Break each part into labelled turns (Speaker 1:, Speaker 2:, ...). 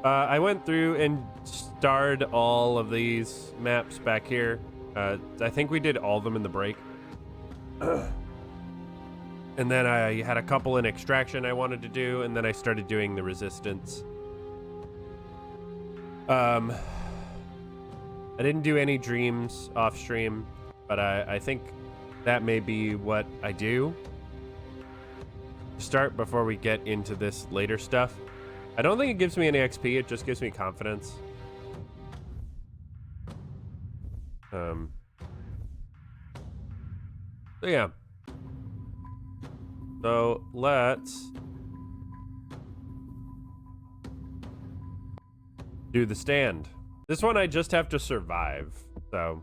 Speaker 1: I went through and starred all of these maps back here. I think we did all of them in the break. And then I had a couple in extraction I wanted to do, and then I started doing the resistance. I didn't do any dreams off stream, but I think that may be what I do. Start before we get into this later stuff. I don't think it gives me any XP, it just gives me confidence. So yeah. So let's do the stand. This one I just have to survive, so.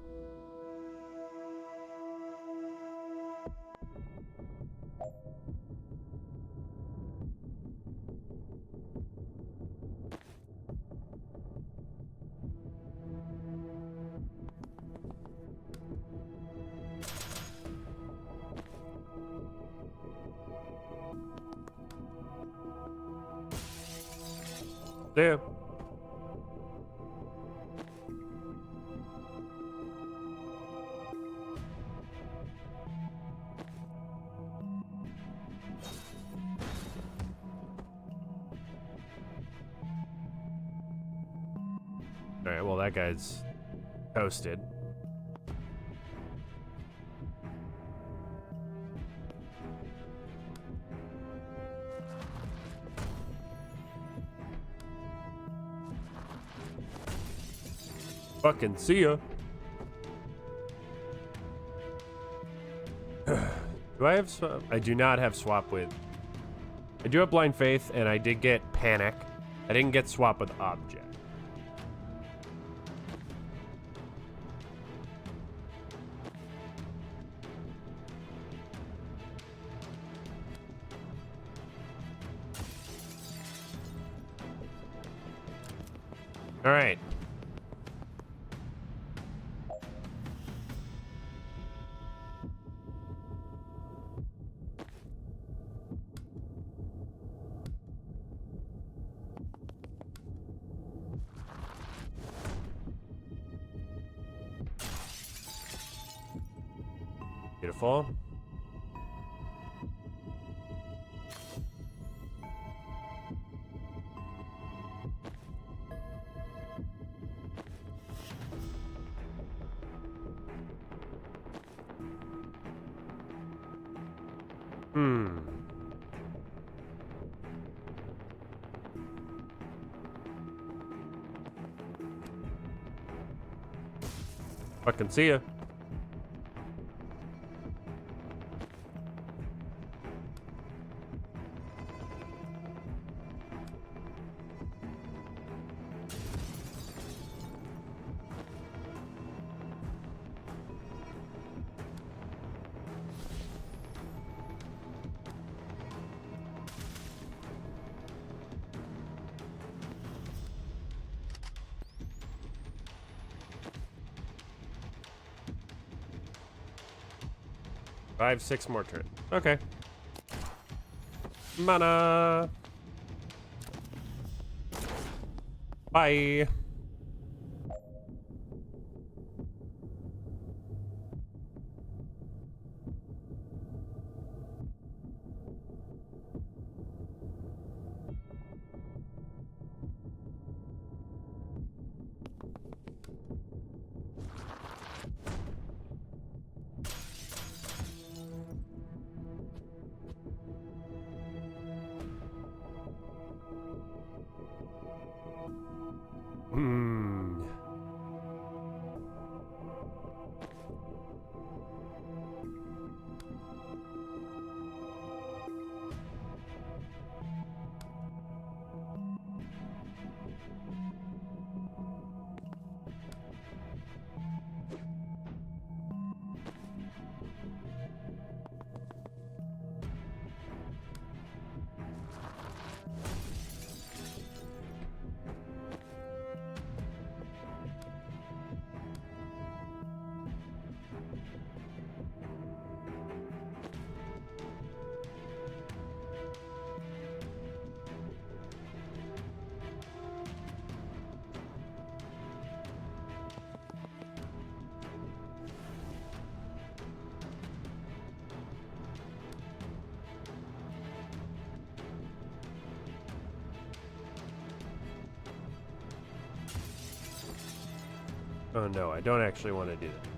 Speaker 1: Yeah. All right, well, that guy's toasted. Fucking see ya. Do I have swap? I do not have swap with. I do have blind faith, and I did get panic. I didn't get swap with object. All right. Beautiful. Fucking see ya. I have 6 more turns. Okay. Mana. Bye. Oh no, I don't actually want to do that.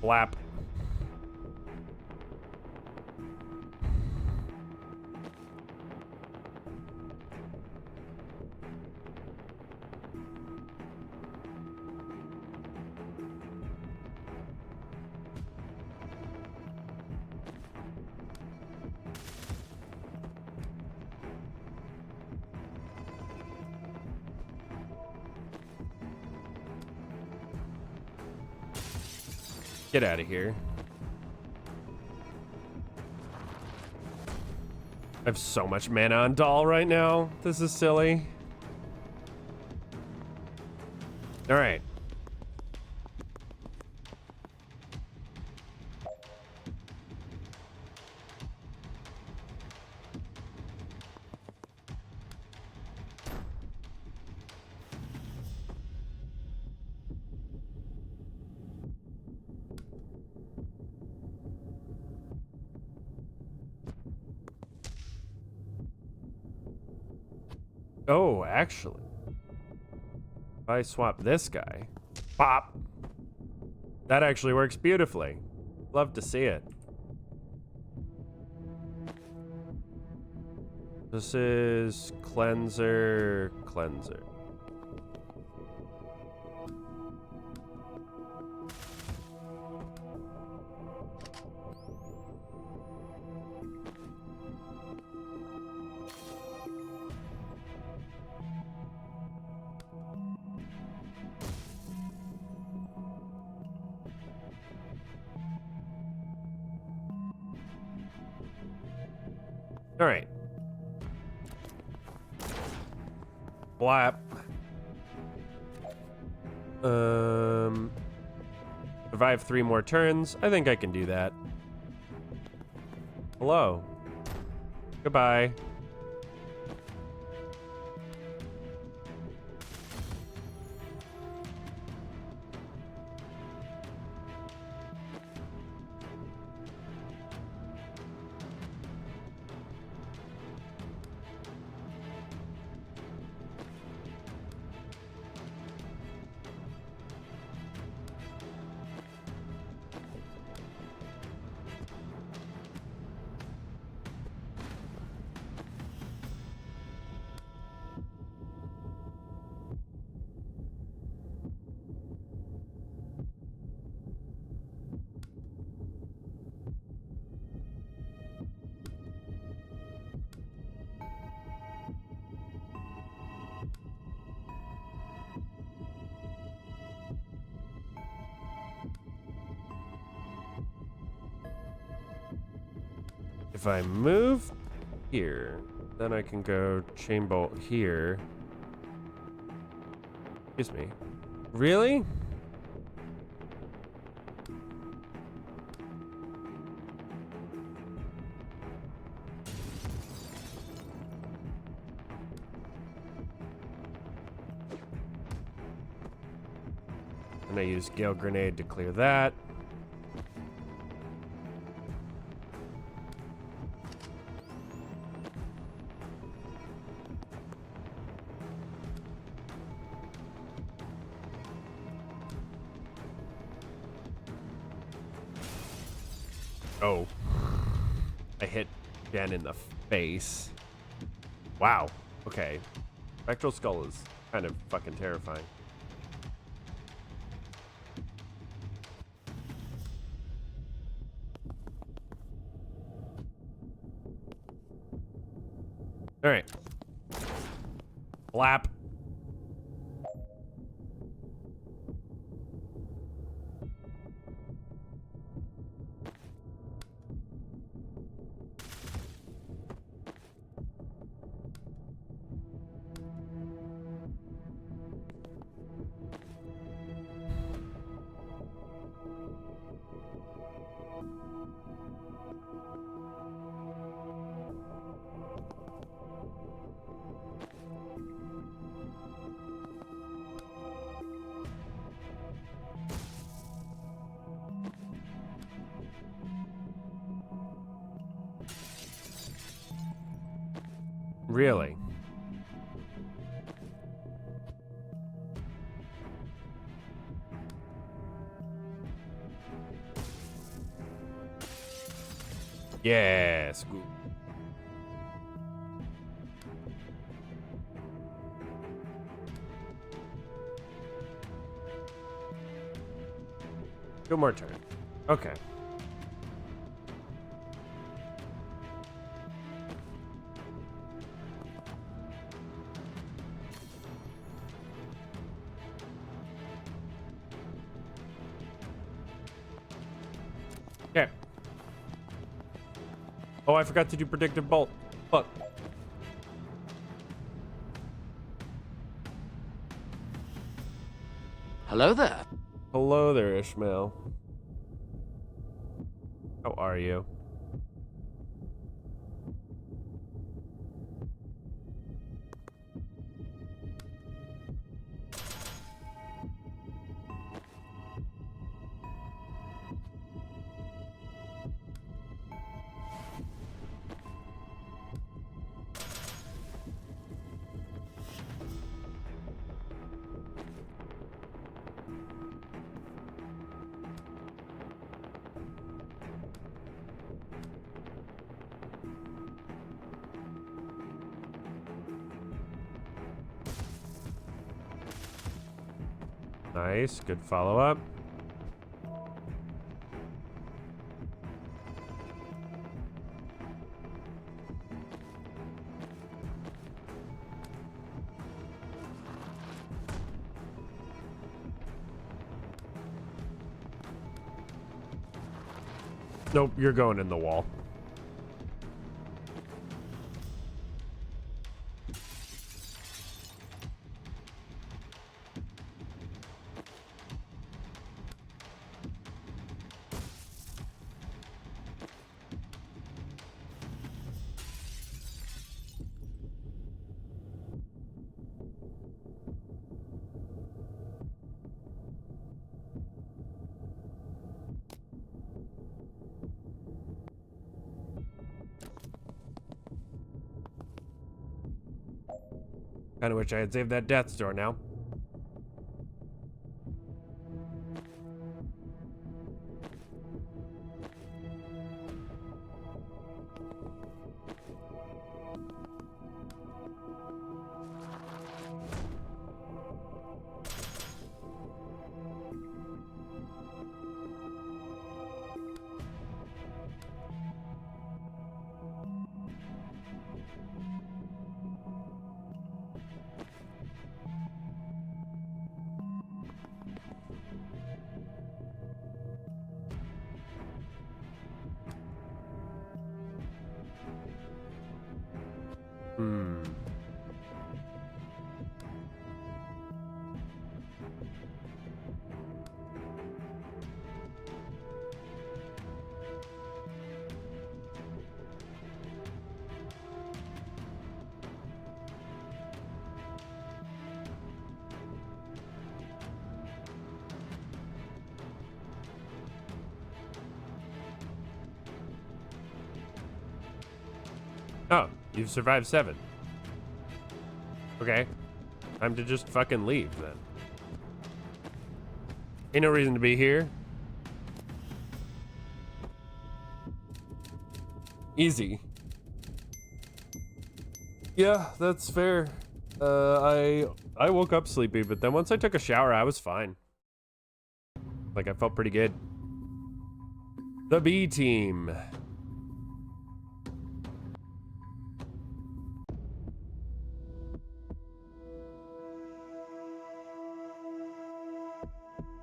Speaker 1: Blap. Get out of here. I have so much mana on Doll right now. This is silly. All right. Oh, actually, if I swap this guy, pop. That actually works beautifully. Love to see it. This is cleanser. All right. Blap. Survive 3 more turns. I think I can do that. Hello. Goodbye. If I move here, then I can go chain bolt here. Excuse me. Really? And I use Gale Grenade to clear that. Oh. I hit Jen in the face. Wow. Okay. Spectral Skull is kind of fucking terrifying. All right. Blap. Really? Yes. Good. Two more turn. Okay. Okay. Oh, I forgot to do predictive bolt. Fuck.
Speaker 2: Hello there.
Speaker 1: Hello there, Ishmael. How are you? Nice. Good follow-up. Nope, you're going in the wall. Kind of wish I had saved that death store now. Hmm. Oh, you've survived 7. Okay. Time to just fucking leave then. Ain't no reason to be here. Easy. Yeah, that's fair. I woke up sleepy, but then once I took a shower, I was fine. Like I felt pretty good. The B team.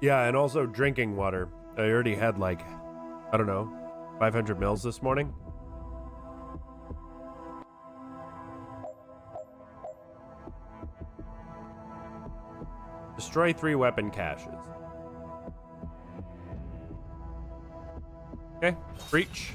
Speaker 1: Yeah, and also drinking water. I already had like, I don't know, 500 mils this morning. Destroy 3 weapon caches. Okay, breach.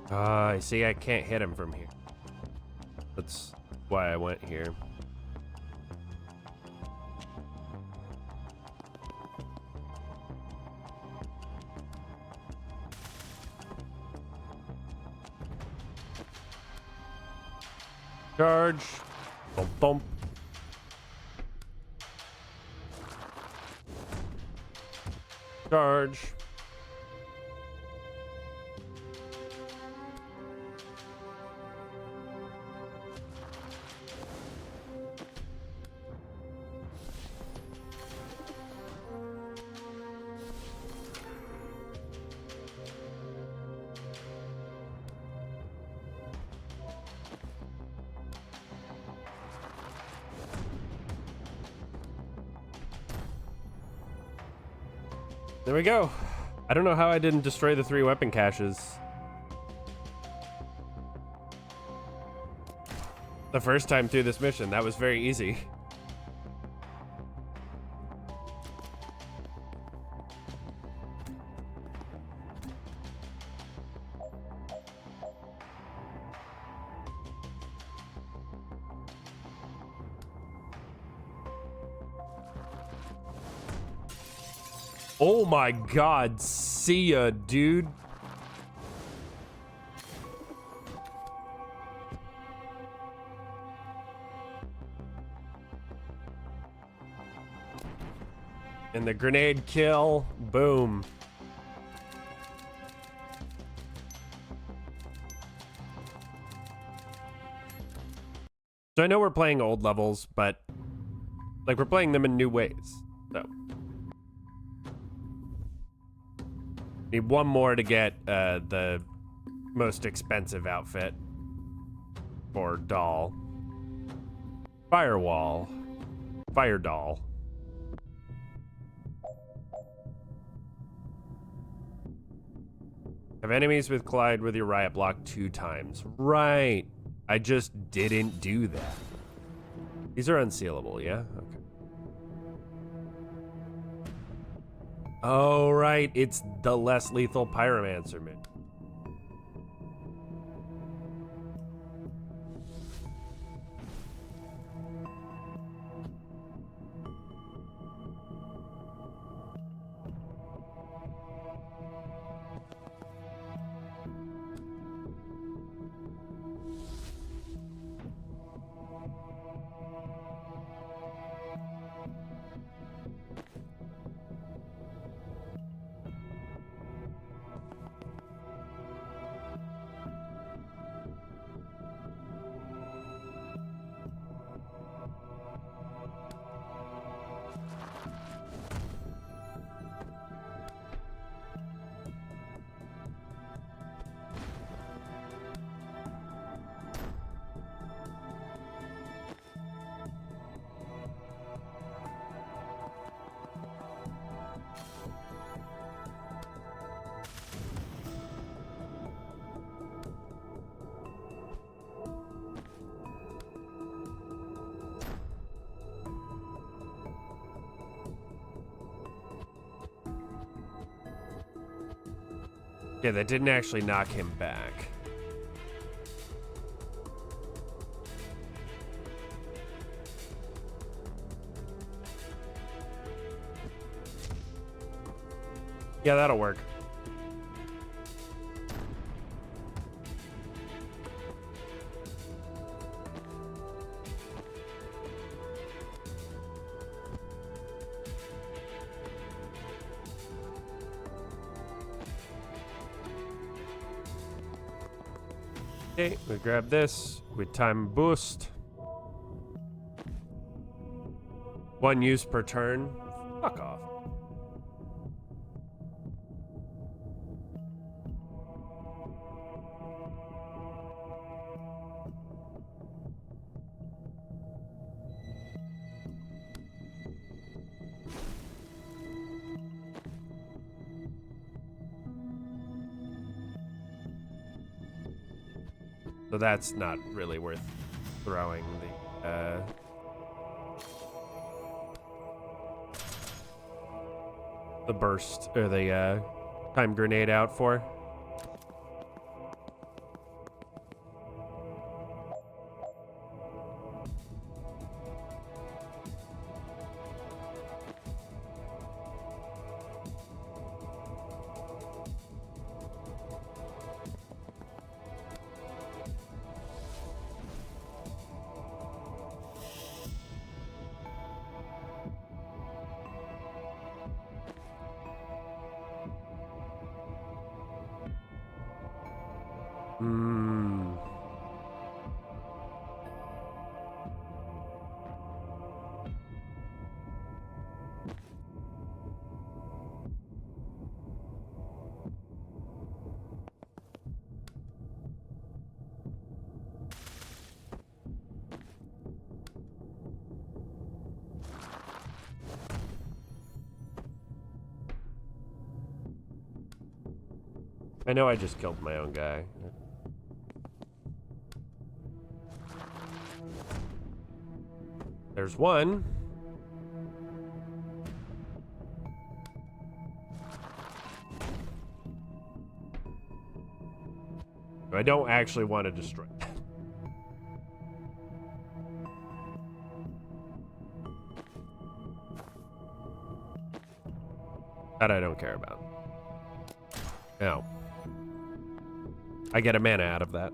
Speaker 1: I see, I can't hit him from here. That's why I went here. Charge. Bump, bump. Charge. There we go. I don't know how I didn't destroy the 3 weapon caches the first time through this mission. That was very easy. Oh my god, see ya, dude. And the grenade kill, boom. So I know we're playing old levels, but like we're playing them in new ways, so. Need one more to get the most expensive outfit for doll. Firewall. Fire doll. Have enemies with collide with your riot block 2 times. Right. I just didn't do that. These are unsealable, yeah? Okay. Oh, right. It's the less lethal Pyromancer man. Yeah, that didn't actually knock him back. Yeah, that'll work. Okay, we grab this with time boost. 1 use per turn. Fuck off. So that's not really worth throwing the burst or the time grenade out for. Hmm. I know I just killed my own guy. There's one. I don't actually want to destroy that. That I don't care about. No. I get a mana out of that.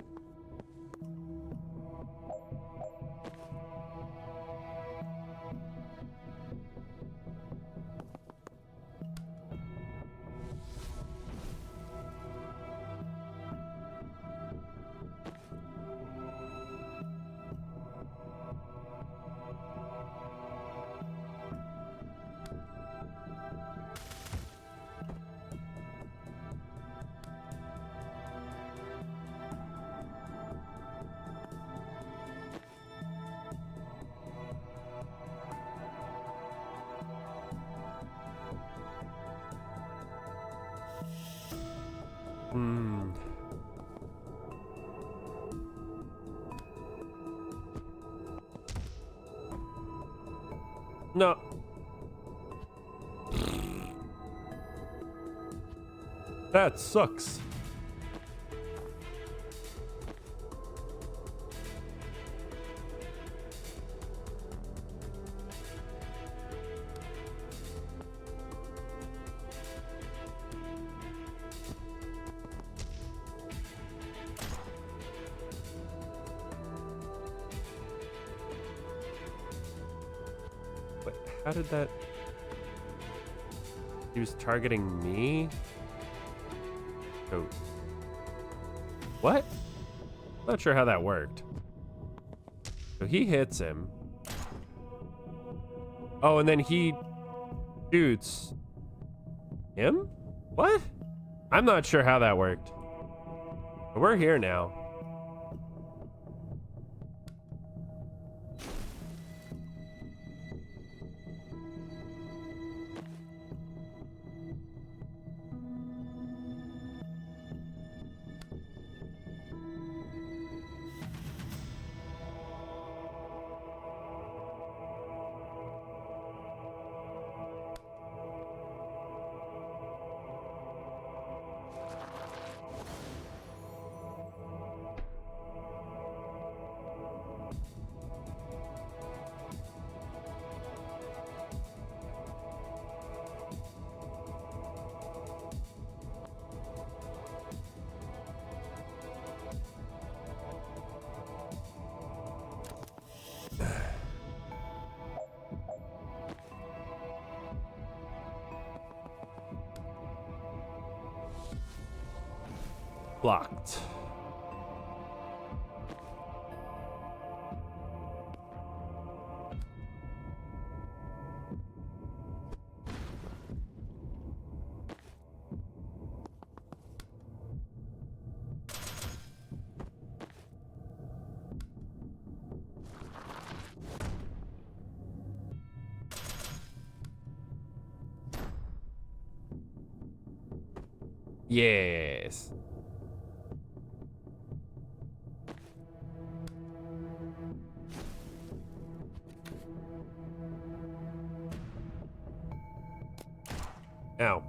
Speaker 1: Hmm. No. That sucks. Wait, how did that... He was targeting me? Oh. What? Not sure how that worked. So he hits him. Oh, and then he shoots him? What? I'm not sure how that worked. But we're here now. Blocked. Yes. Ow.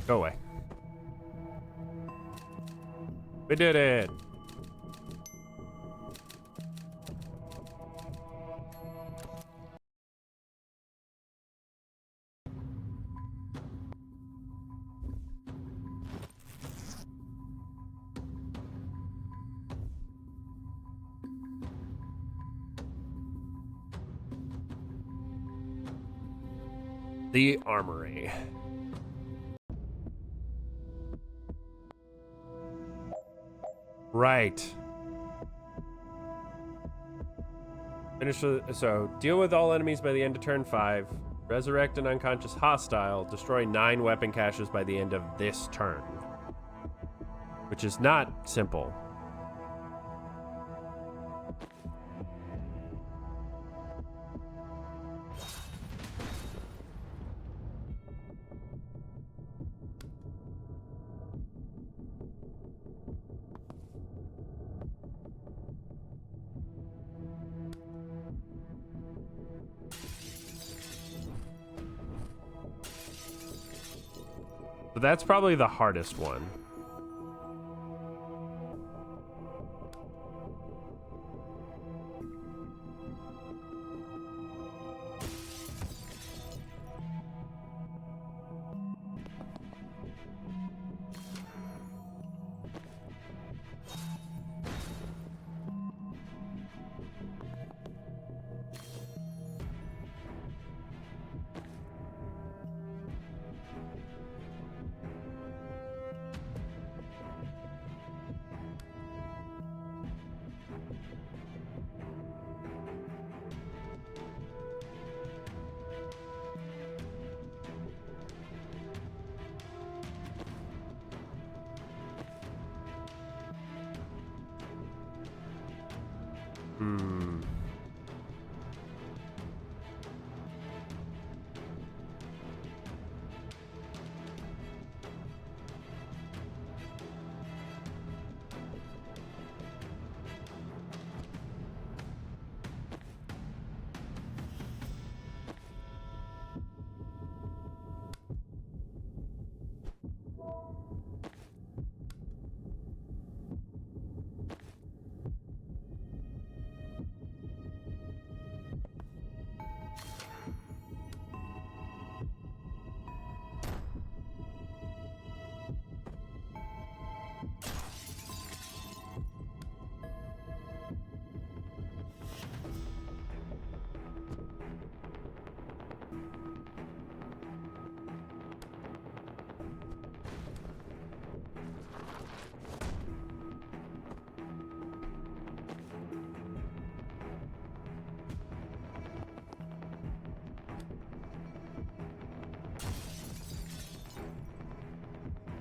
Speaker 1: Go away. We did it. The armory. Right. So, deal with all enemies by the end of turn 5. Resurrect an unconscious hostile. Destroy 9 weapon caches by the end of this turn. Which is not simple. But that's probably the hardest one.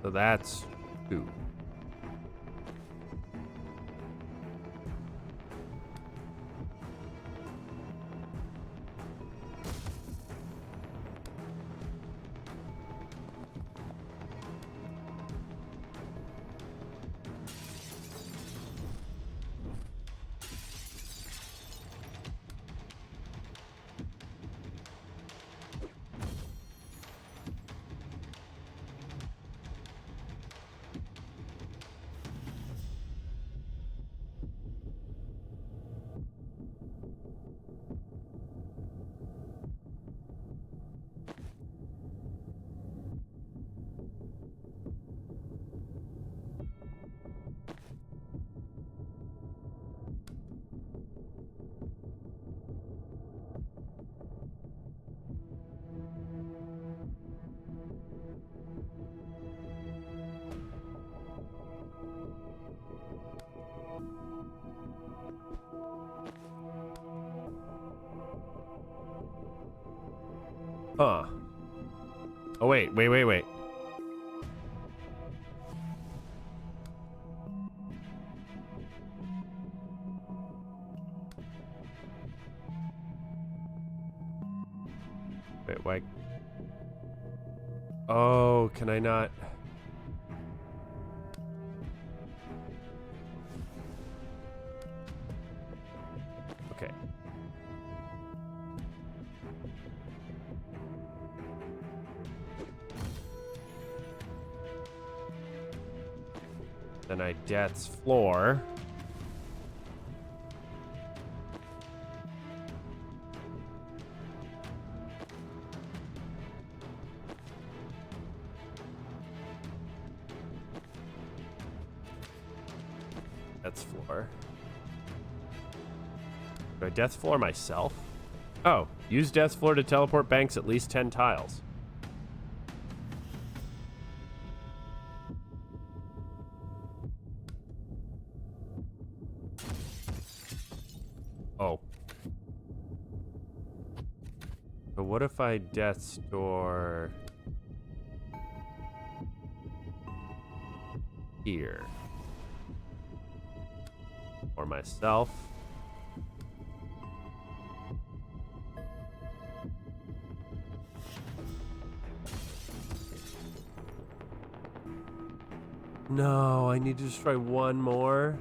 Speaker 1: So that's 2. Huh. Oh, wait. Wait. Wait, why? Oh, can I not? Okay. Then I Death's Floor. Death's Floor. Do I Death's Floor myself? Oh, use Death's Floor to teleport banks at least 10 tiles. Oh. But what if I death store here? For myself. No, I need to just try one more.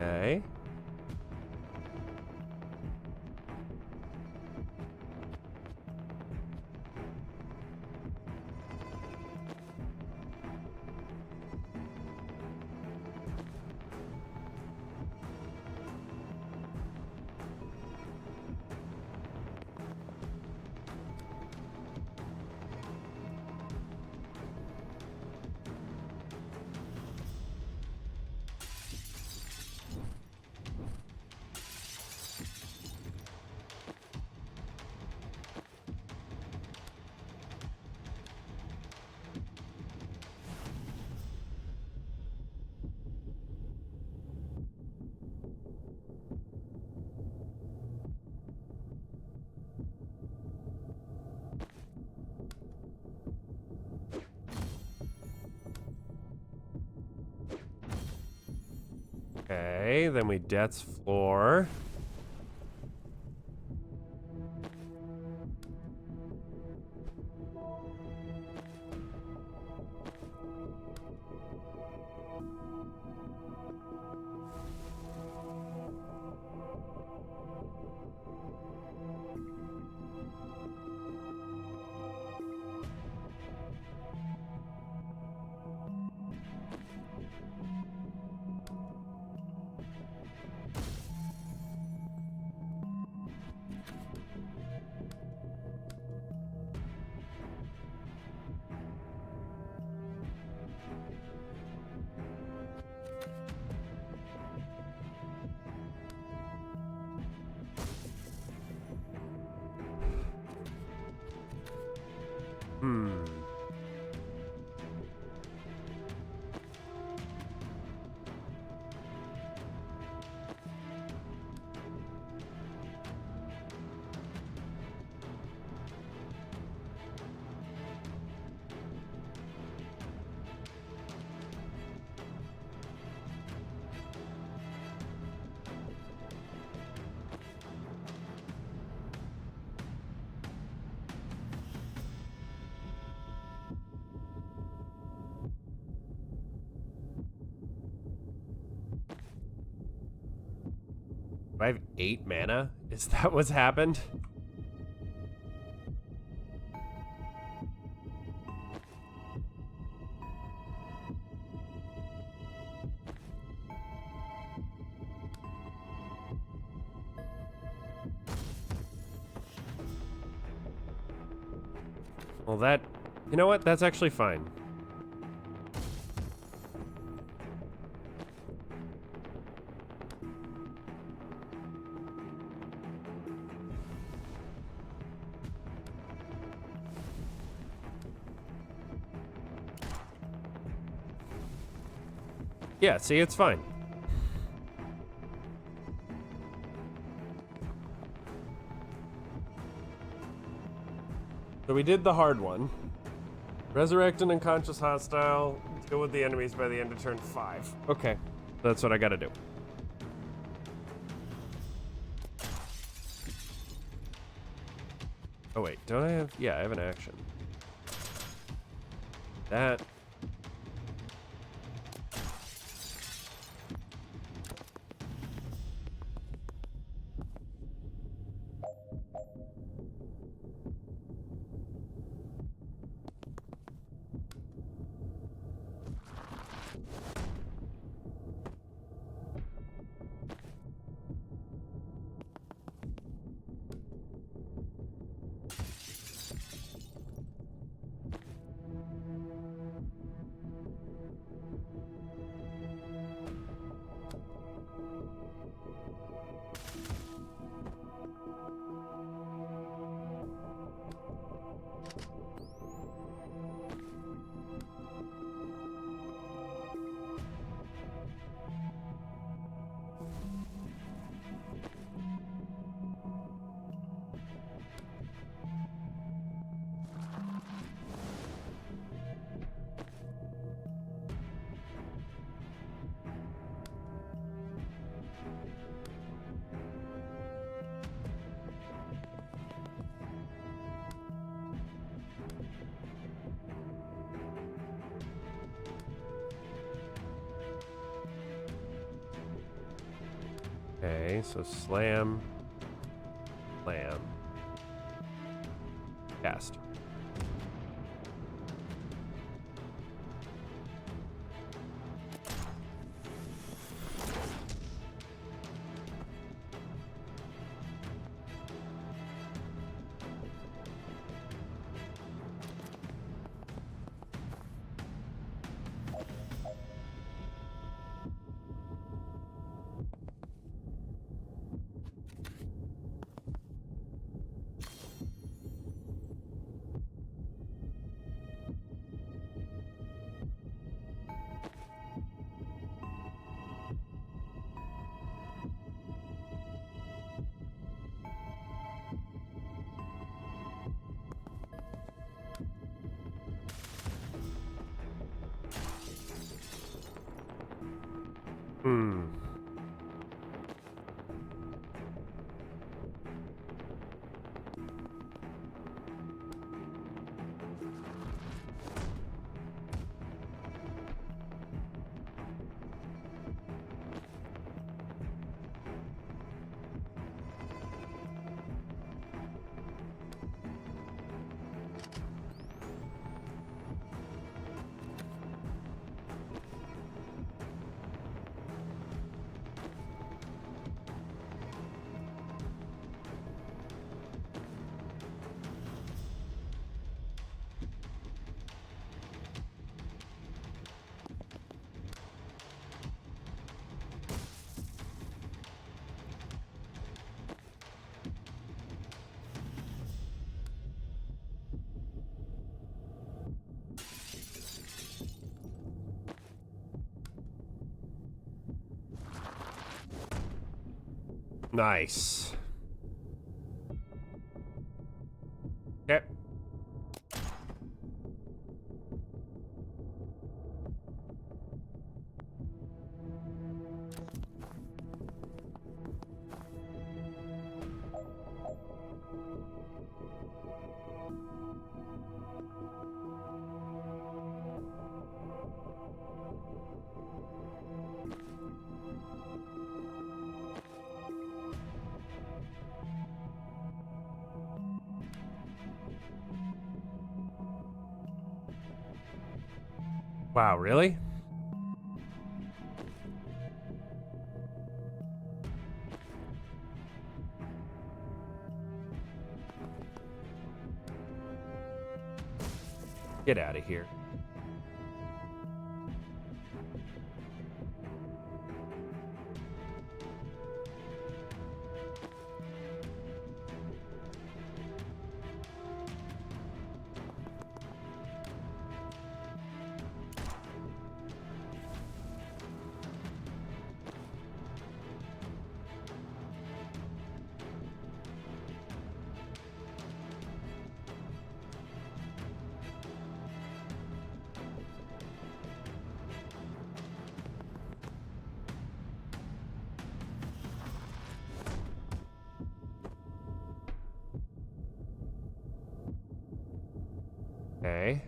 Speaker 1: Okay. Okay, then we death's floor. Hmm. Do I have 8 mana? Is that what's happened? Well, that... You know what? That's actually fine. Yeah, see, it's fine. So we did the hard one. Resurrect an unconscious hostile. Deal with the enemies by the end of turn 5. Okay, that's what I gotta do. Oh wait, don't I have... Yeah, I have an action. That... Okay, so slam, slam, cast. Hmm. Nice. Okay. Wow, really? Get out of here. Okay.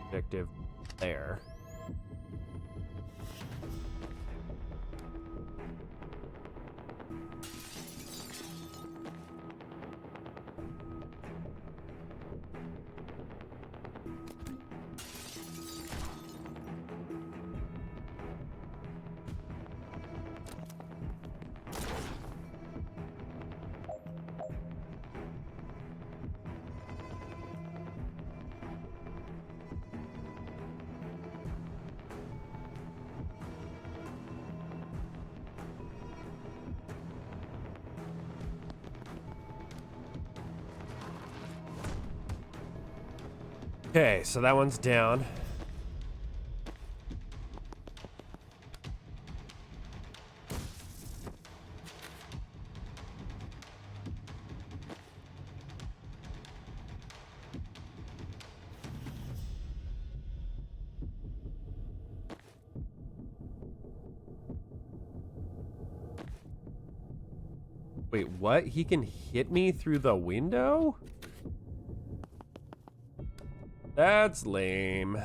Speaker 1: Objective there. Okay, so that one's down. Wait, what? He can hit me through the window? That's lame.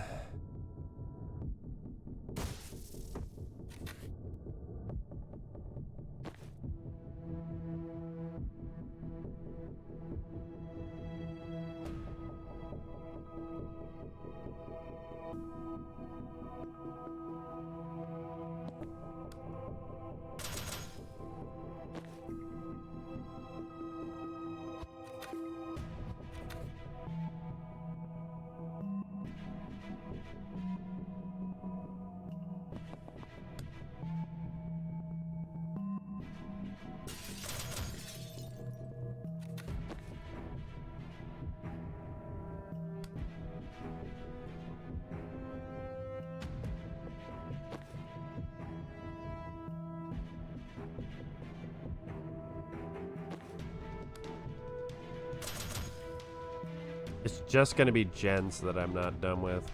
Speaker 1: It's just gonna be gens that I'm not done with.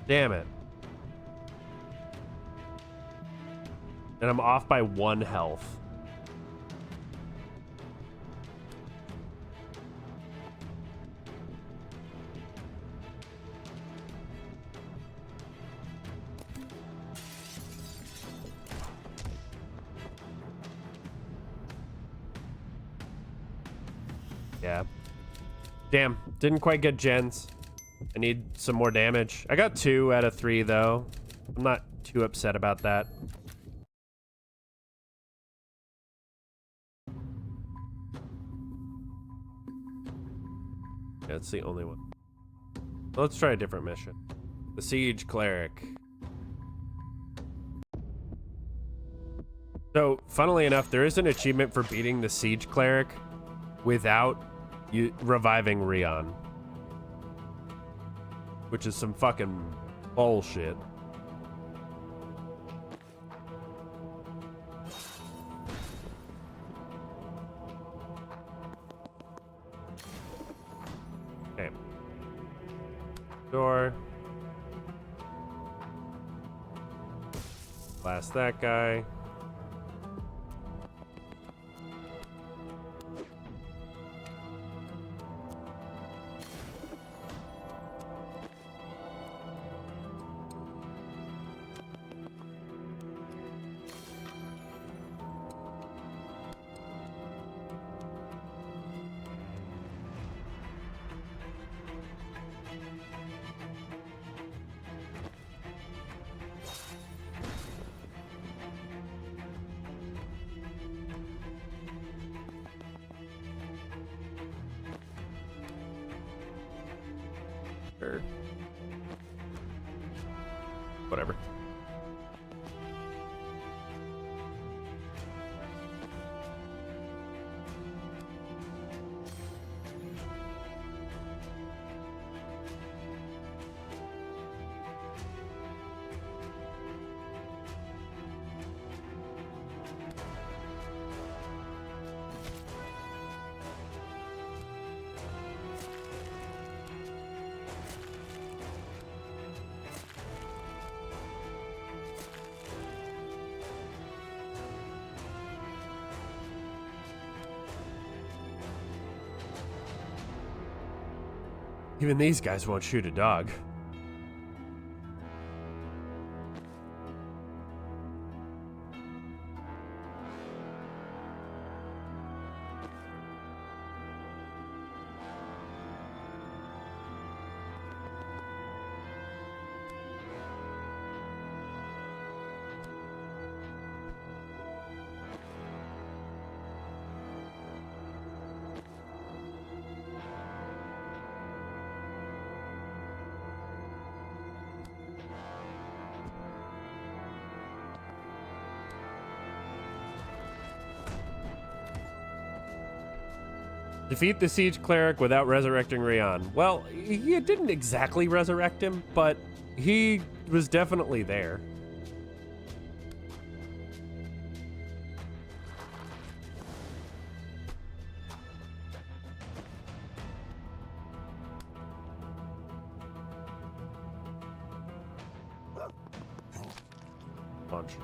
Speaker 1: Damn it. And I'm off by 1 health. Yeah. Damn, didn't quite get gens. I need some more damage. I got 2 out of 3 though. I'm not too upset about that. Yeah, it's the only one. Let's try a different mission. The Siege Cleric. So, funnily enough, there is an achievement for beating the Siege Cleric without you reviving Rion. Which is some fucking bullshit. Okay. Door. Blast that guy. Sure. Whatever. Even these guys won't shoot a dog. Defeat the Siege Cleric without resurrecting Rion. Well, he didn't exactly resurrect him, but he was definitely there. Launch.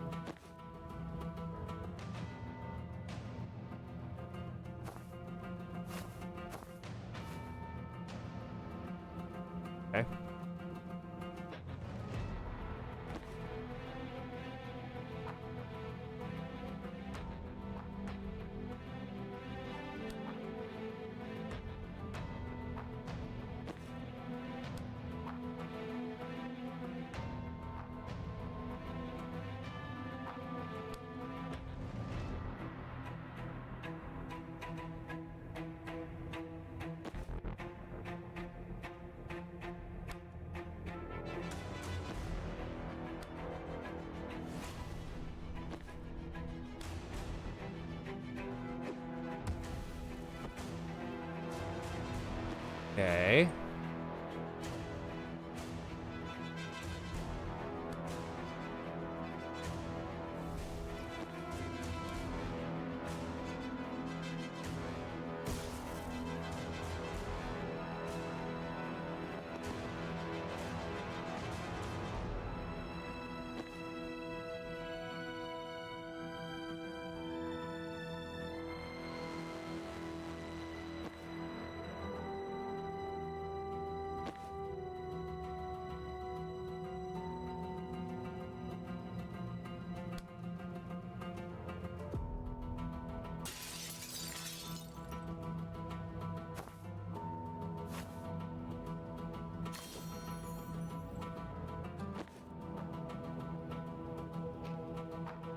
Speaker 1: Okay.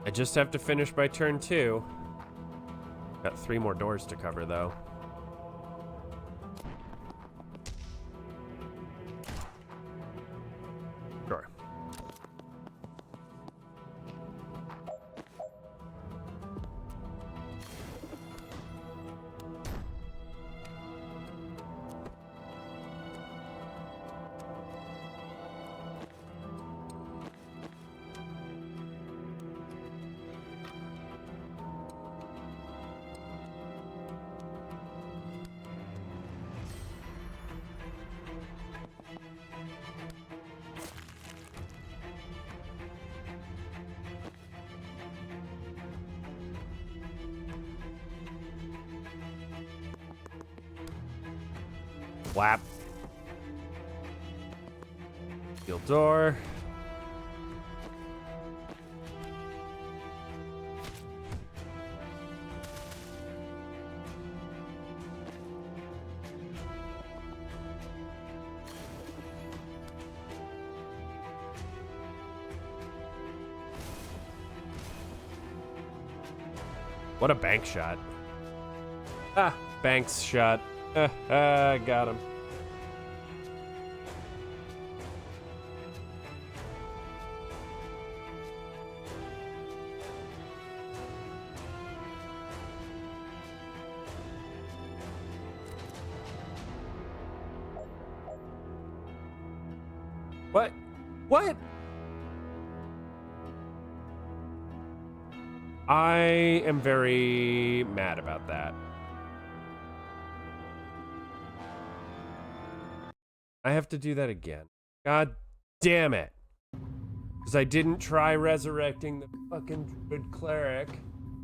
Speaker 1: I just have to finish by turn 2. Got 3 more doors to cover, though. Sure. Flap. Steel door. What a bank shot. Ah, Banks shot. Got him. What? What? I am very mad about that. I have to do that again. God damn it. Because I didn't try resurrecting the fucking druid cleric.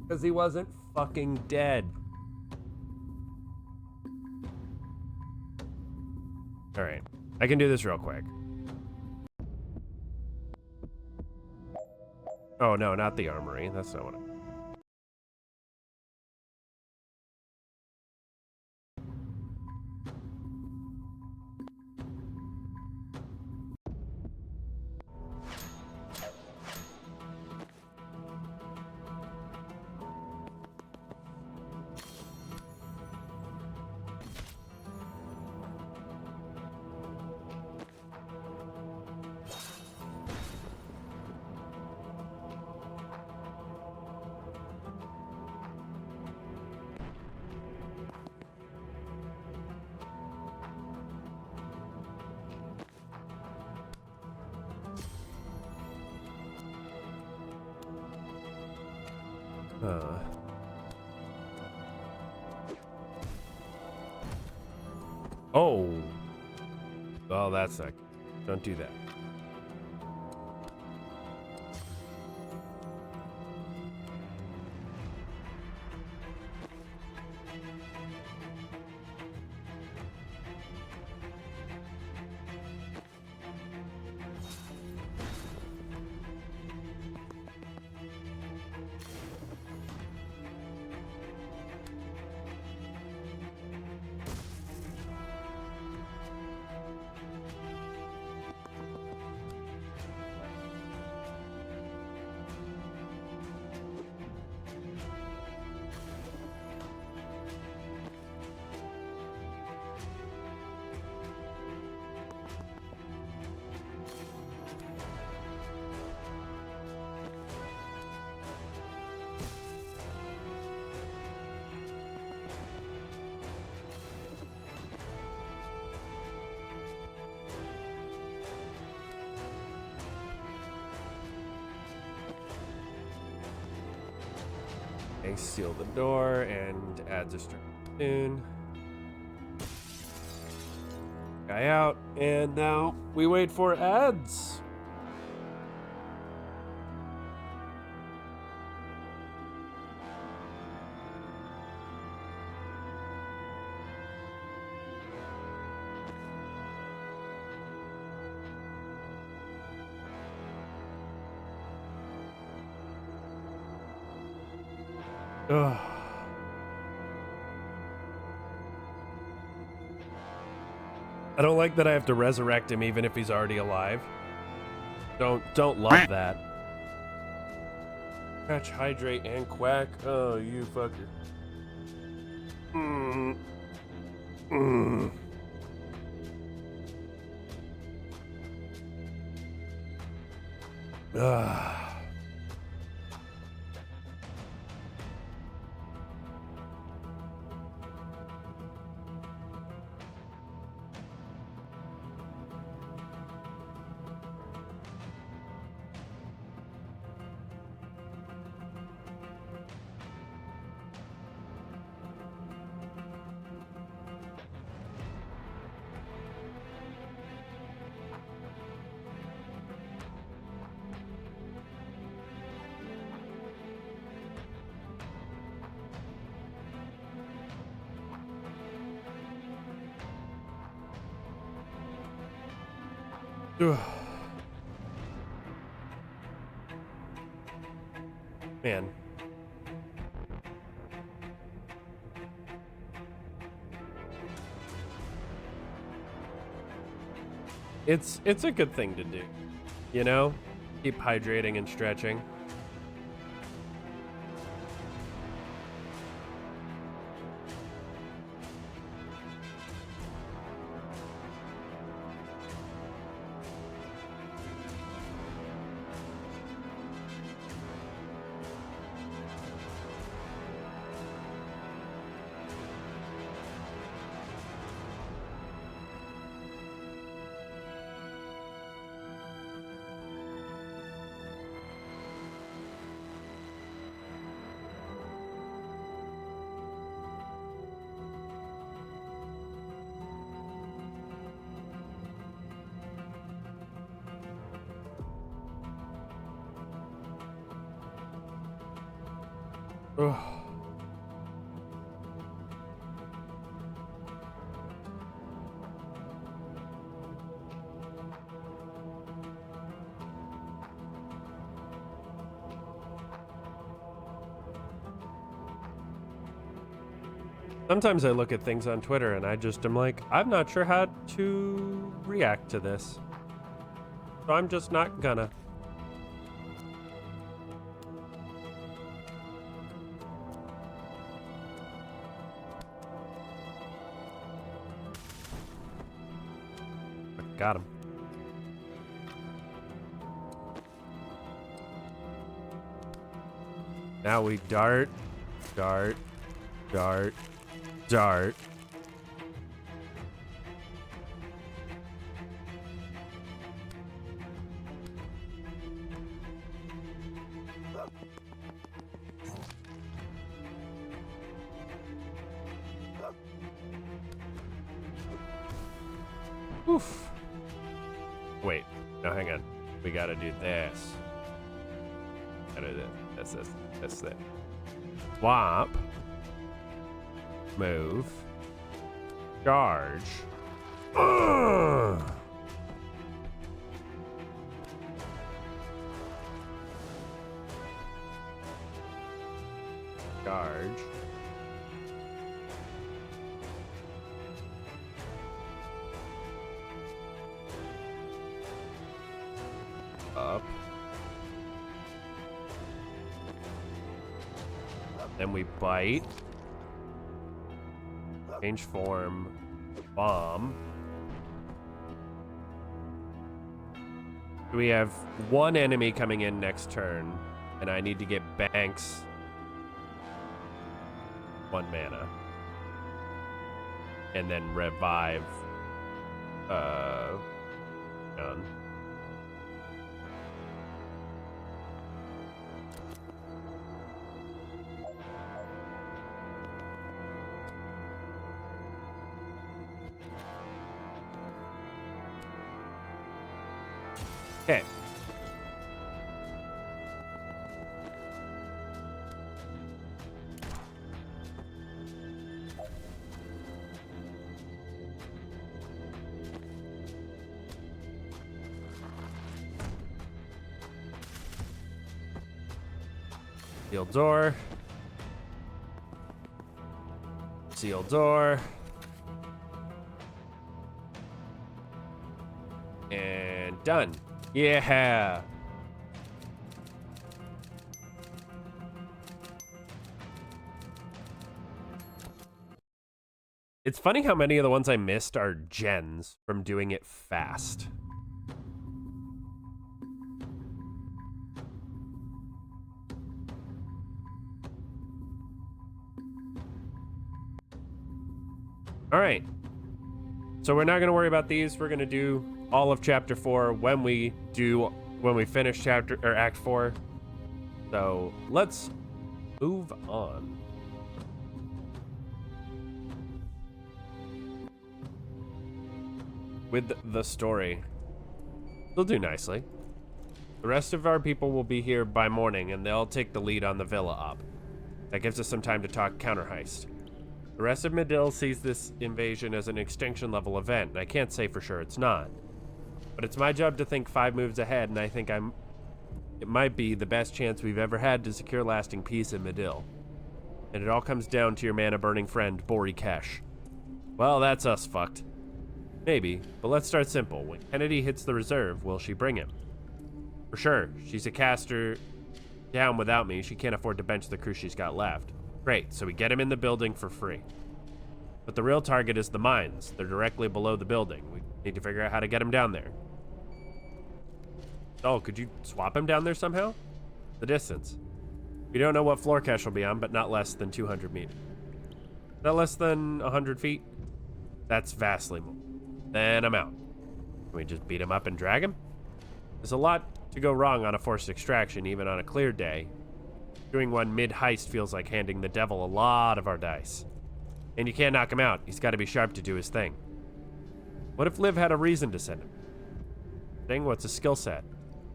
Speaker 1: Because he wasn't fucking dead. Alright. I can do this real quick. Oh, no, not the armory. That's not what I... Oh. Well, that's not... Don't do that. Okay, seal the door and ads are starting soon. Guy out, and now we wait for ads. Ugh. I don't like that I have to resurrect him even if he's already alive. Don't love that. Catch, hydrate, and quack. Oh, you fucker. Mm. Mm. Ugh. Ugh. Man. It's a good thing to do, you know? Keep hydrating and stretching. Ugh. Sometimes I look at things on Twitter and I just am like, I'm not sure how to react to this. So I'm just not gonna. Got him. Now we dart, dart, dart, dart. Oof. Wait, no, hang on. We gotta do this. Gotta do this. This. Swap. Move. Charge. Ugh. Charge. Up. Then we bite. Change form. Bomb. We have one enemy coming in next turn, and I need to get Banks 1 mana. And then revive John. Okay. Sealed door. Sealed door. And done. Yeah. It's funny how many of the ones I missed are gens from doing it fast. All right. So we're not going to worry about these. We're going to do all of chapter 4 when we finish chapter or act 4. So let's move on. With the story. They'll do nicely. The rest of our people will be here by morning and they'll take the lead on the villa op. That gives us some time to talk counter heist. The rest of Midil sees this invasion as an extinction level event, and I can't say for sure it's not. But it's my job to think 5 moves ahead, and I think it might be the best chance we've ever had to secure lasting peace in Midil. And it all comes down to your mana-burning friend, Bori Kesh. Well, that's us fucked. Maybe, but let's start simple. When Kennedy hits the reserve, will she bring him? For sure, she's a caster down without me. She can't afford to bench the crew she's got left. Great, so we get him in the building for free. But the real target is the mines. They're directly below the building. We need to figure out how to get him down there. Oh, could you swap him down there somehow? The distance. We don't know what floor Kesh will be on, but not less than 200 meters. Not less than 100 feet? That's vastly more. Then I'm out. Can we just beat him up and drag him? There's a lot to go wrong on a forced extraction, even on a clear day. Doing one mid-heist feels like handing the devil a lot of our dice. And you can't knock him out. He's got to be sharp to do his thing. What if Liv had a reason to send him? Thing, what's his skill set?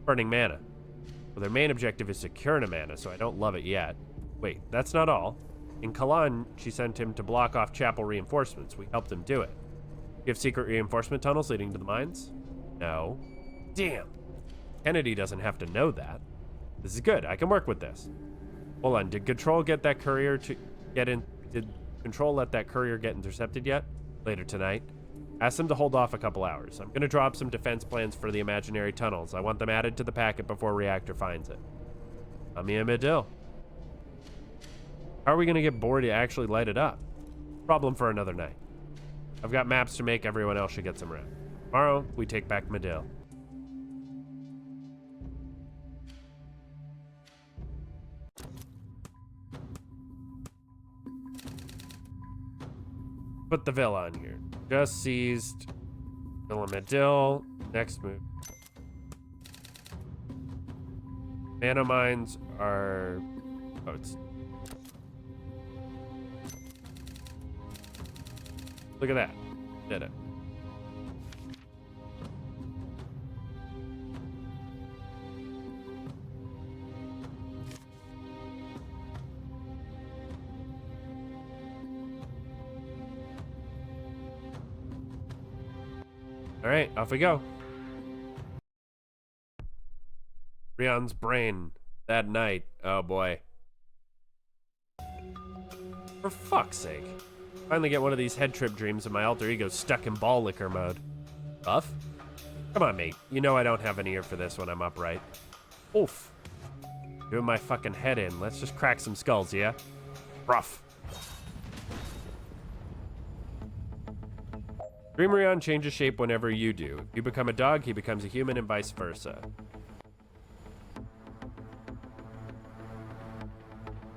Speaker 1: Burning mana. Well, their main objective is securing a mana, so I don't love it yet. Wait, that's not all. In Kalan, she sent him to block off chapel reinforcements. We helped him do it. You have secret reinforcement tunnels leading to the mines? No. Damn. Kennedy doesn't have to know that. This is good. I can work with this. Hold on. Did Control get that courier to get in? Did Control let that courier get intercepted yet? Later tonight. Ask them to hold off a couple hours. I'm going to drop some defense plans for the imaginary tunnels. I want them added to the packet before Reactor finds it. I'm in Midil. How are we going to get Bori to actually light it up? Problem for another night. I've got maps to make. Everyone else should get some rest. Tomorrow, we take back Midil. Put the villa on here. Just seized Villa Midil. Next move. Mana mines are... Oh, it's... Look at that. Did it. All right, off we go. Rion's brain that night. Oh boy. For fuck's sake. Finally get one of these head trip dreams and my alter ego's stuck in ball licker mode. Buff? Come on, mate. You know I don't have an ear for this when I'm upright. Oof. Doing my fucking head in. Let's just crack some skulls, yeah? Rough. Dreamerion changes shape whenever you do. If you become a dog, he becomes a human, and vice versa.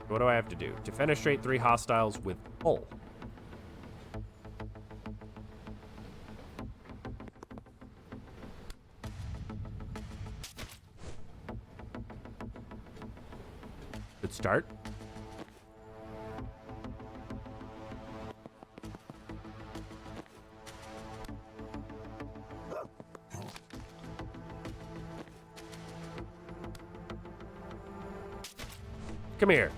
Speaker 1: What do I have to do? To fenestrate 3 hostiles with pull. Good start. Come here.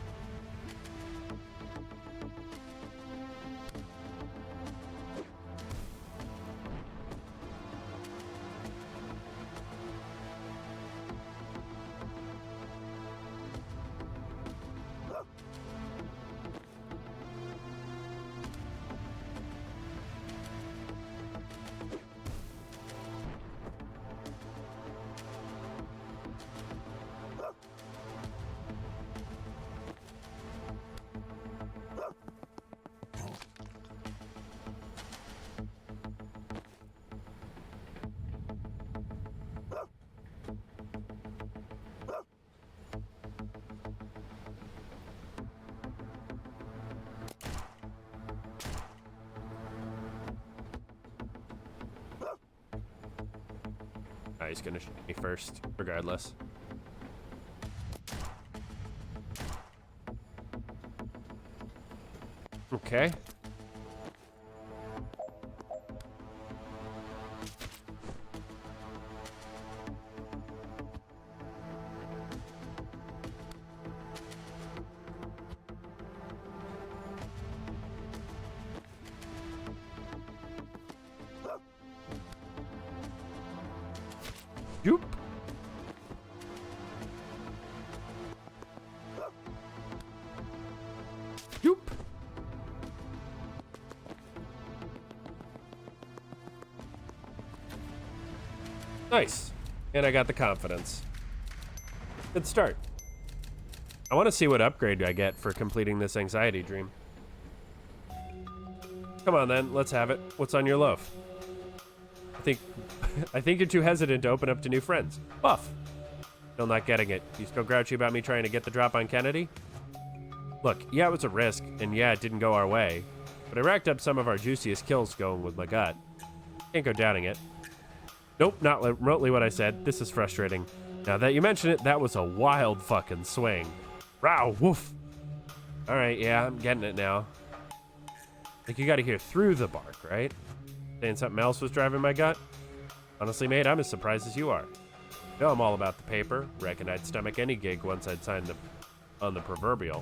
Speaker 1: Oh, he's gonna shoot me first, regardless. Okay. Yoop. Yoop. Nice. And I got the confidence. Good start. I want to see what upgrade I get for completing this anxiety dream. Come on then, let's have it. What's on your loaf? I think you're too hesitant to open up to new friends. Buff. Still not getting it. You still grouchy about me trying to get the drop on Kennedy? Look, yeah, it was a risk, and yeah, it didn't go our way. But I racked up some of our juiciest kills going with my gut. Can't go doubting it. Nope, not remotely what I said. This is frustrating. Now that you mention it, that was a wild fucking swing. Row, woof. Alright, yeah, I'm getting it now. Like, you gotta hear through the bark, right? Saying something else was driving my gut? Honestly, mate, I'm as surprised as you are. You know I'm all about the paper. Reckon I'd stomach any gig once I'd signed on the proverbial.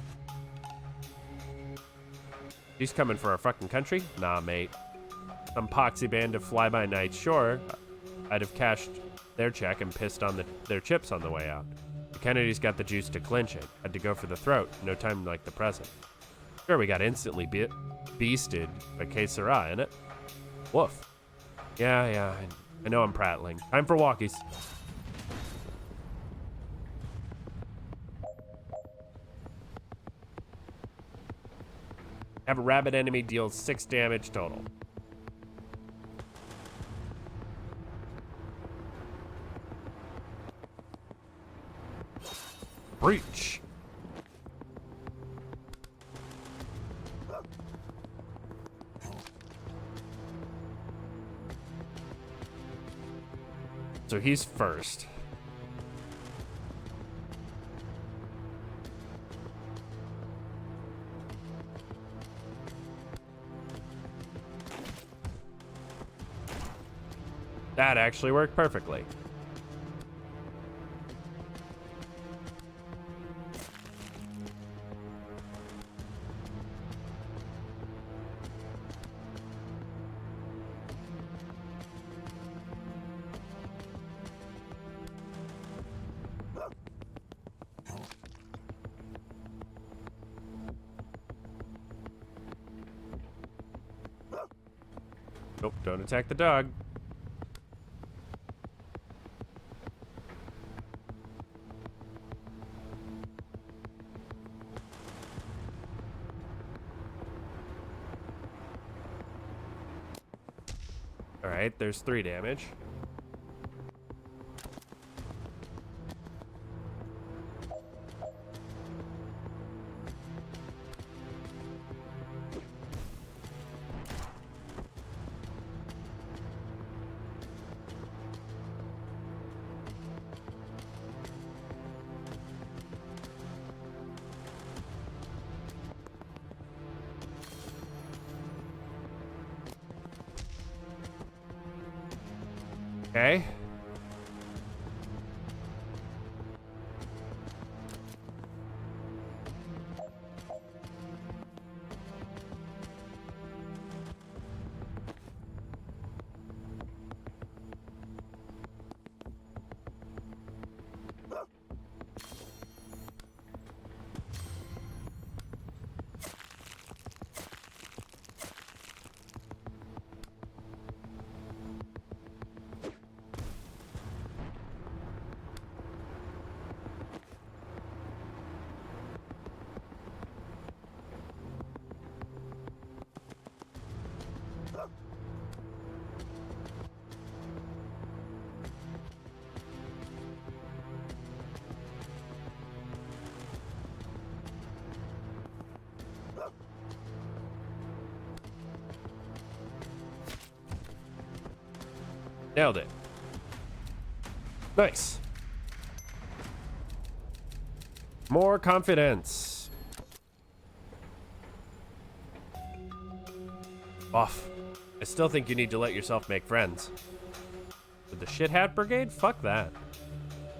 Speaker 1: He's coming for our fucking country? Nah, mate. Some poxy band of fly-by-nights, sure. I'd have cashed their check and pissed on their chips on the way out. The Kennedys got the juice to clinch it. Had to go for the throat. No time like the present. Sure, we got instantly beasted by Que Sera, innit? Woof. Yeah, I know I'm prattling. Time for walkies. Have a rabbit enemy deals 6 damage total. Breach. So he's first. That actually worked perfectly. Nope, don't attack the dog. Alright, there's 3 damage. Okay. Nailed it. Nice. More confidence. Off. I still think you need to let yourself make friends. With the Shit Hat Brigade? Fuck that.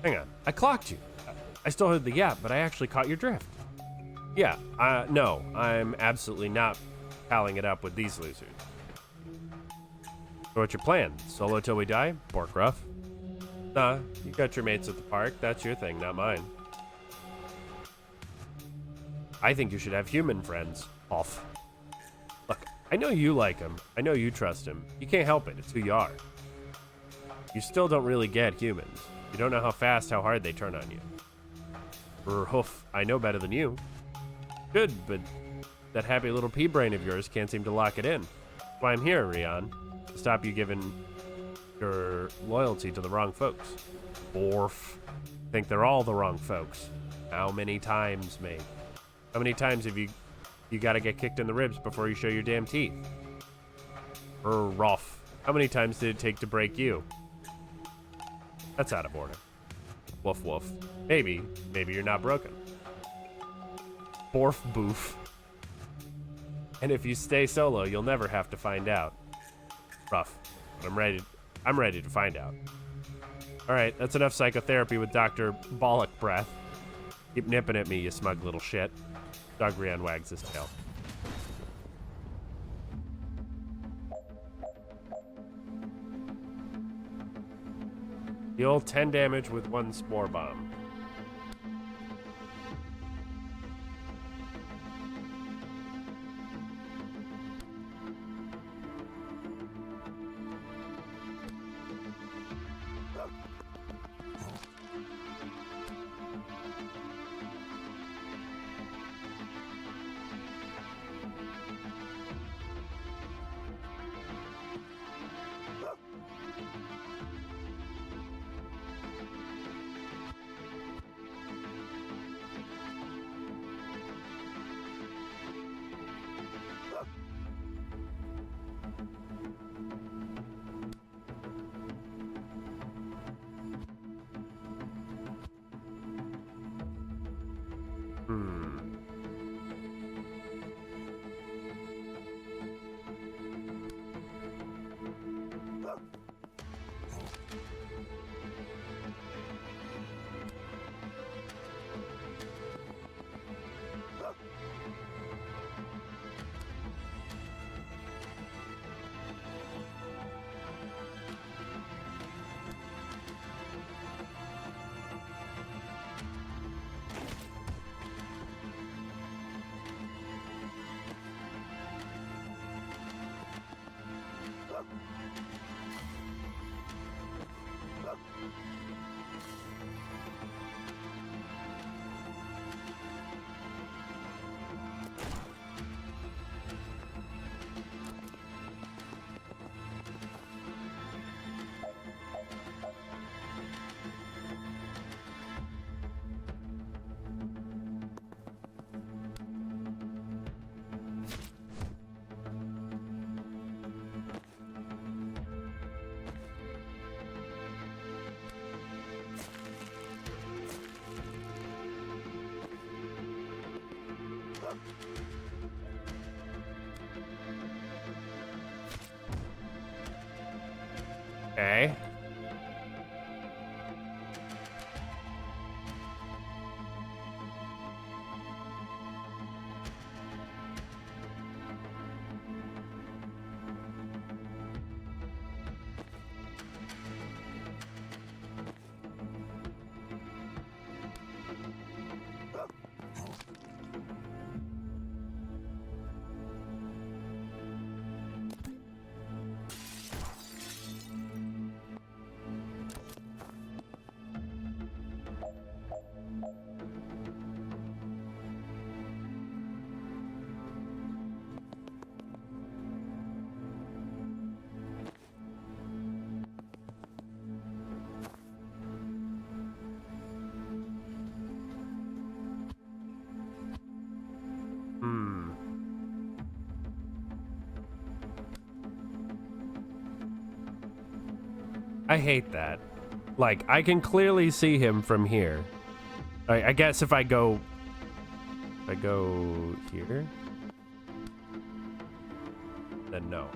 Speaker 1: Hang on. I clocked you. I still heard the yap, but I actually caught your drift. Yeah, no, I'm absolutely not palling it up with these losers. So what's your plan? Solo till we die? Bork rough? Nah, you got your mates at the park. That's your thing, not mine. I think you should have human friends. Off. Look, I know you like him. I know you trust him. You can't help it. It's who you are. You still don't really get humans. You don't know how fast, how hard they turn on you. Hoof, I know better than you. Good, but that happy little pea brain of yours can't seem to lock it in. That's why I'm here, Rion. To stop you giving your loyalty to the wrong folks. Orf. Think they're all the wrong folks. How many times, mate? How many times have you gotta get kicked in the ribs before you show your damn teeth? Rough. How many times did it take to break you? That's out of order. Woof woof. Maybe you're not broken. Borf boof. And if you stay solo, you'll never have to find out. Rough. But I'm ready to find out. Alright, that's enough psychotherapy with Dr. Bollock Breath. Keep nipping at me, you smug little shit. Dog Rion wags his tail. Deal 10 damage with 1 spore bomb. Okay. I hate that. Like, I can clearly see him from here. I guess if I go here, then no.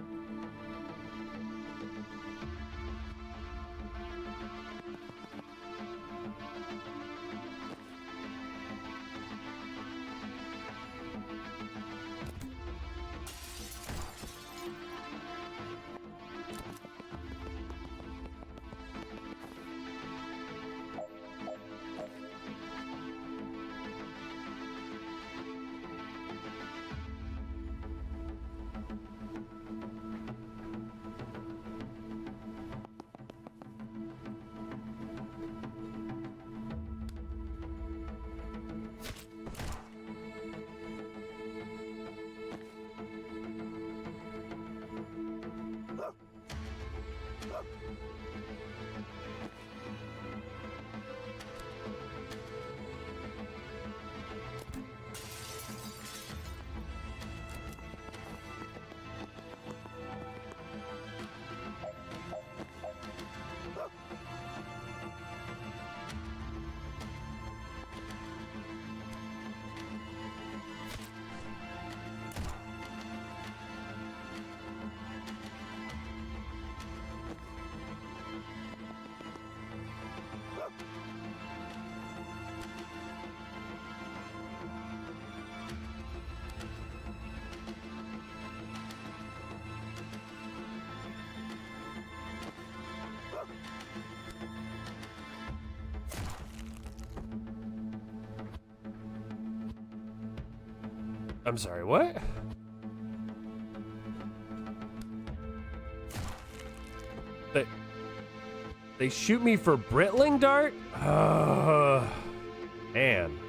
Speaker 1: I'm sorry, what? They shoot me for Britling Dart? Man.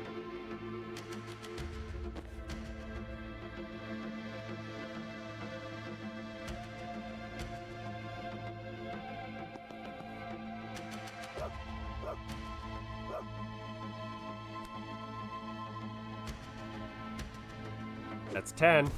Speaker 1: That's 10.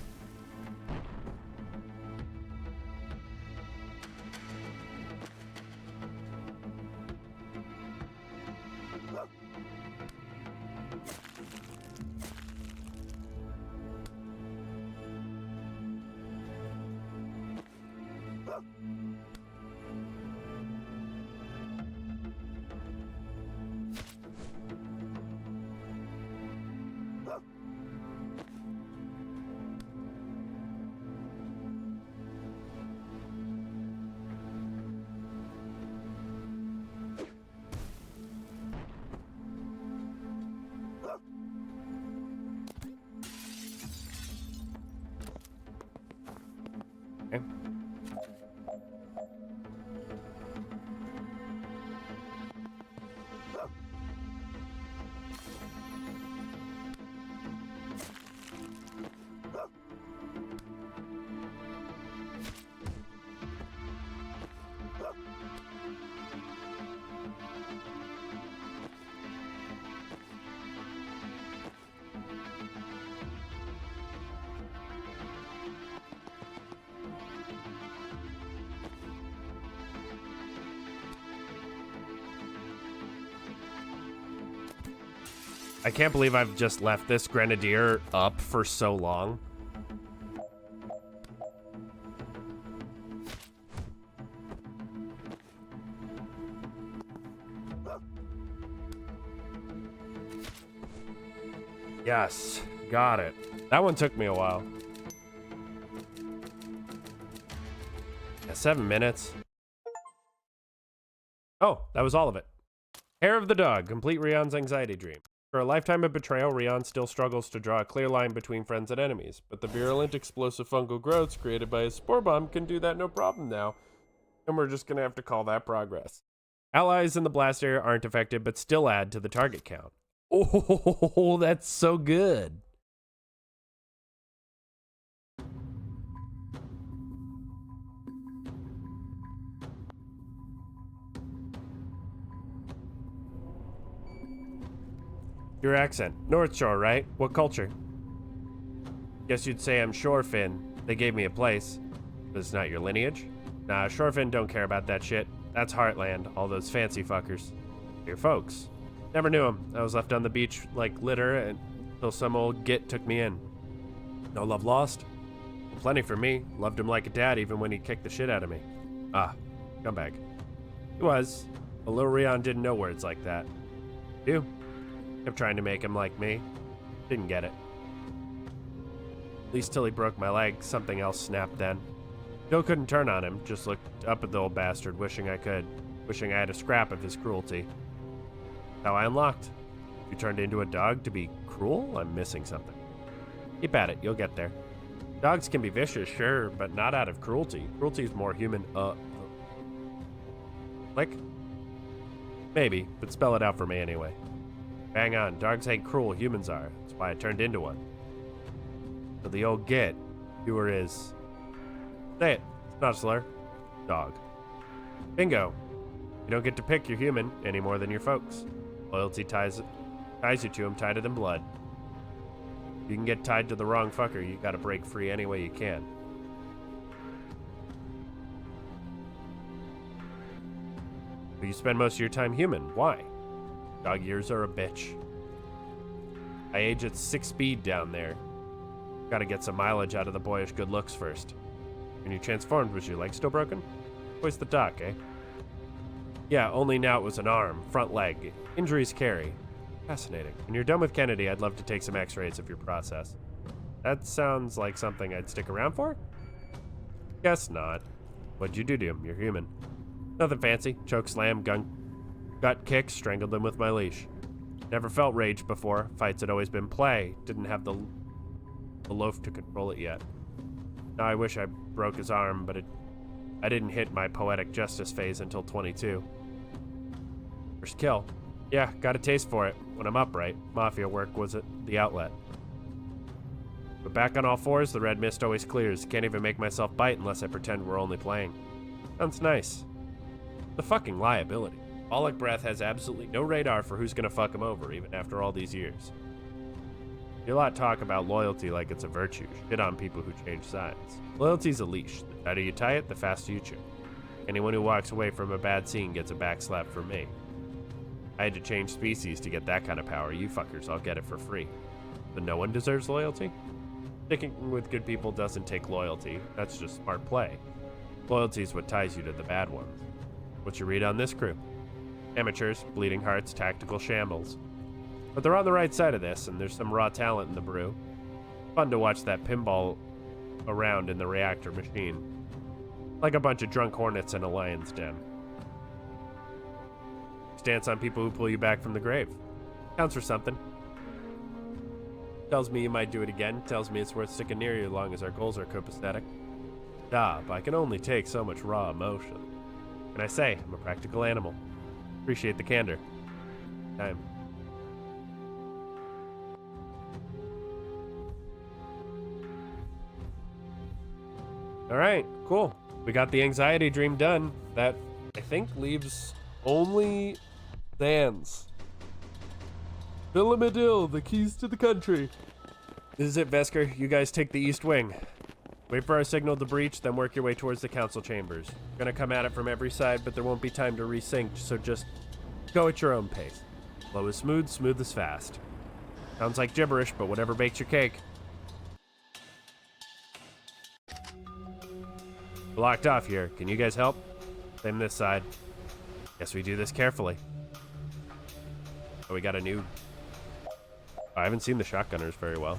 Speaker 1: Okay. I can't believe I've just left this Grenadier up for so long. Yes, got it. That one took me a while. Yeah, 7 minutes. Oh, that was all of it. Hair of the Dog, complete Rion's anxiety dream. For a lifetime of betrayal, Rion still struggles to draw a clear line between friends and enemies, but the virulent, explosive fungal growths created by his spore bomb can do that no problem now, and we're just gonna have to call that progress. Allies in the blast area aren't affected, but still add to the target count. Oh, that's so good. Your accent. North Shore, right? What culture? Guess you'd say I'm Shorefin. They gave me a place. But it's not your lineage? Nah, Shorefin don't care about that shit. That's Heartland, all those fancy fuckers. Your folks. Never knew them. I was left on the beach like litter until some old git took me in. No love lost? Plenty for me. Loved him like a dad even when he kicked the shit out of me. Ah, scumbag. He was. But little Rion didn't know words like that. You? Kept trying to make him like me. Didn't get it. At least till he broke my leg, something else snapped then. Still couldn't turn on him, just looked up at the old bastard, wishing I could. Wishing I had a scrap of his cruelty. How I unlocked. If you turned into a dog to be cruel, I'm missing something. Keep at it, you'll get there. Dogs can be vicious, sure, but not out of cruelty. Cruelty is more human, Like? Maybe, but spell it out for me anyway. Bang on, dogs ain't cruel, humans are. That's why I turned into one. So the old git, viewer is... Say it, it's not a slur. Dog. Bingo. You don't get to pick your human any more than your folks. Loyalty ties you to him tighter than blood. If you can get tied to the wrong fucker, you gotta break free any way you can. But you spend most of your time human. Why? Dog years are a bitch. I age at 6 speed down there. Gotta get some mileage out of the boyish good looks first. When you transformed, was your leg still broken? Where's the doc, eh? Yeah, only now it was an arm, front leg. Injuries carry. Fascinating. When you're done with Kennedy, I'd love to take some x-rays of your process. That sounds like something I'd stick around for? Guess not. What'd you do to him? You're human. Nothing fancy. Choke slam, gut kick, strangled him with my leash. Never felt rage before. Fights had always been play. Didn't have the loaf to control it yet. Now I wish I broke his arm, but I didn't hit my poetic justice phase until 22. First kill. Yeah, got a taste for it. When I'm upright, mafia work was the outlet. But back on all fours, the red mist always clears. Can't even make myself bite unless I pretend we're only playing. Sounds nice. The fucking liability. Pollock Breath has absolutely no radar for who's gonna fuck him over, even after all these years. You lot talk about loyalty like it's a virtue. Shit on people who change sides. Loyalty's a leash. The tighter you tie it, the faster you chew. Anyone who walks away from a bad scene gets a backslap from me. I had to change species to get that kind of power. You fuckers, I'll get it for free. But no one deserves loyalty? Sticking with good people doesn't take loyalty. That's just smart play. Loyalty is what ties you to the bad ones. What's your read on this crew? Amateurs, bleeding hearts, tactical shambles. But they're on the right side of this, and there's some raw talent in the brew. Fun to watch that pinball around in the reactor machine. Like a bunch of drunk hornets in a lion's den. Stance on people who pull you back from the grave. Counts for something. Tells me you might do it again. Tells me it's worth sticking near you as long as our goals are copacetic. But I can only take so much raw emotion. And I say, I'm a practical animal. Appreciate the candor. Time. Alright, cool. We got the anxiety dream done. That, I think, leaves only Sans. Villamedil, the keys to the country. This is it, Vesker. You guys take the east wing. Wait for our signal to breach, then work your way towards the council chambers. We're gonna come at it from every side, but there won't be time to resync, so just go at your own pace. Flow is smooth, smooth is fast. Sounds like gibberish, but whatever bakes your cake. We're locked off here. Can you guys help? Same this side. Guess we do this carefully. Oh, we got a new... I haven't seen the shotgunners very well.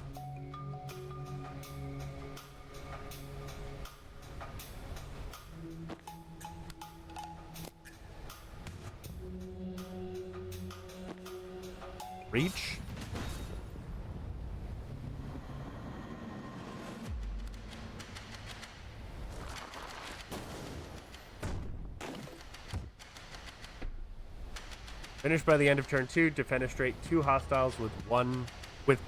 Speaker 1: Reach. Finish by the end of turn 2. Defenestrate 2 hostiles with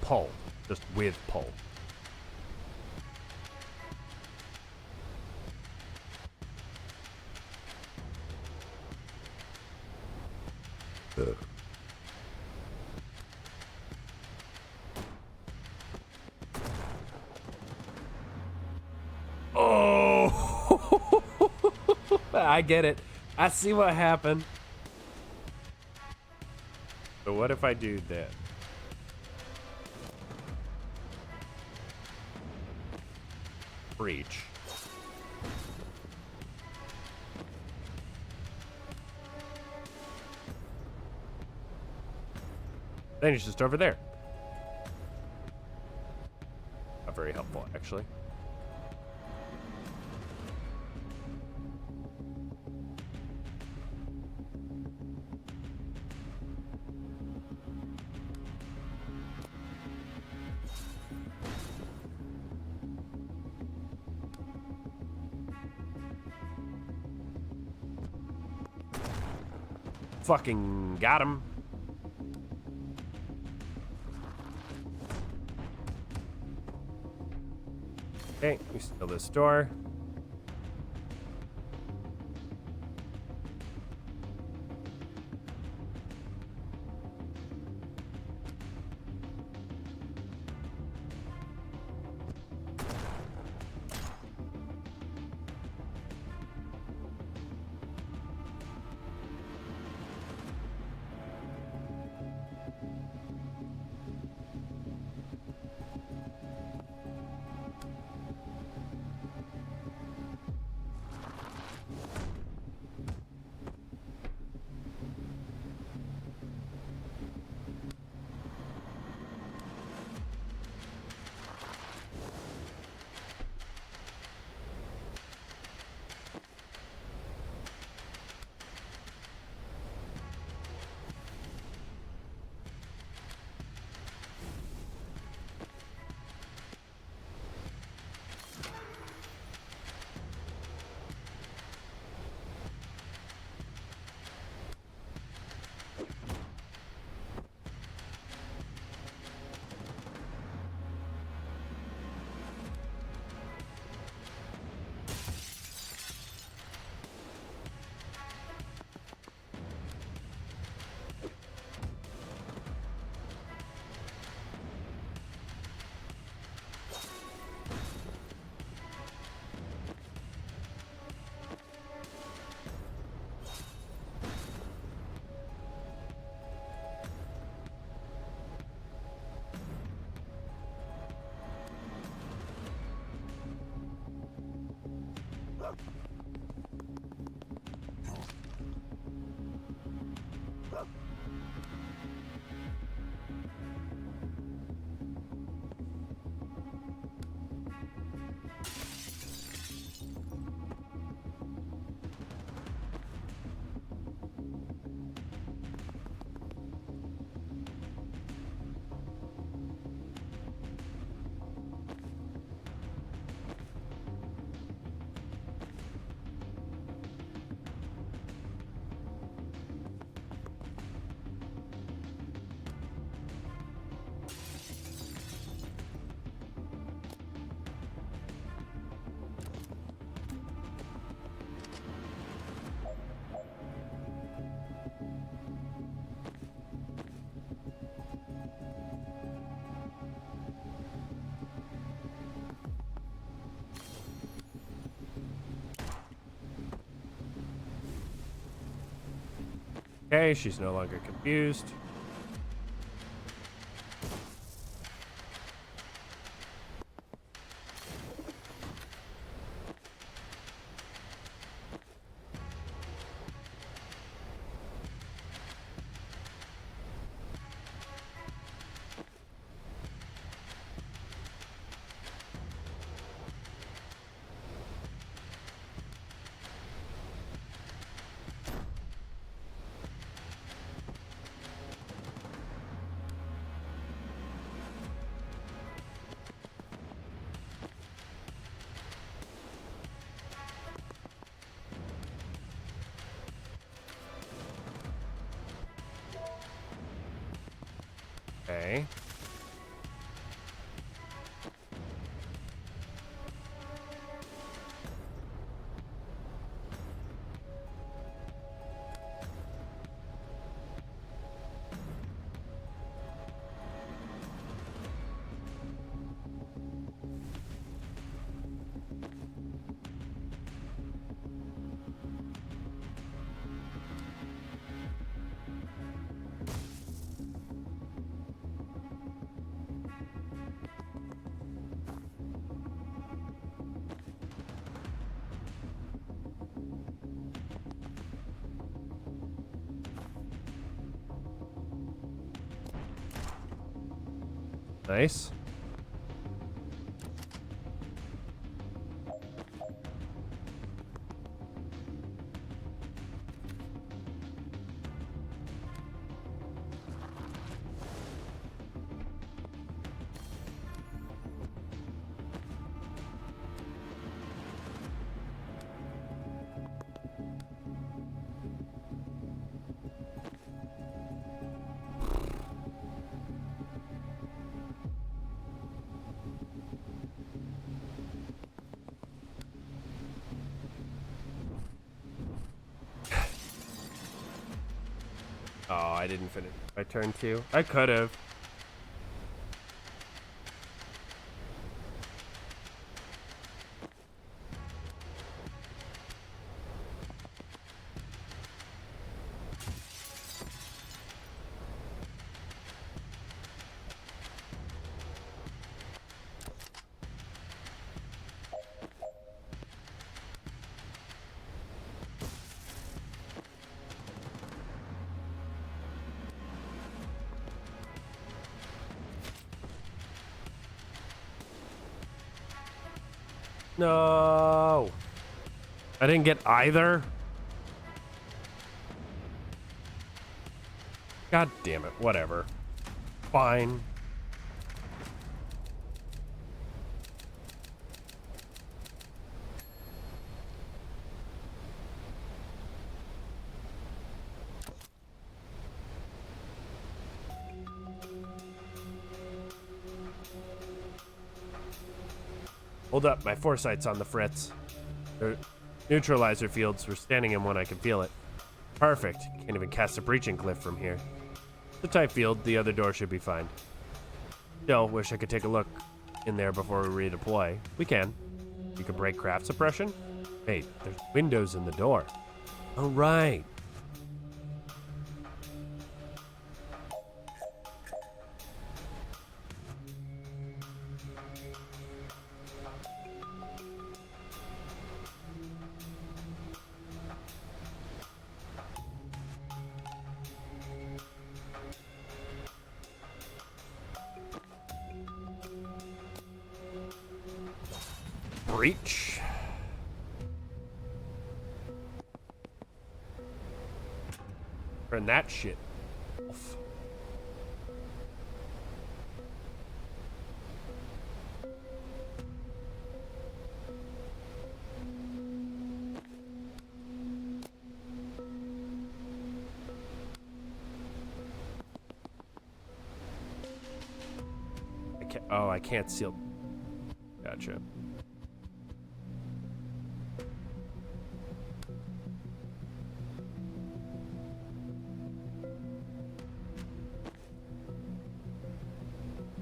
Speaker 1: pull. Just with pull. Oh! I get it. I see what happened. But what if I do that? Breach. Then he's just over there. Not very helpful, actually. Fucking got him. Okay, we steal this door. Okay, she's no longer confused. Okay. Nice. Oh, I didn't finish my turn 2. I could have. No. I didn't get either. God damn it. Whatever. Fine. Hold up, my foresight's on the fritz. The neutralizer fields were standing in one, I can feel it. Perfect. Can't even cast a breaching cliff from here. The tight field, the other door should be fine. Still, wish I could take a look in there before we redeploy. We can. You can break craft suppression? Wait, there's windows in the door. Oh, right. Breach. Turn that shit off. I can't seal. Gotcha.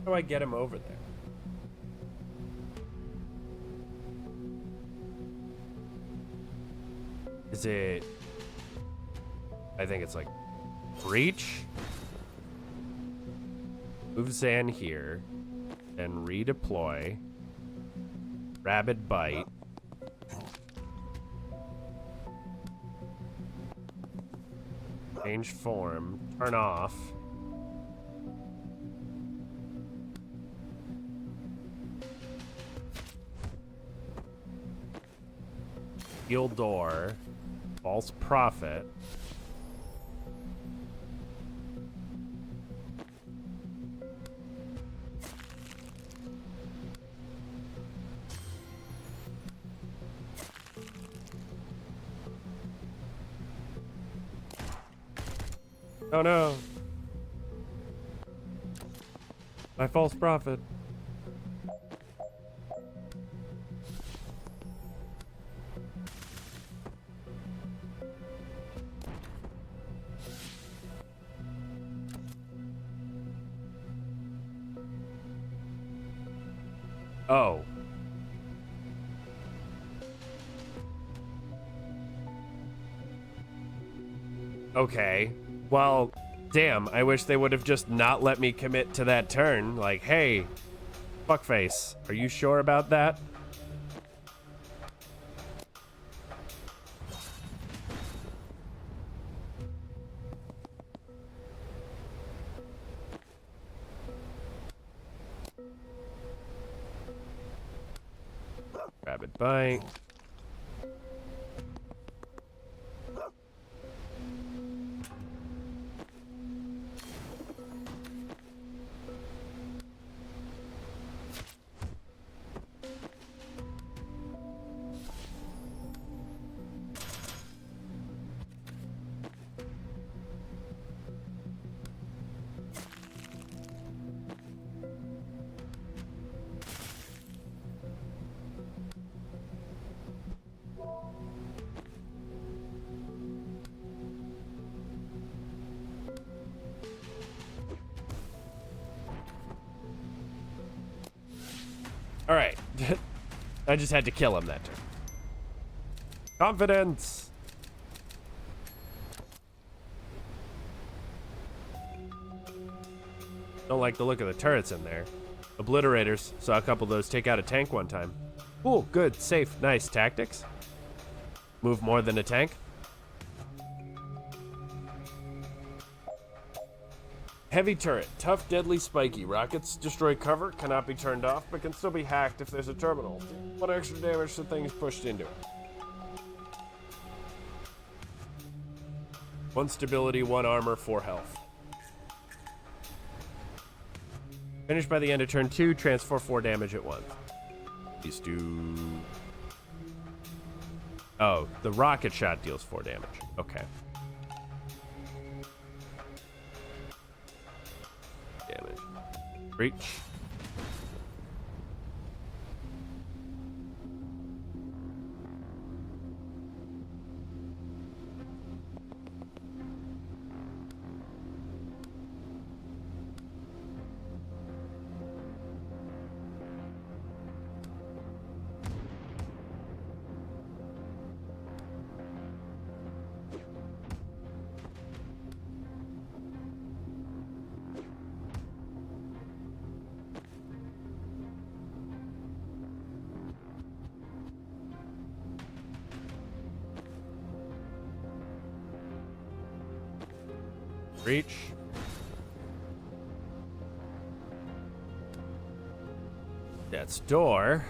Speaker 1: How do I get him over there? Is it... I think it's like... Breach? Move Zan here. Then redeploy. Rabid Bite. Change form. Turn off. Steel door. False prophet. Oh no. My false prophet. Oh. Okay. Well, damn, I wish they would have just not let me commit to that turn. Like, hey, fuckface, are you sure about that? Rabid bite. All right. I just had to kill him that turn. Confidence. Don't like the look of the turrets in there. Obliterators. Saw a couple of those take out a tank one time. Cool, good, safe, nice. Tactics. Move more than a tank. Heavy turret. Tough, deadly, spiky. Rockets destroy cover, cannot be turned off, but can still be hacked if there's a terminal. 1 extra damage to things pushed into it. 1 stability, 1 armor, 4 health. Finish by the end of turn 2, transfer 4 damage at once. These do... Oh, the rocket shot deals 4 damage. Okay. Damage. Reach. Reach. That's door.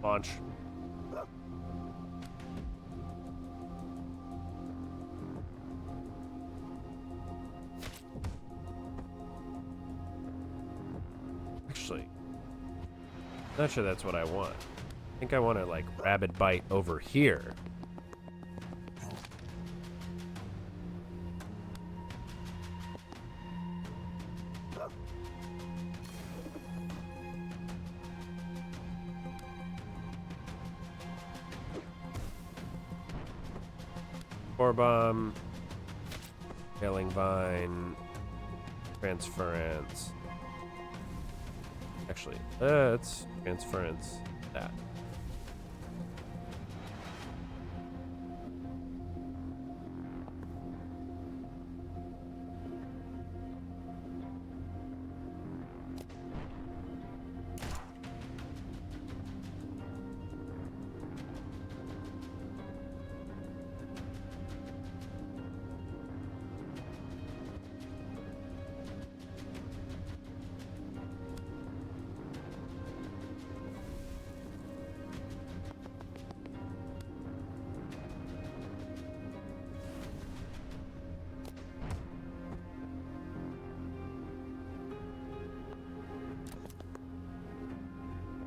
Speaker 1: Launch. Actually, not sure that's what I want. I think I want to like rabid bite over here. Bomb, Hailing Vine, Transference. Actually, it's Transference. That.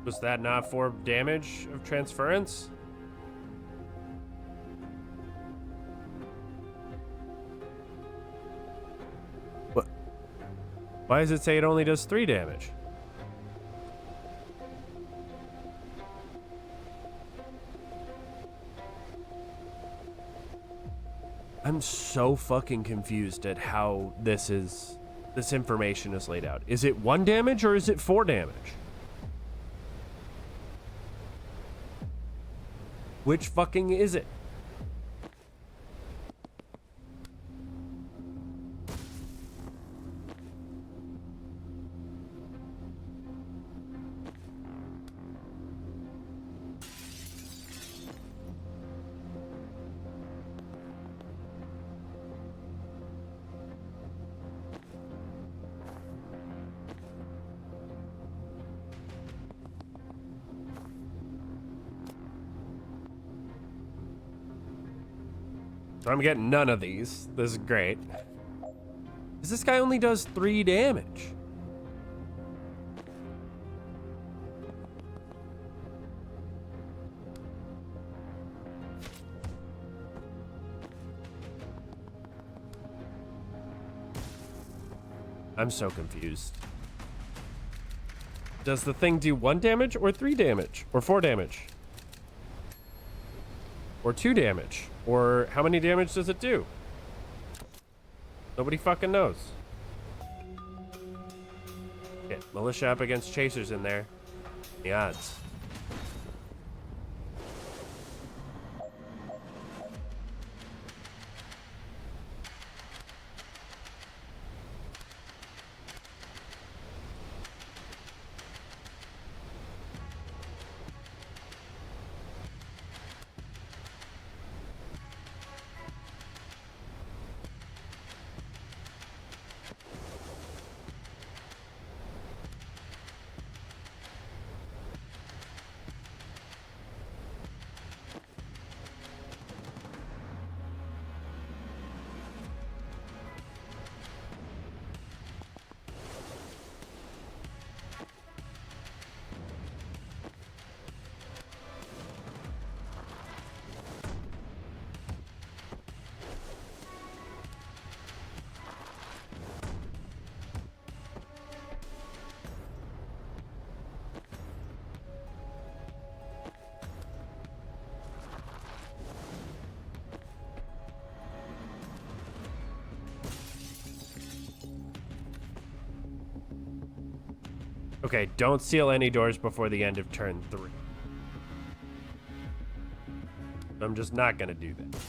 Speaker 1: Was that not 4 damage of transference? What? Why does it say it only does 3 damage? I'm so fucking confused at how this information is laid out. Is it 1 damage or is it 4 damage? Which fucking is it? So I'm getting none of these. This is great. Because this guy only does 3 damage. I'm so confused. Does the thing do 1 damage or 3 damage? Or 4 damage? Or 2 damage? Or how many damage does it do? Nobody fucking knows. Get militia up against chasers in there. The odds. Okay, don't seal any doors before the end of turn 3. I'm just not gonna do that.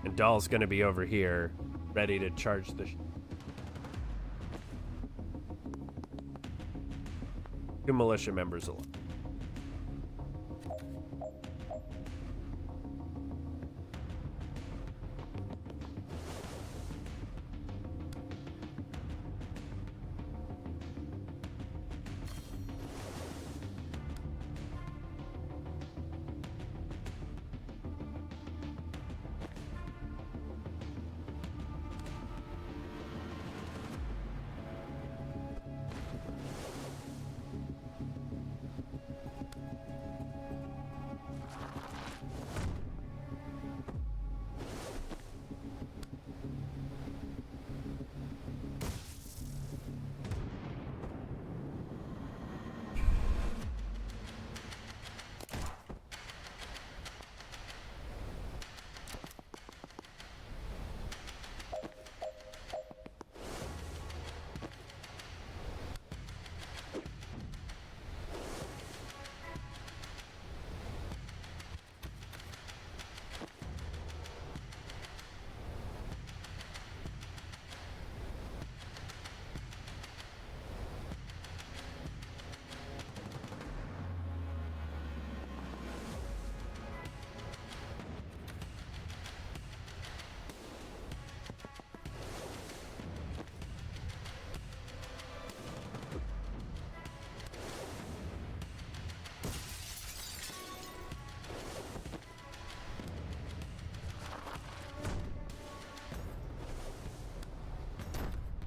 Speaker 1: And Doll's gonna be over here, ready to charge the... Two militia members alone.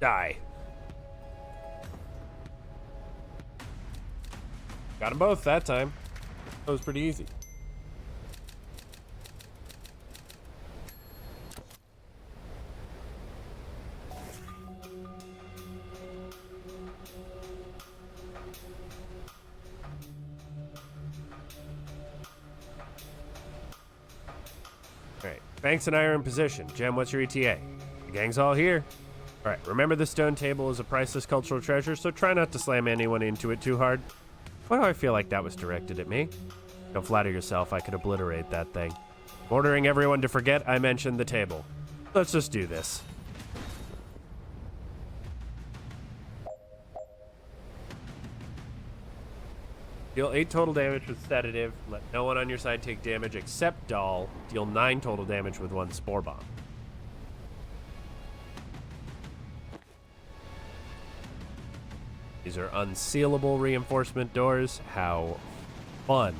Speaker 1: Die. Got them both that time. That was pretty easy. Alright, Banks and I are in position. Jem, what's your ETA? The gang's all here. Alright, remember the stone table is a priceless cultural treasure, so try not to slam anyone into it too hard. Why do I feel like that was directed at me? Don't flatter yourself, I could obliterate that thing. Ordering everyone to forget I mentioned the table. Let's just do this. Deal 8 total damage with sedative. Let no one on your side take damage except Doll. Deal 9 total damage with 1 spore bomb. These are unsealable reinforcement doors. How fun.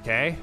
Speaker 1: Okay.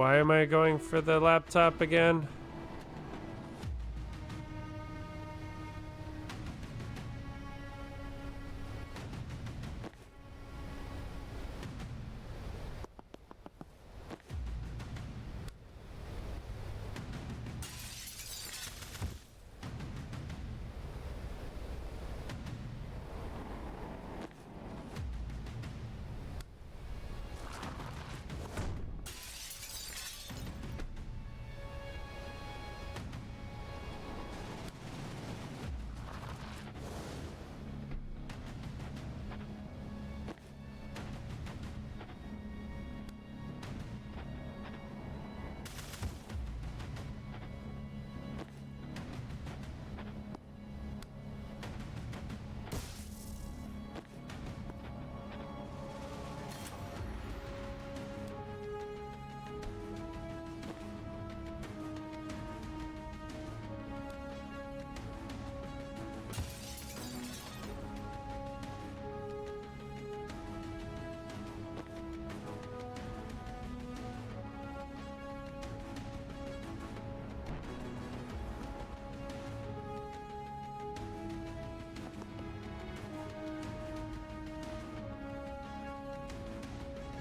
Speaker 1: Why am I going for the laptop again?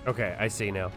Speaker 1: Okay, I see now.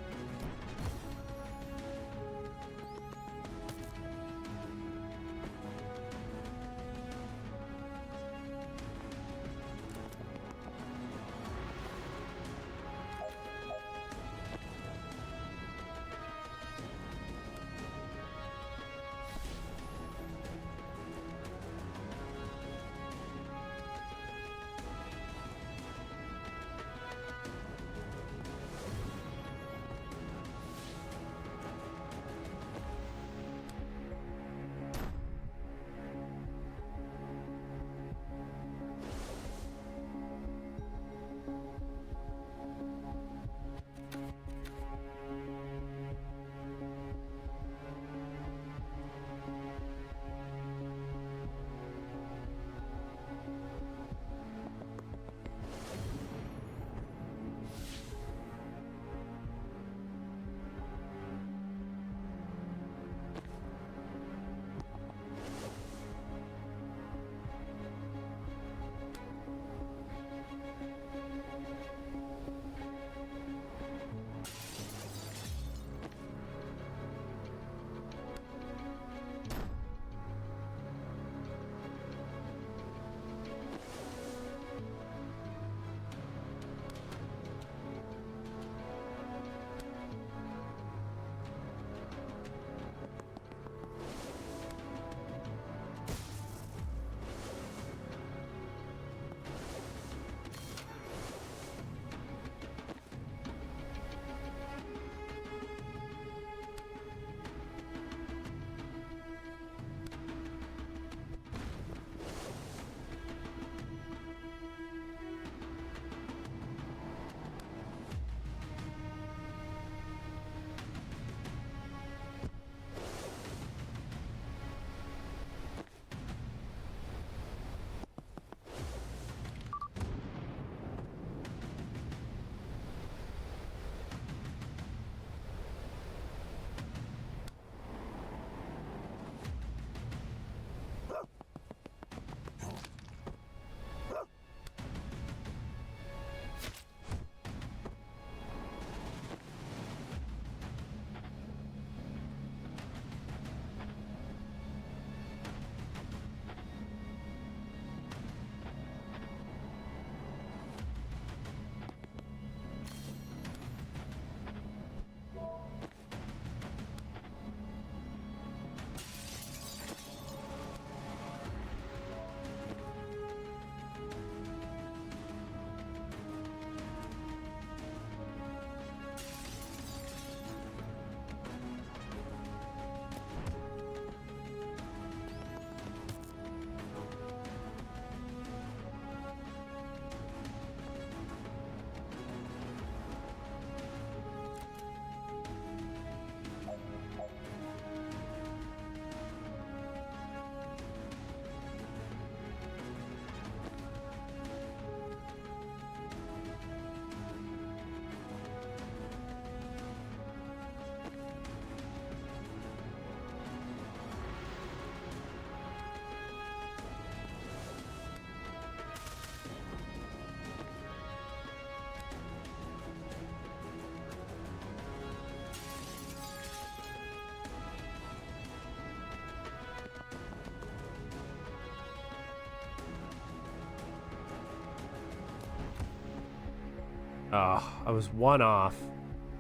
Speaker 1: Oh, I was one off,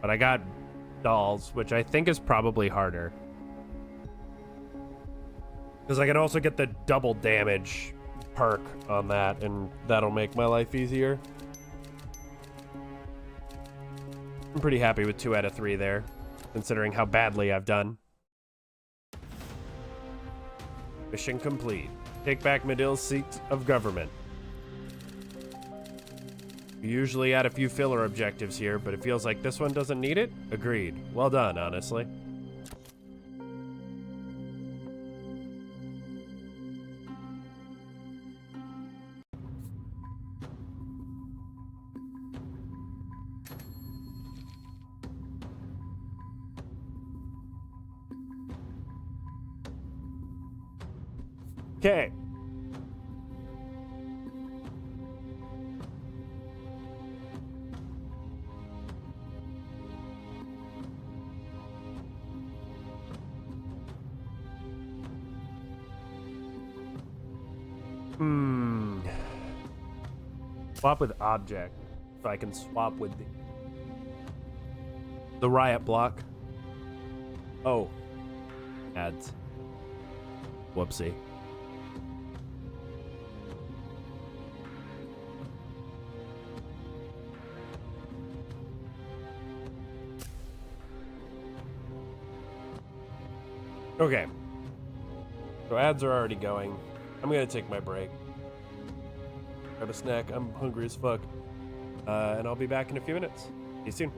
Speaker 1: but I got dolls, which I think is probably harder. Because I can also get the double damage perk on that, and that'll make my life easier. I'm pretty happy with 2 out of 3 there, considering how badly I've done. Mission complete. Take back Midil's seat of government. We usually add a few filler objectives here, but it feels like this one doesn't need it? Agreed. Well done, honestly. Okay. Swap with object, so I can swap with the riot block. Oh. Ads. Whoopsie. Okay. So ads are already going. I'm gonna take my break. Grab a snack. I'm hungry as fuck. And I'll be back in a few minutes. See you soon.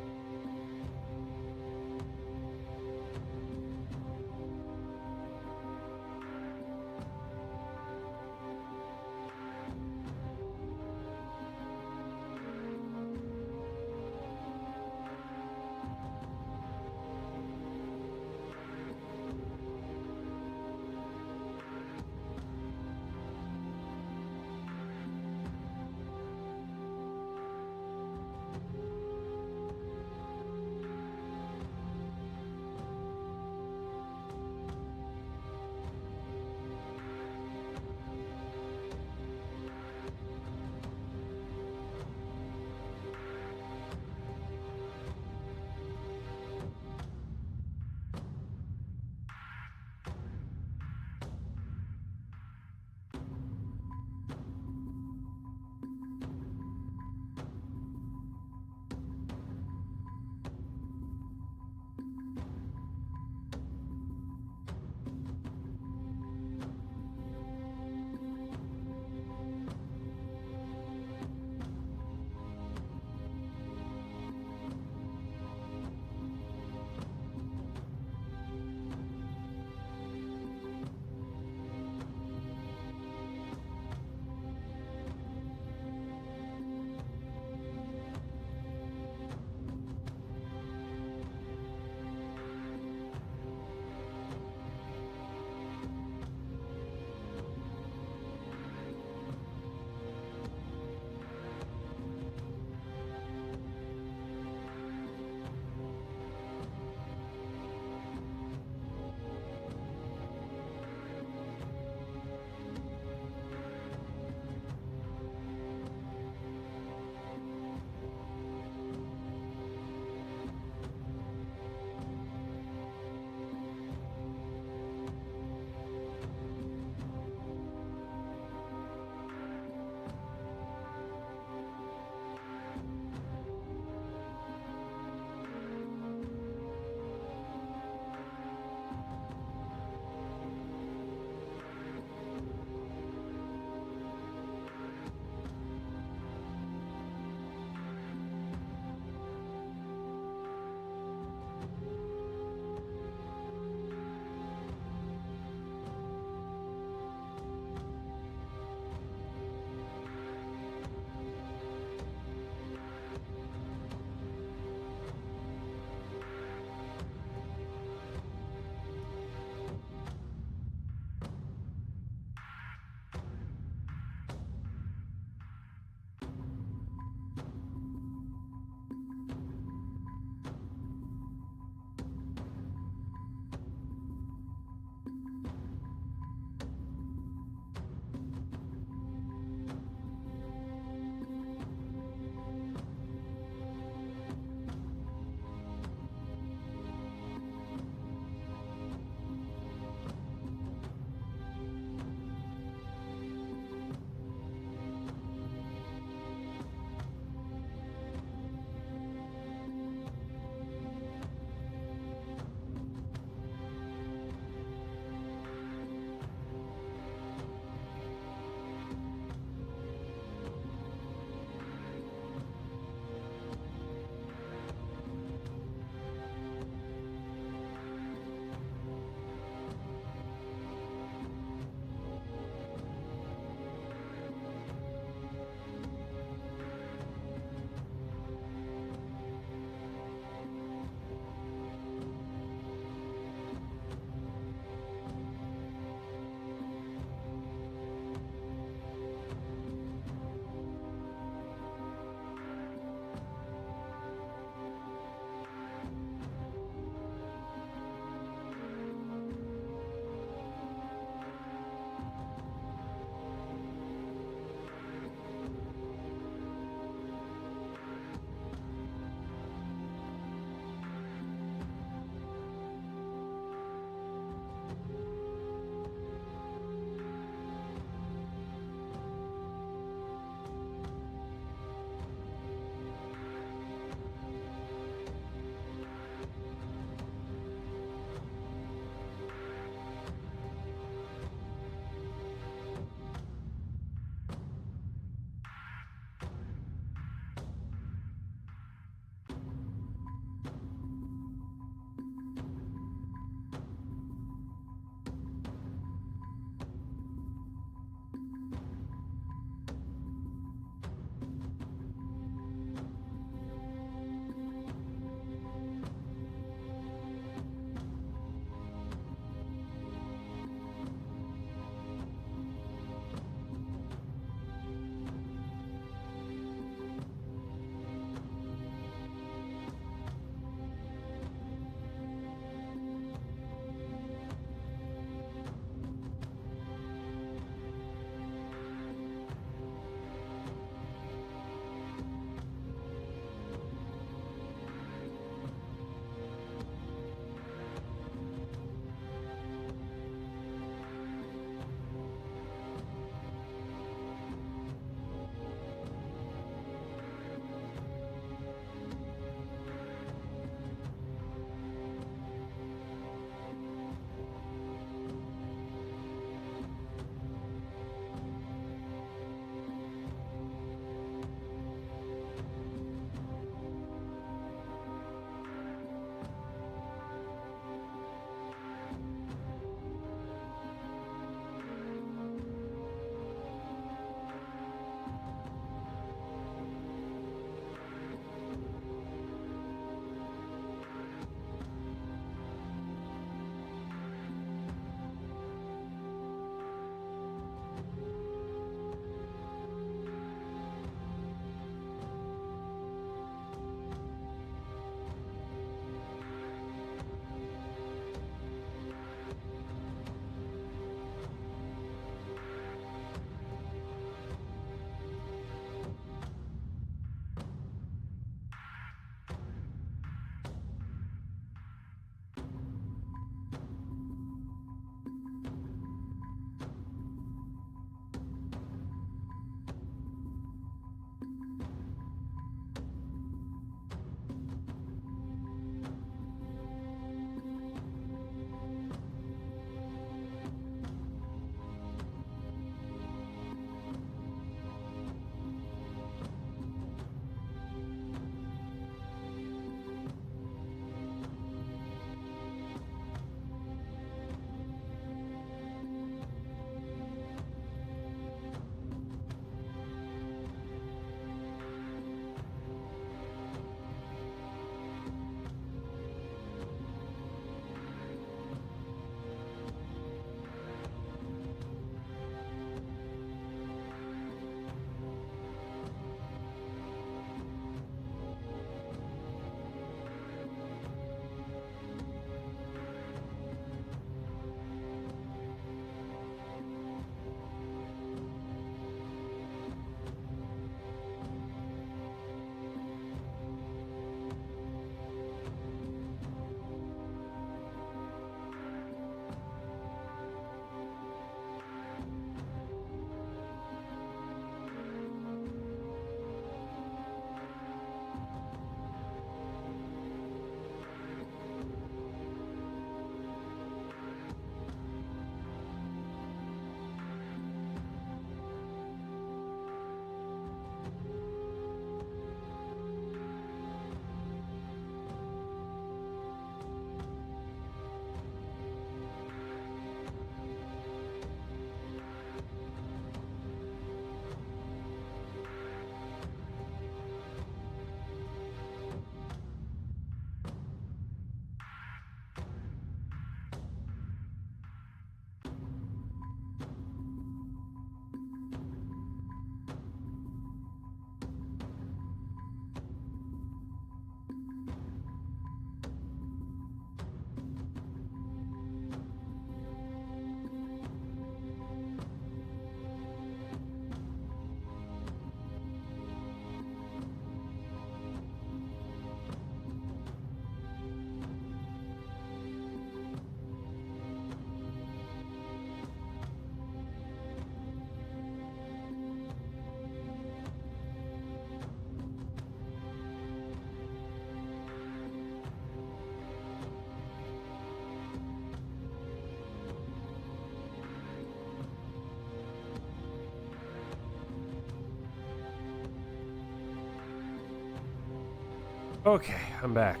Speaker 1: Okay, I'm back.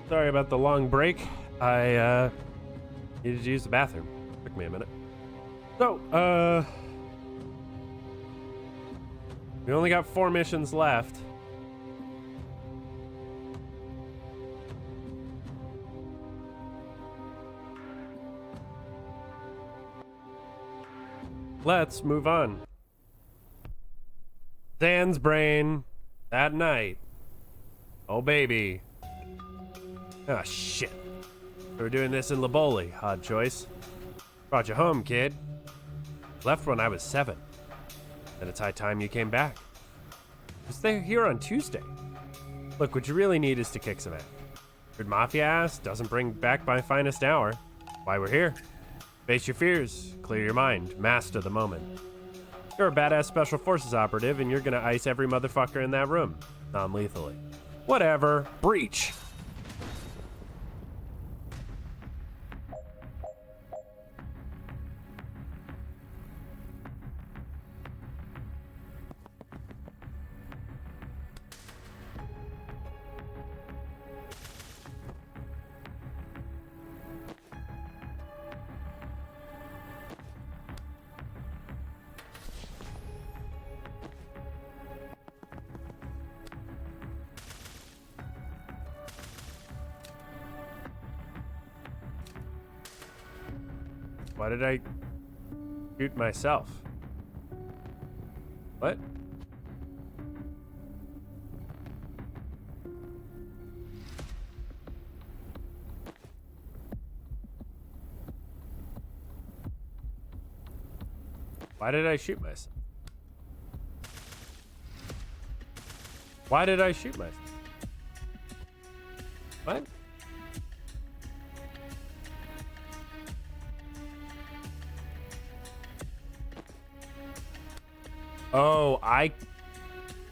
Speaker 1: Sorry about the long break. I needed to use the bathroom. Took me a minute. So, we only got 4 missions left. Let's move on. Dan's brain at night. Oh, baby. Ah, shit. We're doing this in Laboli. Odd choice. Brought you home, kid. Left when I was 7. Then it's high time you came back. Was they here on Tuesday? Look, what you really need is to kick some ass. Good mafia ass doesn't bring back my finest hour. Why we're here. Face your fears, clear your mind, master the moment. You're a badass special forces operative and you're gonna ice every motherfucker in that room. Non-lethally. Whatever. Breach. Why did I shoot myself? What? Why did I shoot myself? Why did I shoot myself? What? Oh,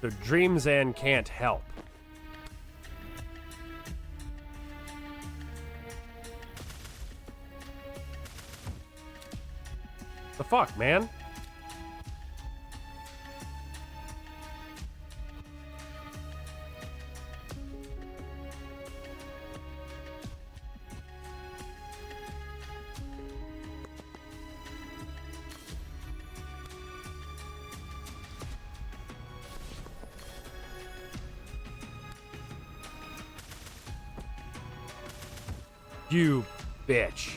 Speaker 1: the Dreams and can't help. The fuck, man? You bitch.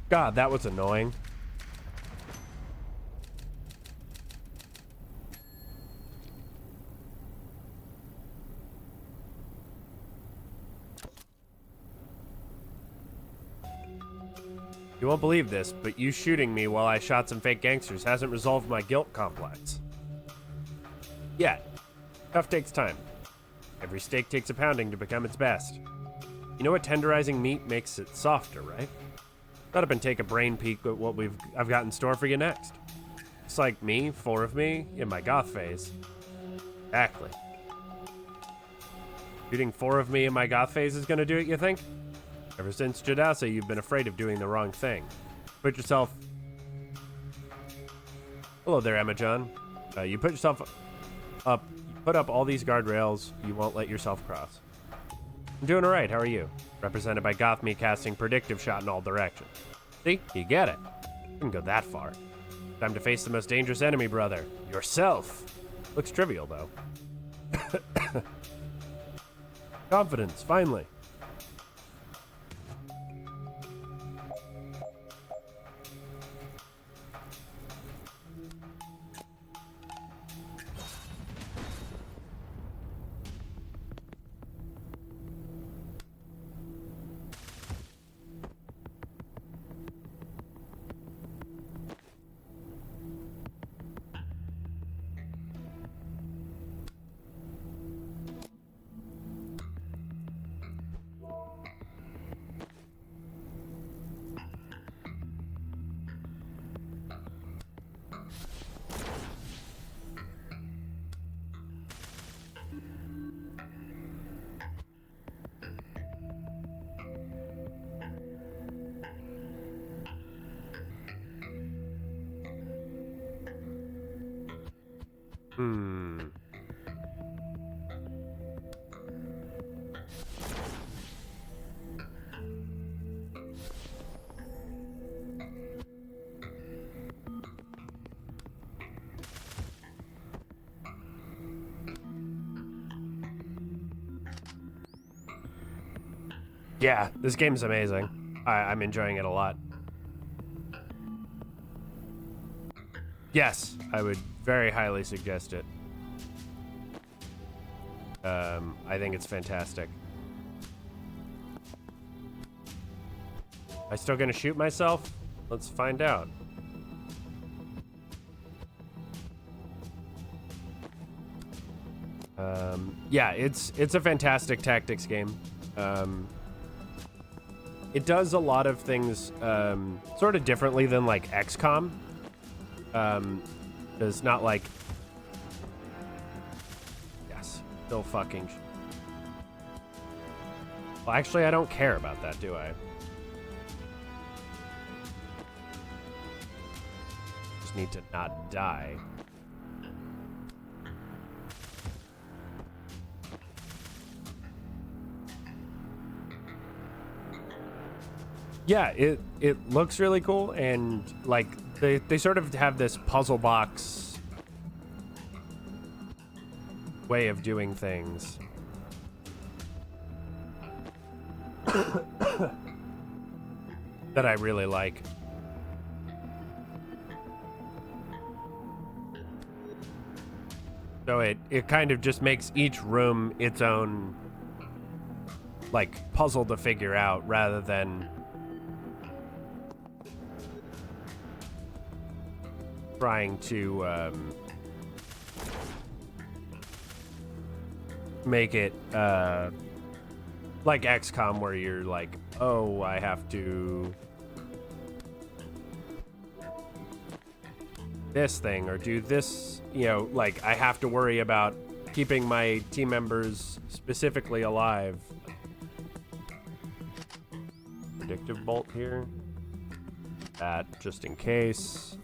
Speaker 1: God, that was annoying. You won't believe this, but you shooting me while I shot some fake gangsters hasn't resolved my guilt complex. Yet. Tough takes time. Every steak takes a pounding to become its best. You know what tenderizing meat makes it softer, right? Shut up and take a brain peek at what I've got in store for you next. It's like me, 4 of me, in my goth phase. Exactly. Shooting 4 of me in my goth phase is gonna do it, you think? Ever since Jadasa, you've been afraid of doing the wrong thing. Put yourself... Hello there, Emma John. You put yourself up... Put up all these guardrails you won't let yourself cross. I'm doing alright, how are you? Represented by Goth Me casting predictive shot in all directions. See? You get it. Didn't go that far. Time to face the most dangerous enemy, brother. Yourself. Looks trivial, though. Confidence, finally. Yeah, this game's amazing. I'm enjoying it a lot. Yes, I would very highly suggest it. I think it's fantastic. Am I still gonna shoot myself? Let's find out. Yeah, it's a fantastic tactics game. It does a lot of things sort of differently than like XCOM. It's not like... Yes, still fucking... Well, actually, I don't care about that, do I? Just need to not die. Yeah, it looks really cool, and like they sort of have this puzzle box way of doing things. That I really like. So it kind of just makes each room its own like puzzle to figure out rather than trying to make it like XCOM where you're like, oh, I have to this thing or do this, you know, like I have to worry about keeping my team members specifically alive. Predictive bolt here. That just in case.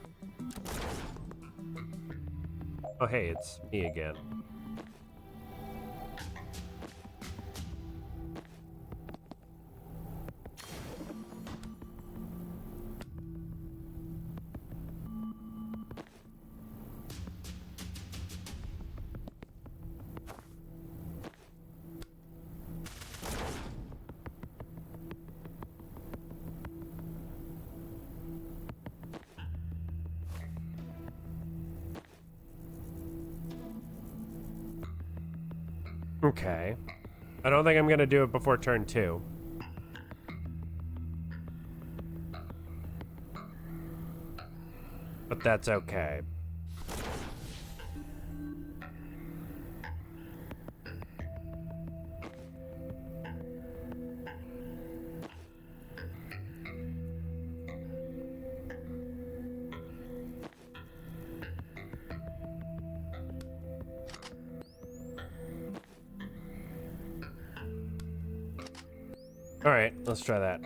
Speaker 1: Oh, hey, it's me again. Okay. I don't think I'm gonna do it before turn 2. But that's okay. All right, let's try that.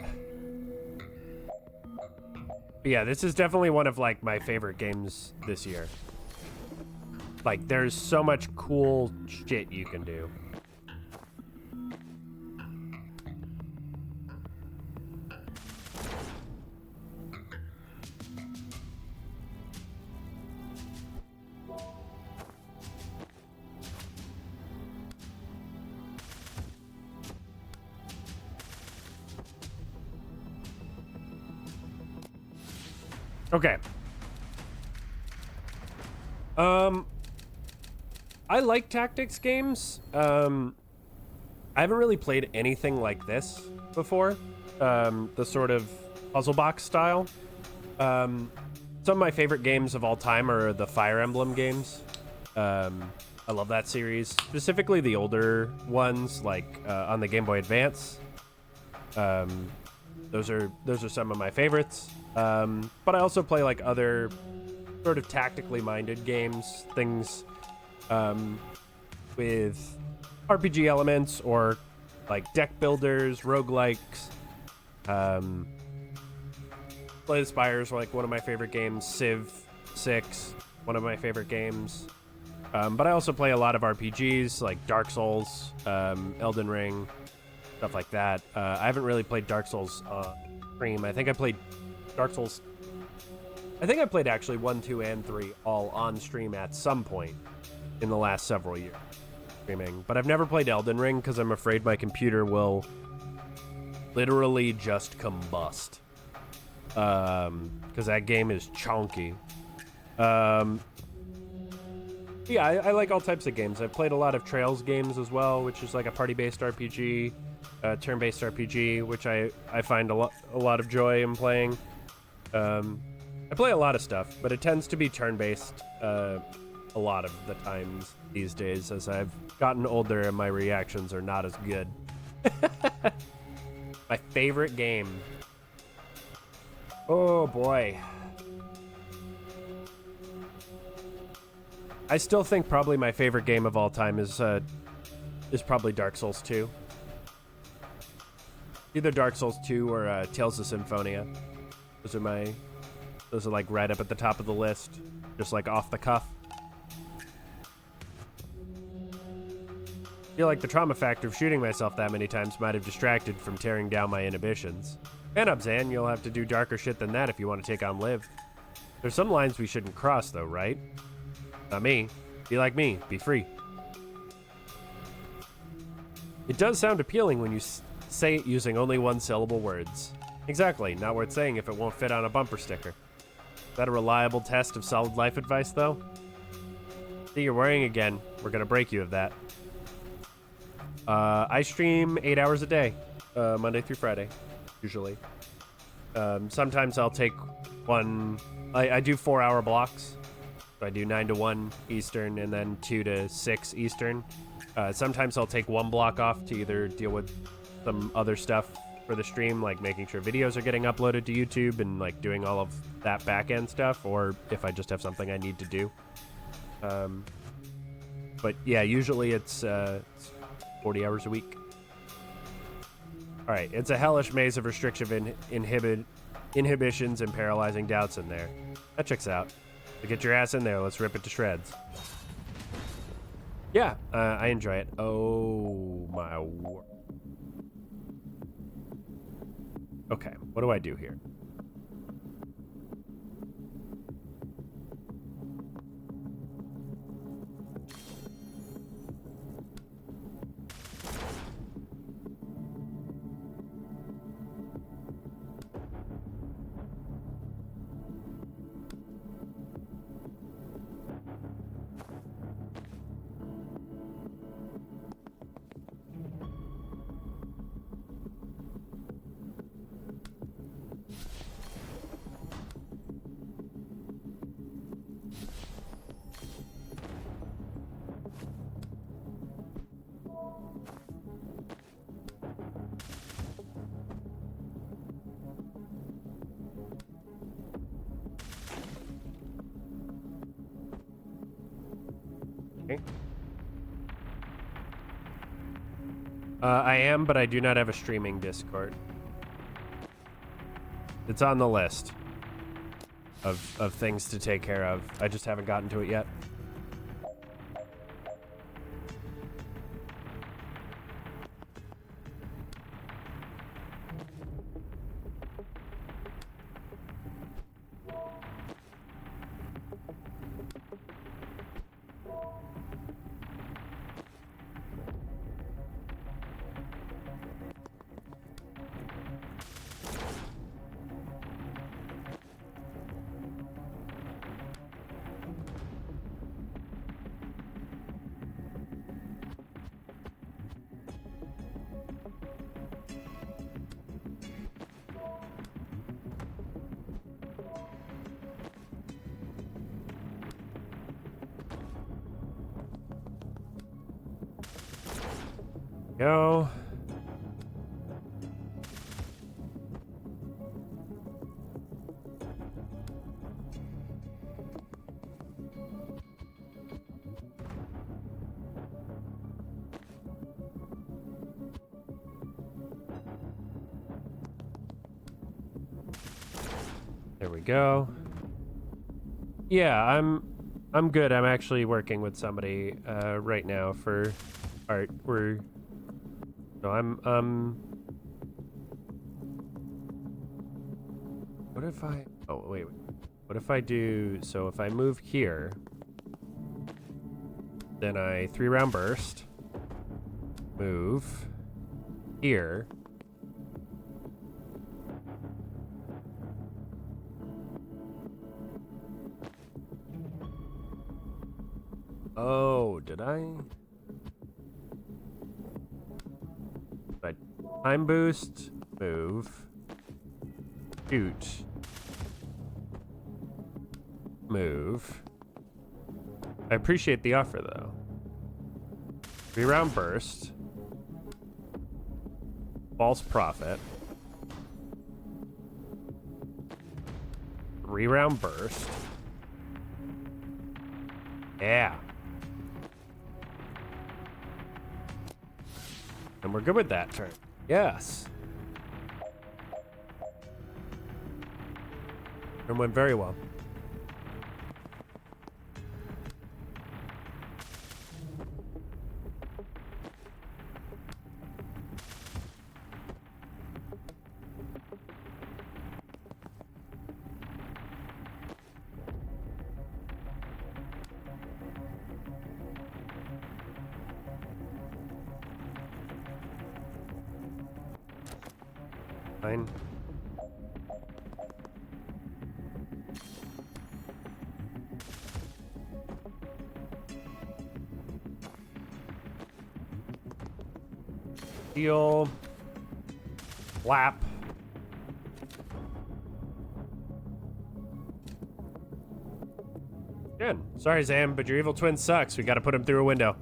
Speaker 1: But yeah, this is definitely one of like my favorite games this year. Like, there's so much cool shit you can do. Okay. I like tactics games. I haven't really played anything like this before. The sort of puzzle box style. Some of my favorite games of all time are the Fire Emblem games. I love that series, specifically the older ones, like on the Game Boy Advance. Those are some of my favorites. But I also play like other sort of tactically minded games, things with RPG elements or like deck builders, roguelikes. Slay the Spires were like one of my favorite games. Civ 6, one of my favorite games. But I also play a lot of RPGs like Dark Souls, Elden Ring, stuff like that. I haven't really played Dark Souls stream. I think I played Dark Souls. I think I played actually 1, 2, and 3 all on stream at some point in the last several years streaming. But I've never played Elden Ring because I'm afraid my computer will literally just combust. Because that game is chunky. Yeah, I like all types of games. I've played a lot of Trails games as well, which is like a party-based RPG, turn-based RPG, which I find a lot of joy in playing. I play a lot of stuff, but it tends to be turn-based a lot of the times these days as I've gotten older and my reactions are not as good. My favorite game. Oh boy. I still think probably my favorite game of all time is probably Dark Souls 2. Either Dark Souls 2 or Tales of Symphonia. Those are like right up at the top of the list, just like off the cuff. I feel like the trauma factor of shooting myself that many times might have distracted from tearing down my inhibitions. Man up, Zan, you'll have to do darker shit than that if you want to take on Liv. There's some lines we shouldn't cross though, right? Not me. Be like me. Be free. It does sound appealing when you say it using only one-syllable words. Exactly. Not worth saying if it won't fit on a bumper sticker. Is that a reliable test of solid life advice, though? See, you're worrying again. We're gonna break you of that. I stream 8 hours a day, Monday through Friday, usually. Sometimes I'll take one... I do 4-hour blocks. So I do 9 to 1 Eastern and then 2 to 6 Eastern. Sometimes I'll take one block off to either deal with some other stuff for the stream, like making sure videos are getting uploaded to YouTube and like doing all of that back-end stuff, or if I just have something I need to do. But yeah, usually it's 40 hours a week. All right, it's a hellish maze of restrictive inhibitions and paralyzing doubts in there. That checks out. So get your ass in there. Let's rip it to shreds. Yeah, I enjoy it. Oh my word. Okay, what do I do here? Okay. I am, but I do not have a streaming Discord. It's on the list of things to take care of. I just haven't gotten to it yet. Go. There we go. Yeah, I'm good. I'm actually working with somebody right now for art. What if I, oh wait, what if I do, so if I move here, then I 3-round burst, move here, oh, did I? But time boost, move, shoot, move. I appreciate the offer though. 3-round burst, false prophet, 3-round burst. Yeah. And we're good with that turn. Yes. It went very well. Fine. Heal. Lap. Good. Sorry, Zam, but your evil twin sucks. We gotta put him through a window.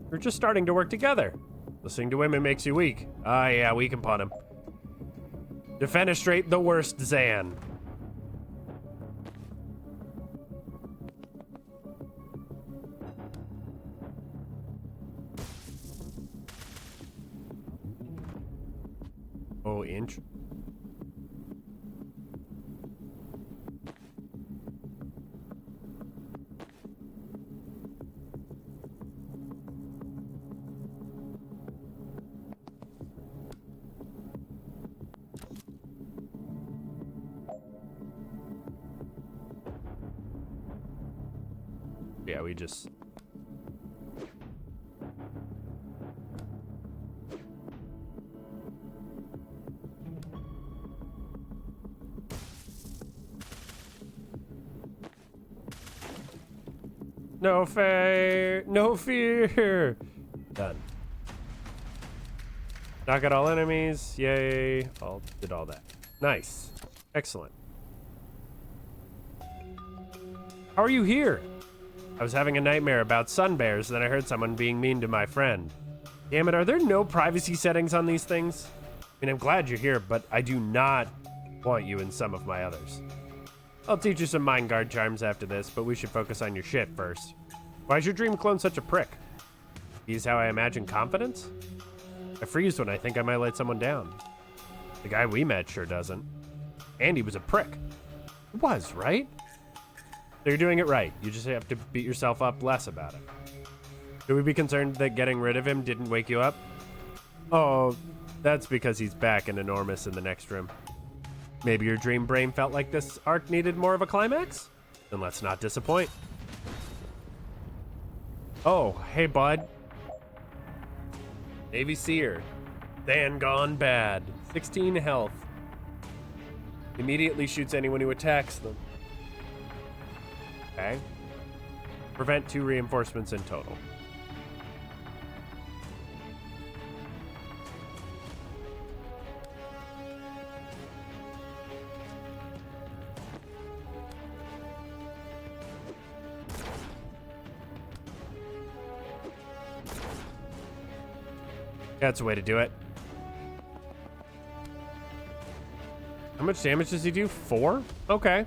Speaker 1: We're just starting to work together. Listening to women makes you weak. Ah, yeah, weak upon him. Defenestrate the worst Zan. Oh, inch. Yeah, we just... No fear, no fear. Done. Knock out all enemies. Yay. All did all that. Nice. Excellent. How are you here? I was having a nightmare about sun bears, then I heard someone being mean to my friend. Damn it, are there no privacy settings on these things? I mean, I'm glad you're here, but I do not want you in some of my others. I'll teach you some mind guard charms after this, but we should focus on your shit first. Why is your dream clone such a prick? He's how I imagine confidence? I freeze when I think I might let someone down. The guy we met sure doesn't. And he was a prick. He was, right? So you're doing it right. You just have to beat yourself up less about it. Should we be concerned that getting rid of him didn't wake you up? Oh, that's because he's back and enormous in the next room. Maybe your dream brain felt like this arc needed more of a climax? Then let's not disappoint. Oh, hey bud. Navy Seer. Than gone bad. 16 health. Immediately shoots anyone who attacks them. Okay. Prevent 2 reinforcements in total. That's a way to do it. How much damage does he do? 4? Okay.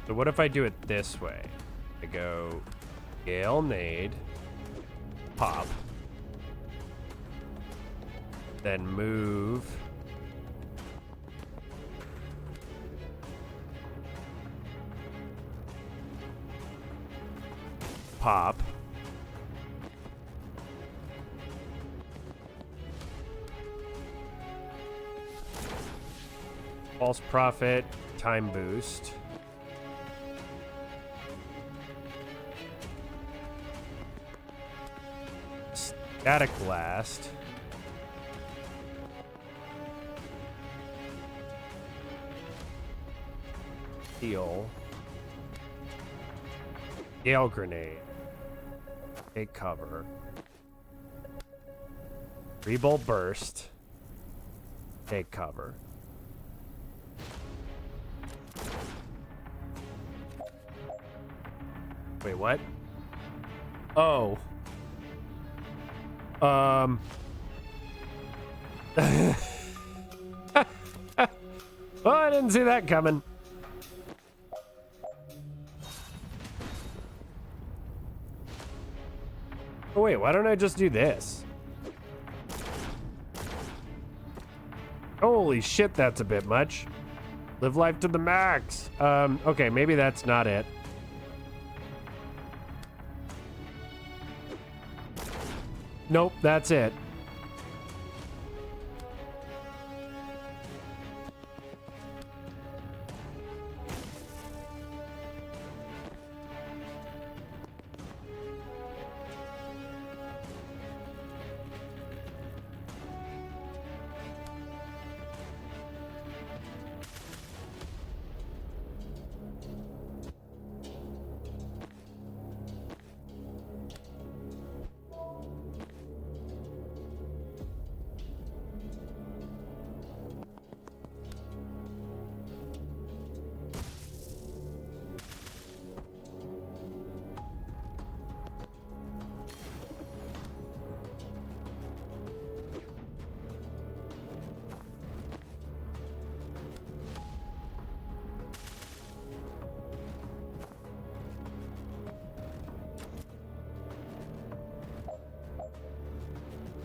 Speaker 1: So what if I do it this way? I go Gale Nade, pop, then move, pop, false prophet, time boost. Static blast. Heal. Gale grenade. Take cover. 3-bolt burst. Take cover. Wait, what? Oh. Well, I didn't see that coming. Oh, wait, why don't I just do this? Holy shit, that's a bit much. Live life to the max. Okay, maybe that's not it. Nope, that's it.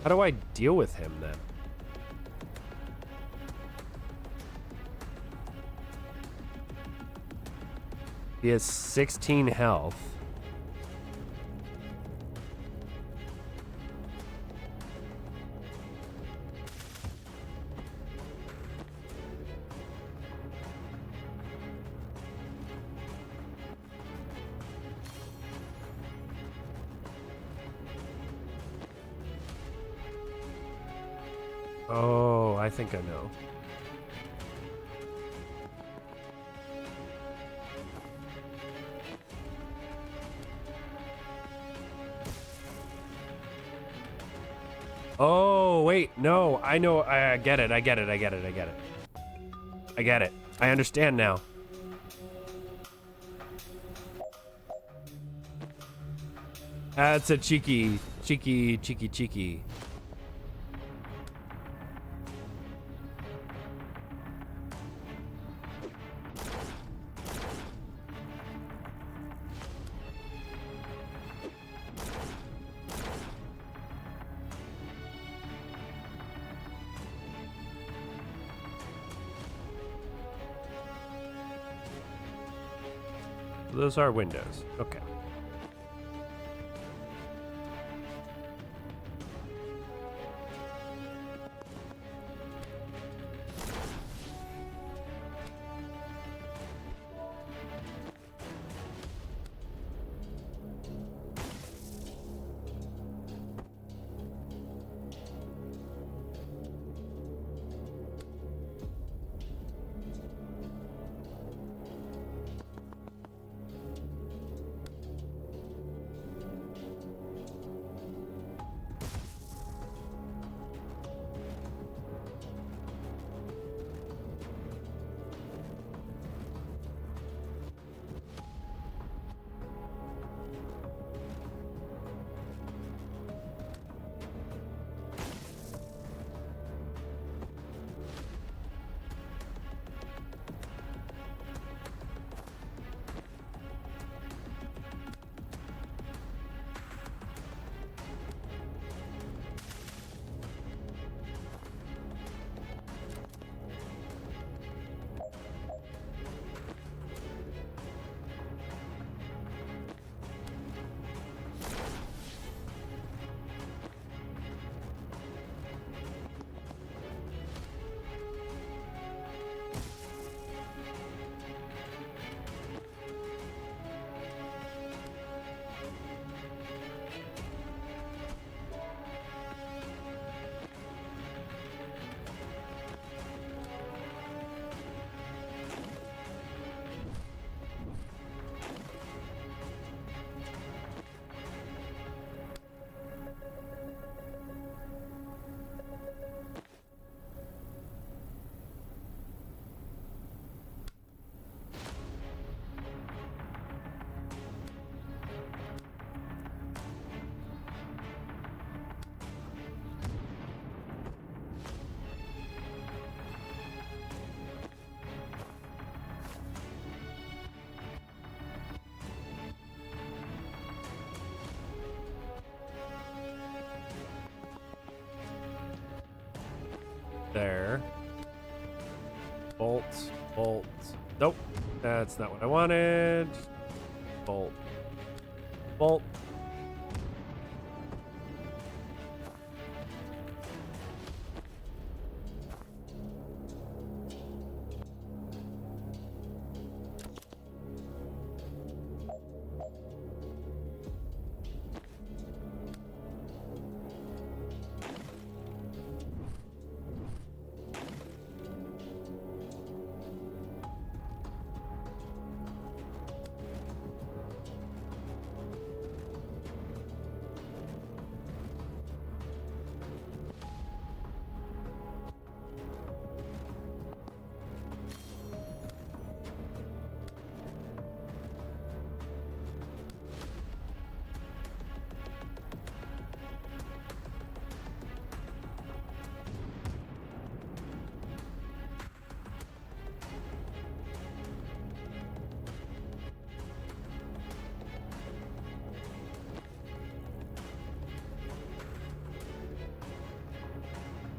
Speaker 1: How do I deal with him then? He has 16 health. Oh, I think I know. Oh, wait. No, I know. I get it. I get it. I get it. I get it. I get it. I understand now. That's a cheeky. Those are windows. Okay. There. Bolt. Bolt. Nope. That's not what I wanted. Bolt. Bolt.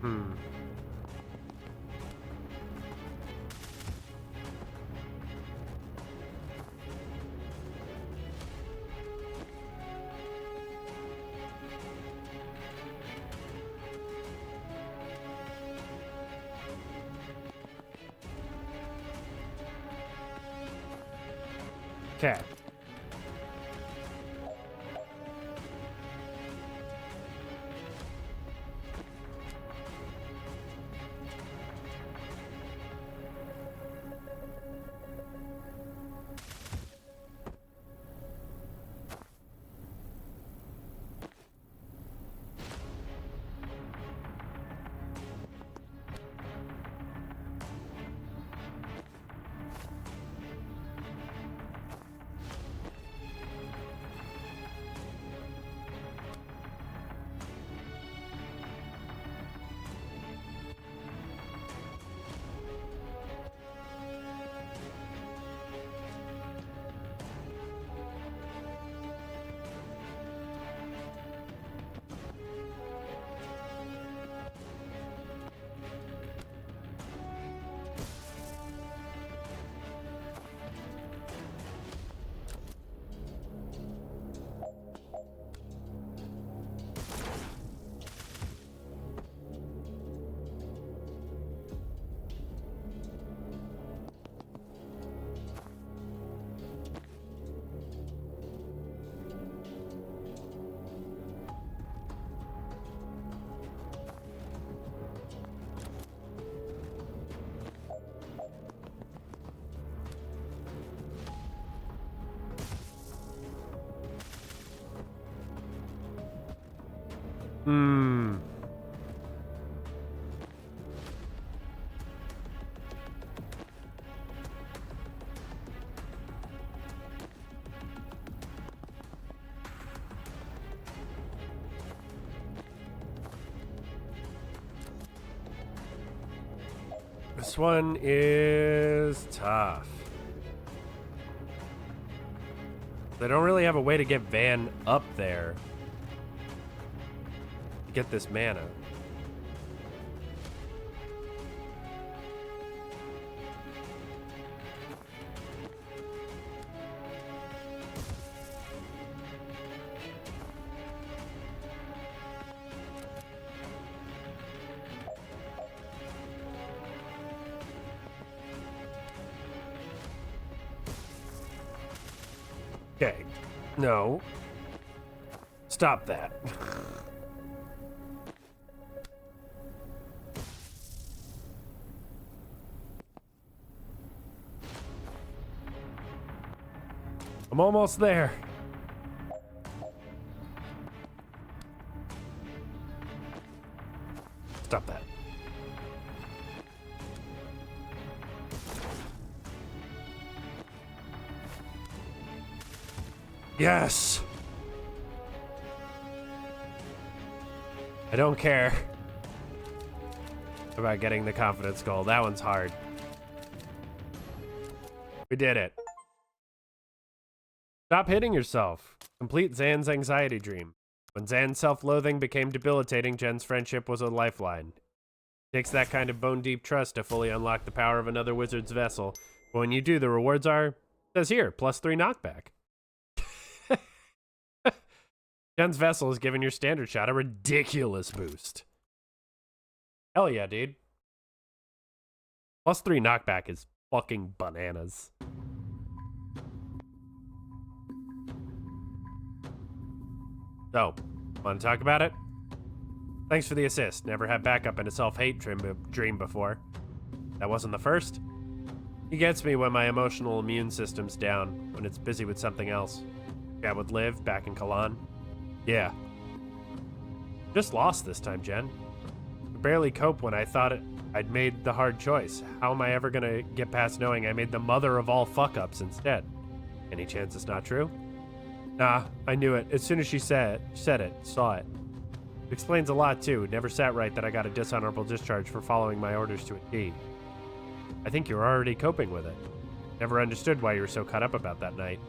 Speaker 1: Hmm. Okay. Hmm. This one is tough. They don't really have a way to get Van up there to get this mana. Okay. No. Stop that. I'm almost there. Stop that. Yes! I don't care about getting the confidence goal. That one's hard. We did it. Stop hitting yourself. Complete Zan's anxiety dream. When Zan's self-loathing became debilitating, Jen's friendship was a lifeline. It takes that kind of bone-deep trust to fully unlock the power of another wizard's vessel. But when you do, the rewards are, it says here, +3 knockback. Jen's vessel has given your standard shot a ridiculous boost. Hell yeah, dude. +3 knockback is fucking bananas. So, want to talk about it? Thanks for the assist. Never had backup in a self-hate dream before. That wasn't the first. He gets me when my emotional immune system's down, when it's busy with something else. Chat with Liv back in Kalan. Yeah. Just lost this time, Jen. Could barely cope when I thought I'd made the hard choice. How am I ever gonna get past knowing I made the mother of all fuck-ups instead? Any chance it's not true? Nah, I knew it. As soon as she saw it. It explains a lot, too. It never sat right that I got a dishonorable discharge for following my orders to a T. I think you were already coping with it. Never understood why you were so caught up about that night.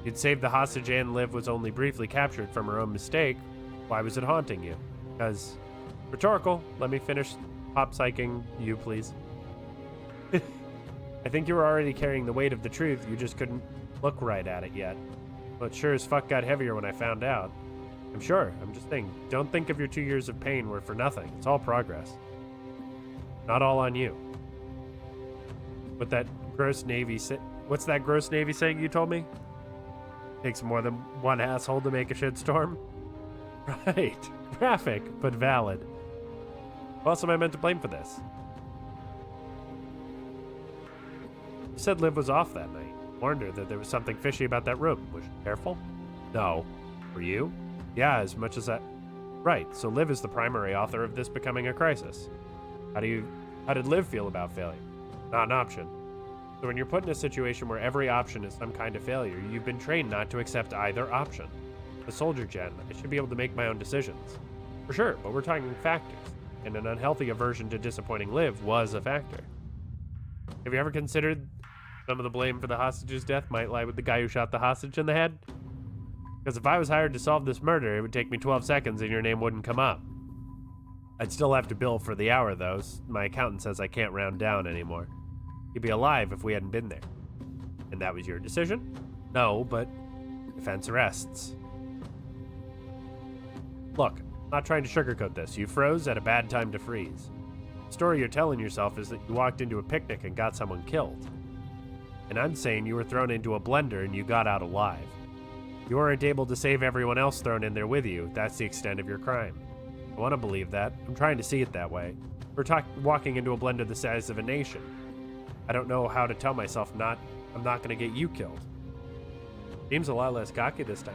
Speaker 1: You'd saved the hostage and Liv was only briefly captured from her own mistake. Why was it haunting you? Because... Rhetorical. Let me finish pop psyching you, please. I think you were already carrying the weight of the truth. You just couldn't look right at it yet. Well, it sure as fuck got heavier when I found out. I'm sure. I'm just saying, don't think of your 2 years of pain were for nothing. It's all progress. Not all on you. What's that gross Navy saying you told me? Takes more than one asshole to make a shitstorm? Right. Graphic, but valid. Who else am I meant to blame for this? You said Liv was off that night. Warned her that there was something fishy about that room. Was she careful? No. Were you? Yeah, as much as that. Right, so Liv is the primary author of this becoming a crisis. How did Liv feel about failure? Not an option. So when you're put in a situation where every option is some kind of failure, you've been trained not to accept either option. A soldier, Jen, I should be able to make my own decisions. For sure, but we're talking factors, and an unhealthy aversion to disappointing Liv was a factor. Have you ever considered some of the blame for the hostage's death might lie with the guy who shot the hostage in the head? Because if I was hired to solve this murder, it would take me 12 seconds and your name wouldn't come up. I'd still have to bill for the hour, though. My accountant says I can't round down anymore. You'd be alive if we hadn't been there. And that was your decision? No, but defense rests. Look, I'm not trying to sugarcoat this. You froze at a bad time to freeze. The story you're telling yourself is that you walked into a picnic and got someone killed. And I'm saying you were thrown into a blender and you got out alive. You weren't able to save everyone else thrown in there with you. That's the extent of your crime. I want to believe that. I'm trying to see it that way. We're walking into a blender the size of a nation. I don't know how to tell myself I'm not going to get you killed. Seems a lot less cocky this time.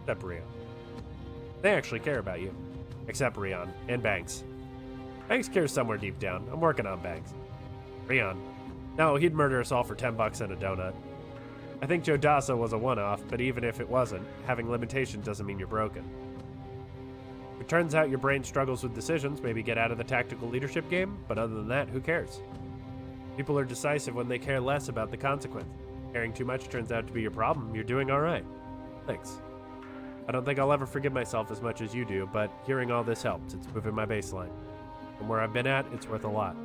Speaker 1: Except Rio. They actually care about you. Except Rion and Banks. Banks cares somewhere deep down. I'm working on Banks. Rion. No, he'd murder us all for $10 and a donut. I think Joe Dasa was a one-off, but even if it wasn't, having limitations doesn't mean you're broken. It turns out your brain struggles with decisions, maybe get out of the tactical leadership game, but other than that, who cares? People are decisive when they care less about the consequence. Caring too much turns out to be your problem. You're doing all right. Thanks. I don't think I'll ever forgive myself as much as you do, but hearing all this helps. It's moving my baseline. From where I've been at, it's worth a lot.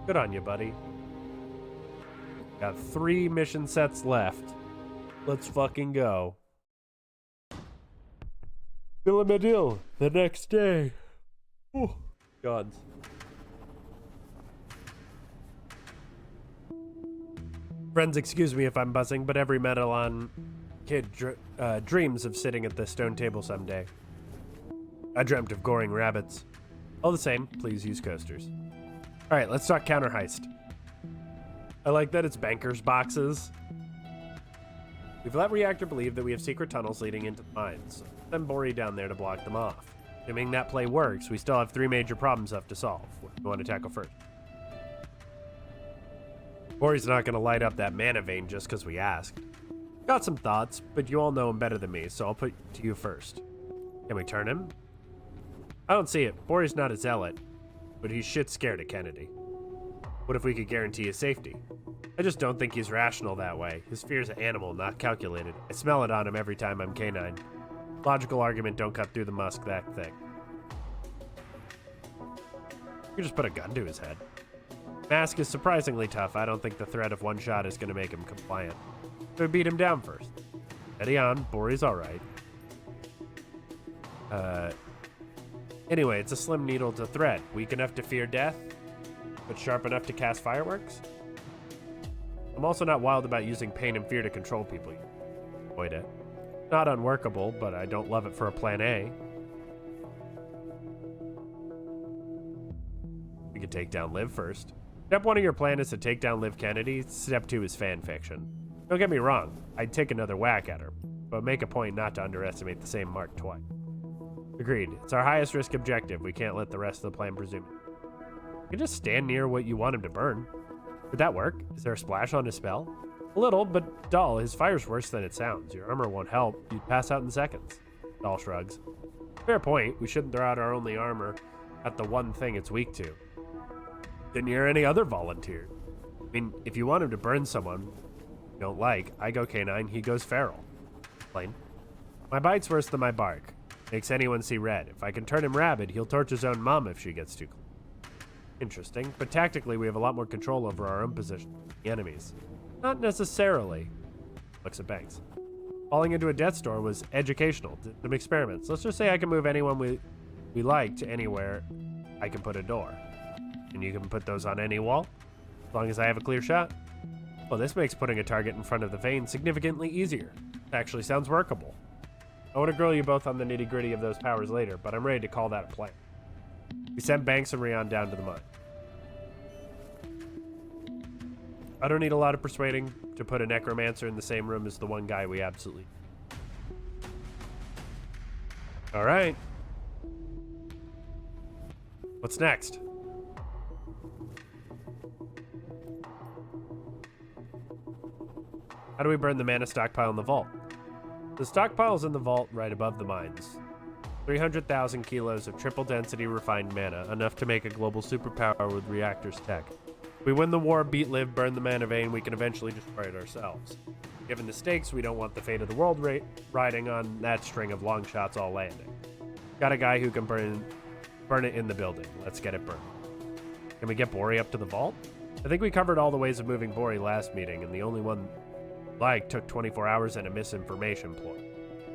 Speaker 1: Good on you, buddy. Got 3 mission sets left. Let's fucking go. Villamedil, the next day. Oh, God. Friends, excuse me if I'm buzzing, but every Medellin kid dreams of sitting at the stone table someday. I dreamt of goring rabbits. All the same, please use coasters. Alright, let's talk counter heist. I like that it's bankers' boxes. We've let Reactor believe that we have secret tunnels leading into the mines. Send Bori down there to block them off. Assuming that play works, we still have 3 major problems left to solve. What do you want to tackle first? Bori's not going to light up that mana vein just because we asked. Got some thoughts, but you all know him better than me, so I'll put it to you first. Can we turn him? I don't see it. Bori's not a zealot, but he's shit scared of Kennedy. What if we could guarantee his safety? I just don't think he's rational that way. His fear's animal, not calculated. I smell it on him every time I'm canine. Logical argument don't cut through the musk that thick. You could just put a gun to his head. Mask is surprisingly tough. I don't think the threat of one shot is going to make him compliant. So we beat him down first. Steady on. Bori's alright. Anyway, it's a slim needle to thread. Weak enough to fear death, but sharp enough to cast fireworks? I'm also not wild about using pain and fear to control people. Avoid it. Not unworkable, but I don't love it for a plan A. We could take down Liv first. Step 1 of your plan is to take down Liv Kennedy. Step 2 is fan fiction. Don't get me wrong, I'd take another whack at her, but make a point not to underestimate the same mark twice. Agreed. It's our highest risk objective. We can't let the rest of the plan presume it. You can just stand near what you want him to burn. Would that work? Is there a splash on his spell? A little, but Dahl, his fire's worse than it sounds. Your armor won't help. You'd pass out in seconds. Dahl shrugs. Fair point. We shouldn't throw out our only armor at the one thing it's weak to. Didn't hear any other volunteer. I mean, if you want him to burn someone you don't like, I go canine, he goes feral. Plain. My bite's worse than my bark. Makes anyone see red. If I can turn him rabid, he'll torch his own mom if she gets too close. Interesting, but tactically we have a lot more control over our own position than the enemies. Not necessarily. Looks at Banks. Falling into a death door was educational. Did some experiments. Let's just say I can move anyone we like to anywhere I can put a door. And you can put those on any wall, as long as I have a clear shot. Well, this makes putting a target in front of the vein significantly easier. It actually sounds workable. I want to grill you both on the nitty-gritty of those powers later, but I'm ready to call that a plan. We sent Banks and Rion down to the mine. I don't need a lot of persuading to put a necromancer in the same room as the one guy we absolutely... Alright. What's next? How do we burn the mana stockpile in the vault? The stockpile's in the vault right above the mines. 300,000 kilos of triple density refined mana, enough to make a global superpower with reactors tech. If we win the war, beat Liv, burn the mana vein, we can eventually destroy it ourselves. Given the stakes, we don't want the fate of the world riding on that string of long shots all landing. Got a guy who can burn it in the building. Let's get it burned. Can we get Bori up to the vault? I think we covered all the ways of moving Bori last meeting, and the only one took 24 hours and a misinformation ploy.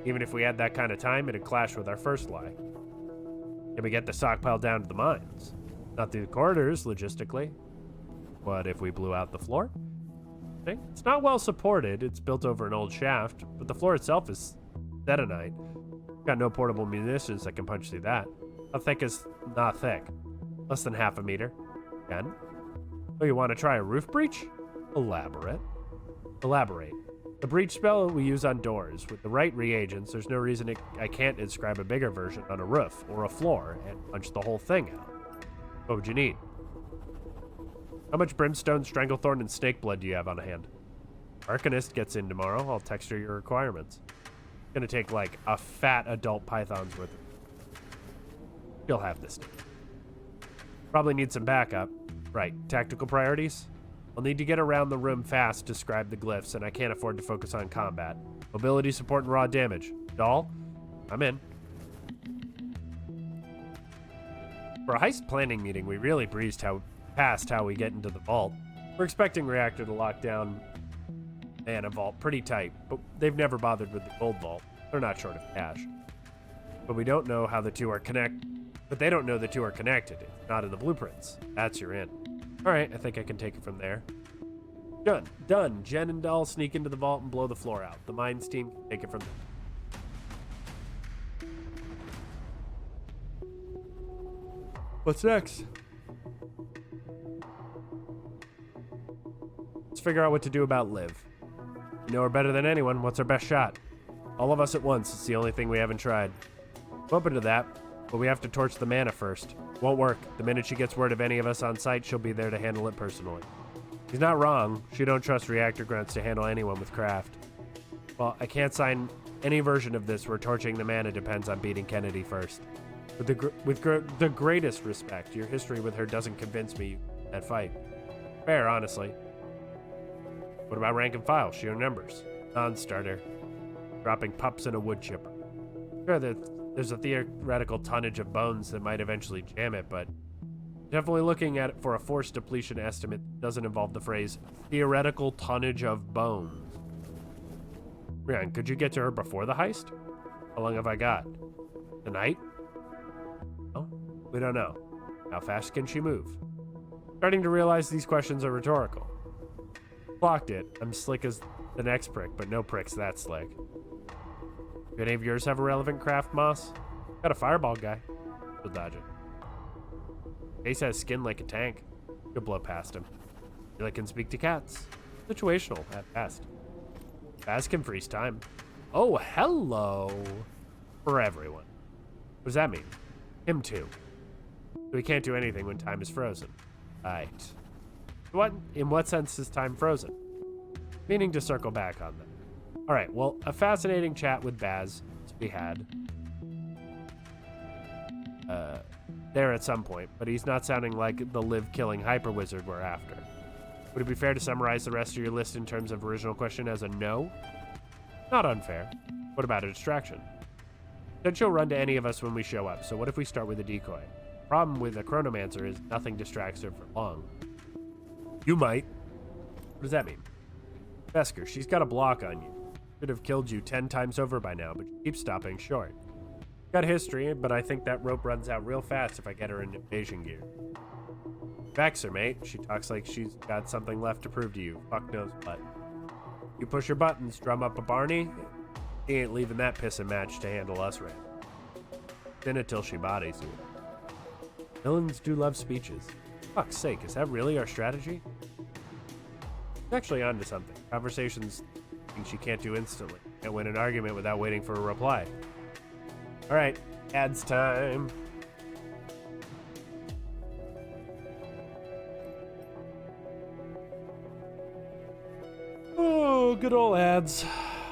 Speaker 1: Even if we had that kind of time, it'd clash with our first lie. Can we get the stockpile down to the mines? Not through the corridors, logistically. What if we blew out the floor? Okay. It's not well supported. It's built over an old shaft, but the floor itself is detonite. Got no portable munitions that can punch through that. How thick is not thick? Less than half a meter. 10? Oh, you want to try a roof breach? Elaborate. The breach spell we use on doors. With the right reagents, there's no reason I can't inscribe a bigger version on a roof or a floor and punch the whole thing out. What would you need? How much brimstone, stranglethorn, and snake blood do you have on hand? Arcanist gets in tomorrow. I'll text her your requirements. It's gonna take like a fat adult python's worth. You'll have this stuff. Probably need some backup. Right, tactical priorities? I'll need to get around the room fast to describe the glyphs, and I can't afford to focus on combat. Mobility, support, and raw damage. Doll? I'm in. For a heist planning meeting, we really breezed past how we get into the vault. We're expecting Reactor to lock down Mana Vault pretty tight, but they've never bothered with the Gold Vault. They're not short of cash. But we don't know how the two are But they don't know the two are connected. It's not in the blueprints. That's your in. Alright, I think I can take it from there. Done. Jen and Doll sneak into the vault and blow the floor out. The mines team can take it from there. What's next? Let's figure out what to do about Liv. You know her better than anyone. What's our best shot? All of us at once. It's the only thing we haven't tried. I'm open to that, but we have to torch the mana first. Won't work. The minute she gets word of any of us on site, she'll be there to handle it personally. He's not wrong. She don't trust Reactor Grunts to handle anyone with craft. Well, I can't sign any version of this where torching the mana depends on beating Kennedy first. With the greatest respect, your history with her doesn't convince me that fight. Fair, honestly. What about rank and file? She remembers. Non-starter. Dropping pups in a wood chipper. Sure, there's a theoretical tonnage of bones that might eventually jam it, but definitely looking at it for a force depletion estimate doesn't involve the phrase theoretical tonnage of bones. Rian, could you get to her before the heist? How long have I got? Tonight? Oh, we don't know. How fast can she move? Starting to realize these questions are rhetorical. Clocked it. I'm slick as the next prick, but no pricks that slick. Do any of yours have a relevant craft, Moss? Got a fireball guy. We'll dodge it. Ace has skin like a tank. Could blow past him. Feel I can speak to cats. Situational at best. Baz can freeze time. Oh, hello. For everyone. What does that mean? Him too. So he can't do anything when time is frozen. Right. In what sense is time frozen? Meaning to circle back on that. Alright, well, a fascinating chat with Baz we had. There at some point, but he's not sounding like the live-killing hyper-wizard we're after. Would it be fair to summarize the rest of your list in terms of original question as a no? Not unfair. What about a distraction? Said she'll run to any of us when we show up, so what if we start with a decoy? Problem with a chronomancer is nothing distracts her for long. You might. What does that mean? Vesker, she's got a block on you. Could have killed you 10 times over by now, but she keeps stopping short. Got history, but I think that rope runs out real fast if I get her in invasion gear. Vex her, mate. She talks like she's got something left to prove to you. Fuck knows what. You push her buttons, drum up a Barney. He ain't leaving that pissin' match to handle us right. Then until she bodies you. Villains do love speeches. Fuck's sake, is that really our strategy? She's actually onto something. Conversations she can't do instantly. Can't win an argument without waiting for a reply. Alright, ads time. Oh, good old ads.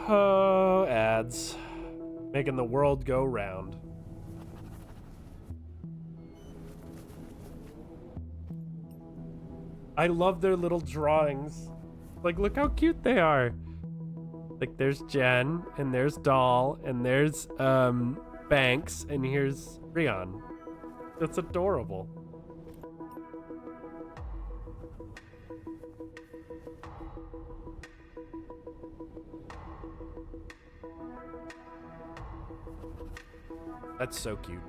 Speaker 1: Oh, ads. Making the world go round. I love their little drawings. Like, look how cute they are. Like, there's Jen, and there's Doll, and there's, Banks, and here's Rion. That's adorable. That's so cute.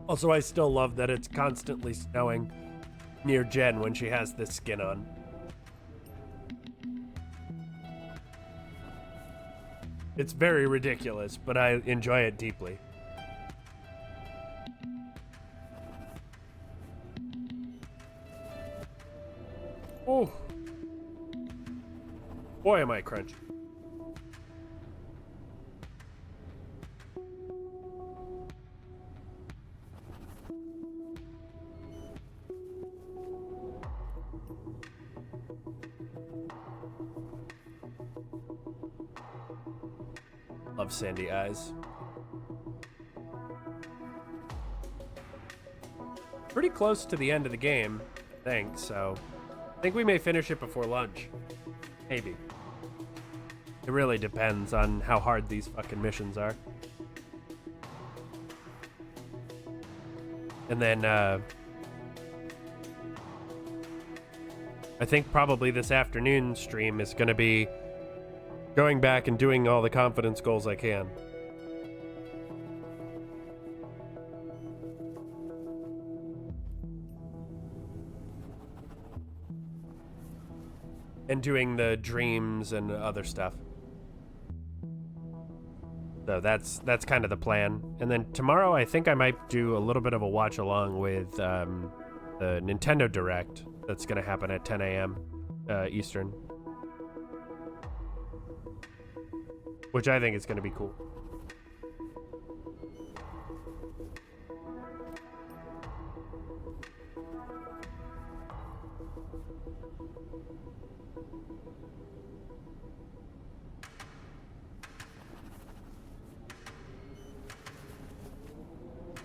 Speaker 1: Also, I still love that it's constantly snowing near Jen when she has this skin on. It's very ridiculous, but I enjoy it deeply. Oh. Boy, am I crunchy. Love sandy eyes. Pretty close to the end of the game, I think, so I think we may finish it before lunch. Maybe. It really depends on how hard these fucking missions are. And then, I think probably this afternoon stream is going to be going back and doing all the confidence goals I can. And doing the dreams and other stuff. So that's kind of the plan. And then tomorrow I think I might do a little bit of a watch along with the Nintendo Direct that's going to happen at 10 a.m. Eastern. Which I think is going to be cool.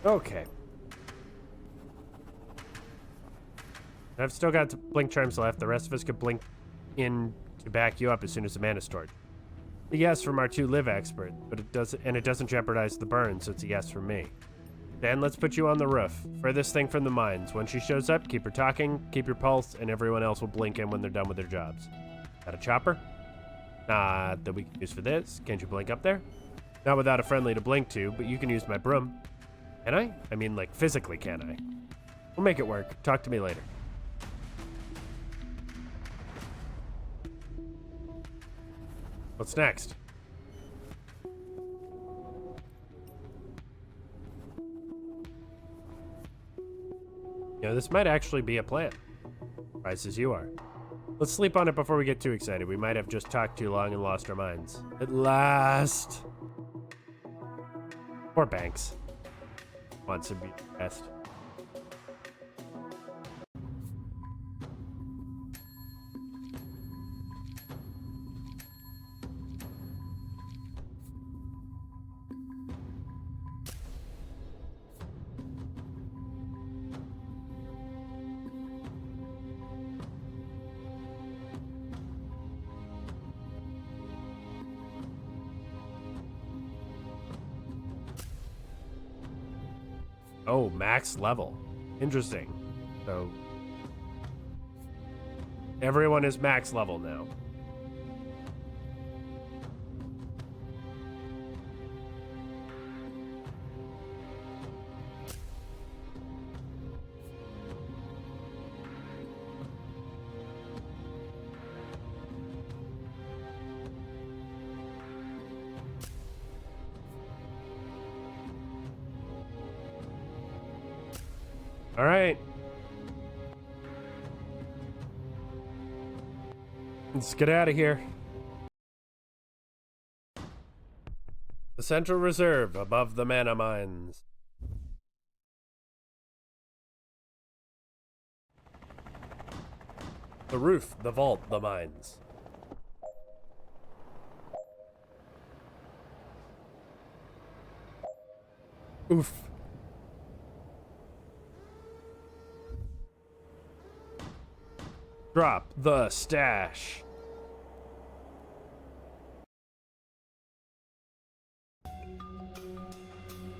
Speaker 1: Okay. I've still got blink charms left. The rest of us could blink in to back you up as soon as the mana stored. A yes from our 2 live expert, but it doesn't jeopardize the burn, so it's a yes from me. Then let's put you on the roof. Furthest thing from the mines. When she shows up, keep her talking, keep your pulse, and everyone else will blink in when they're done with their jobs. Got a chopper? That we can use for this. Can't you blink up there? Not without a friendly to blink to, but you can use my broom. Can I? I mean, like, physically, can I? We'll make it work. Talk to me later. What's next? You know, this might actually be a plan. Surprised as you are. Let's sleep on it before we get too excited. We might have just talked too long and lost our minds. At last. Poor Banks. Wants to be the best. Oh, max level. Interesting. So everyone is max level now. All right. Let's get out of here. The Central Reserve above the mana mines. The roof, the vault, the mines. Oof. Drop the stash.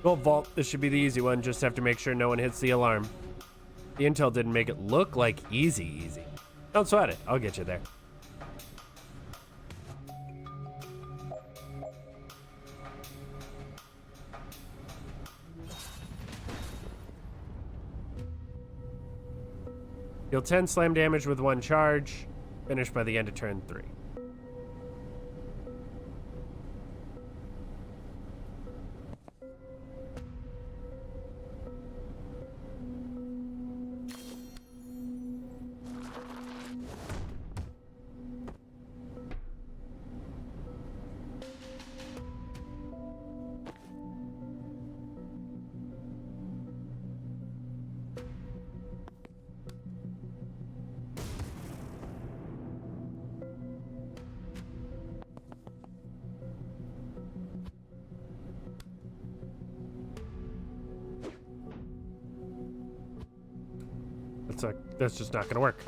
Speaker 1: Gold vault, this should be the easy one. Just have to make sure no one hits the alarm. The intel didn't make it look like easy. Don't sweat it. I'll get you there. Deal 10 slam damage with 1 charge. Finish by the end of turn 3. That's just not gonna work.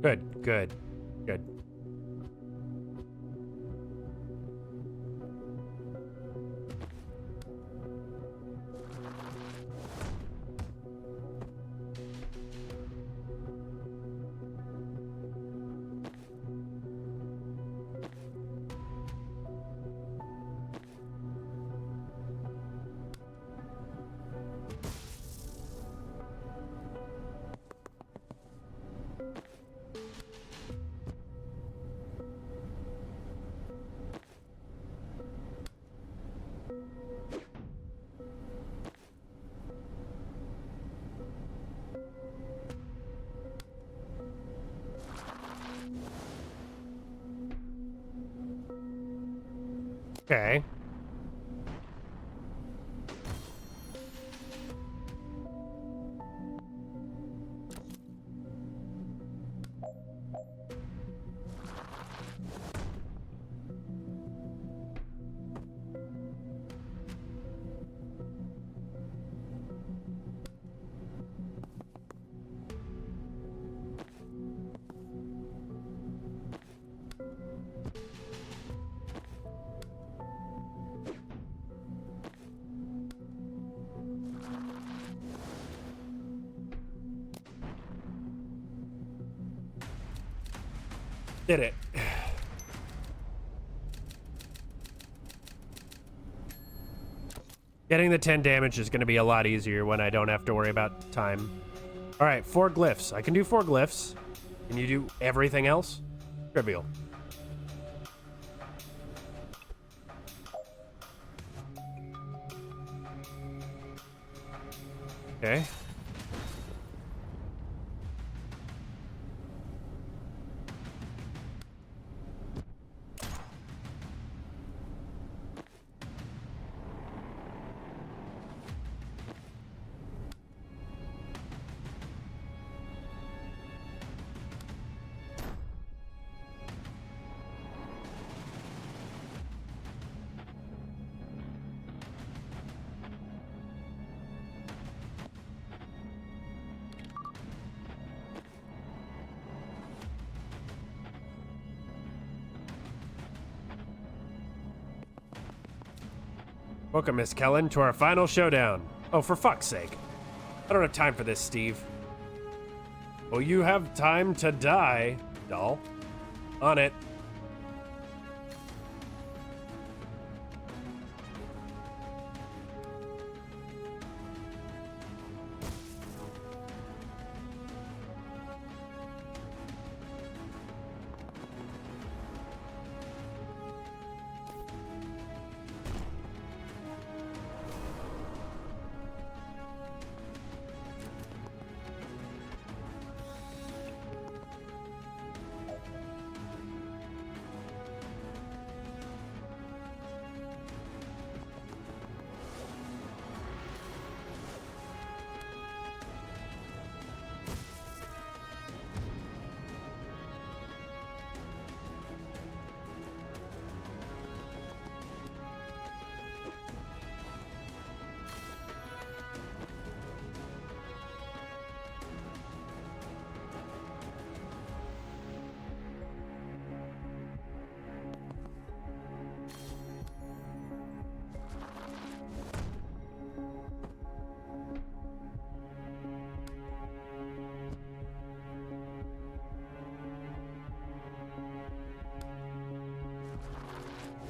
Speaker 1: Good, good, good. Okay. Did it. Getting the 10 damage is going to be a lot easier when I don't have to worry about time. All right, 4 glyphs. I can do 4 glyphs. Can you do everything else? Trivial. Okay. Welcome, Miss Kellen, to our final showdown. Oh, for fuck's sake. I don't have time for this, Steve. Well, you have time to die, doll. On it.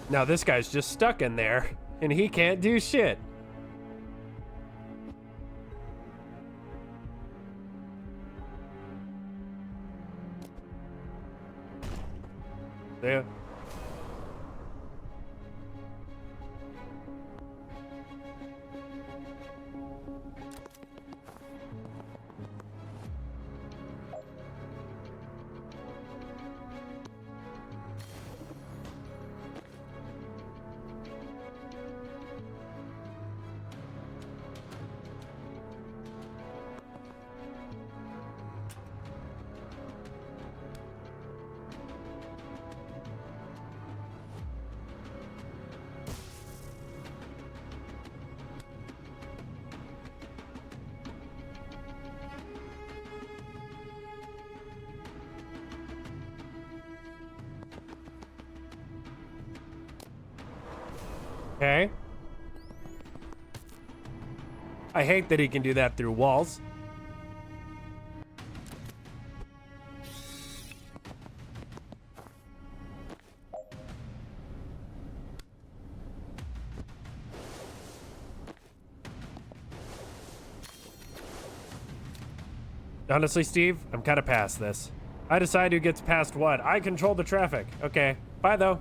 Speaker 1: Now this guy's just stuck in there, and he can't do shit. Yeah. Okay. I hate that he can do that through walls. Honestly, Steve, I'm kind of past this. I decide who gets past what. I control the traffic. Okay. Bye, though.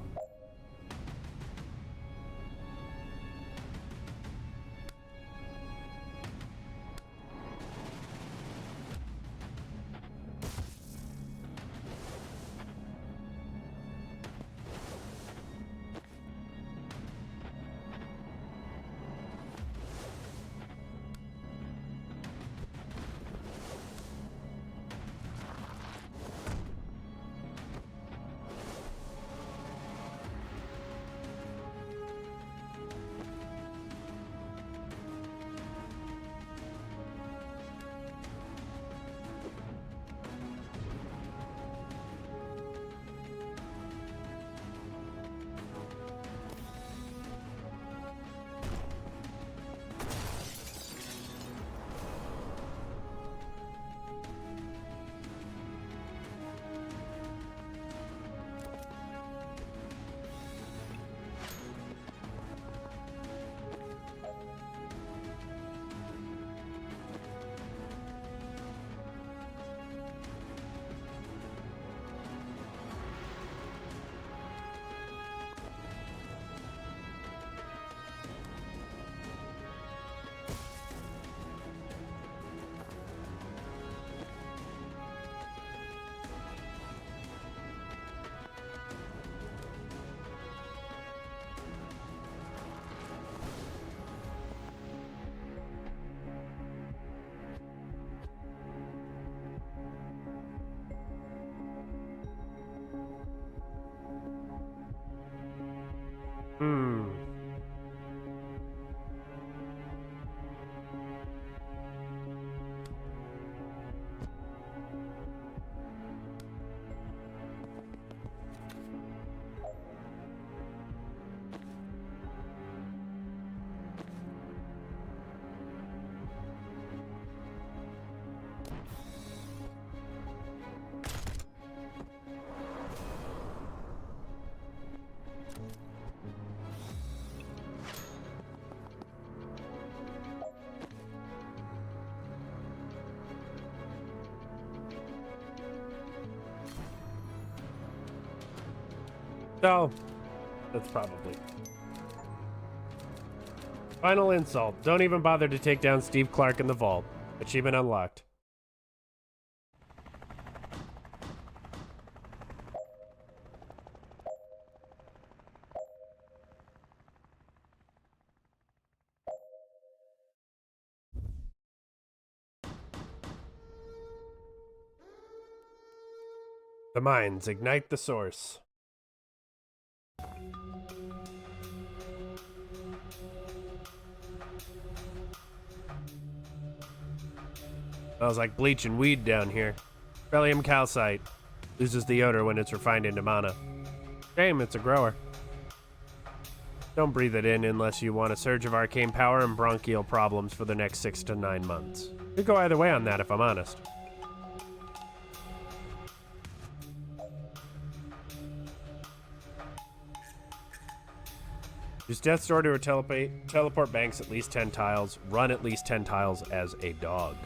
Speaker 1: No, that's probably. Final insult. Don't even bother to take down Steve Clark in the vault. Achievement unlocked. The mines ignite the source. Smells like bleach and weed down here. Beryllium calcite. Loses the odor when it's refined into mana. Shame, it's a grower. Don't breathe it in unless you want a surge of arcane power and bronchial problems for the next 6 to 9 months. Could go either way on that if I'm honest. Use Death's Door to teleport banks at least 10 tiles. Run at least 10 tiles as a dog.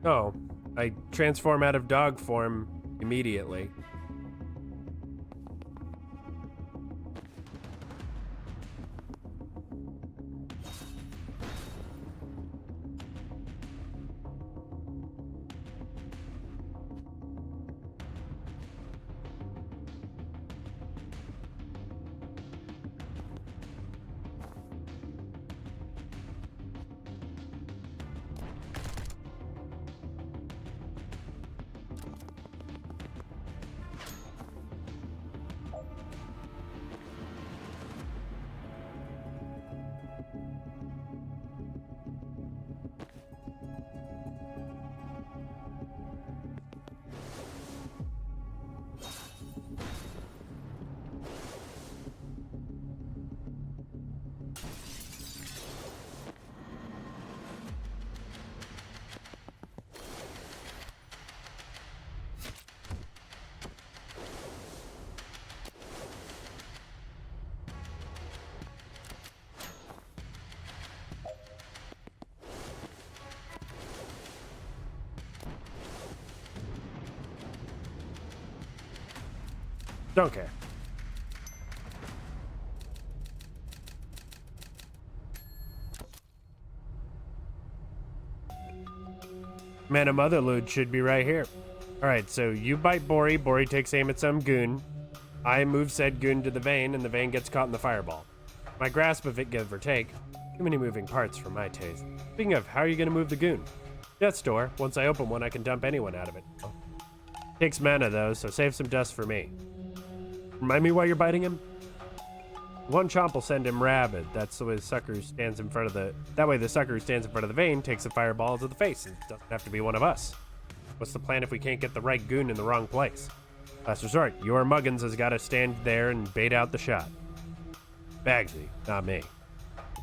Speaker 1: Oh, I transform out of dog form immediately. Don't care. Man, a Motherlood should be right here. Alright, so you bite Bori, Bori takes aim at some goon. I move said goon to the vein, and the vein gets caught in the fireball. My grasp of it, give or take. Too many moving parts for my taste. Speaking of, how are you going to move the goon? Death's Door. Once I open one, I can dump anyone out of it. Oh. Takes mana, though, so save some dust for me. Remind me why you're biting him? One chomp will send him rabid. That's the way the sucker who stands in front of the... That way the sucker who stands in front of the vein takes a fireball to the face. It doesn't have to be one of us. What's the plan if we can't get the right goon in the wrong place? Last resort, your Muggins has got to stand there and bait out the shot. Bagsy, not me.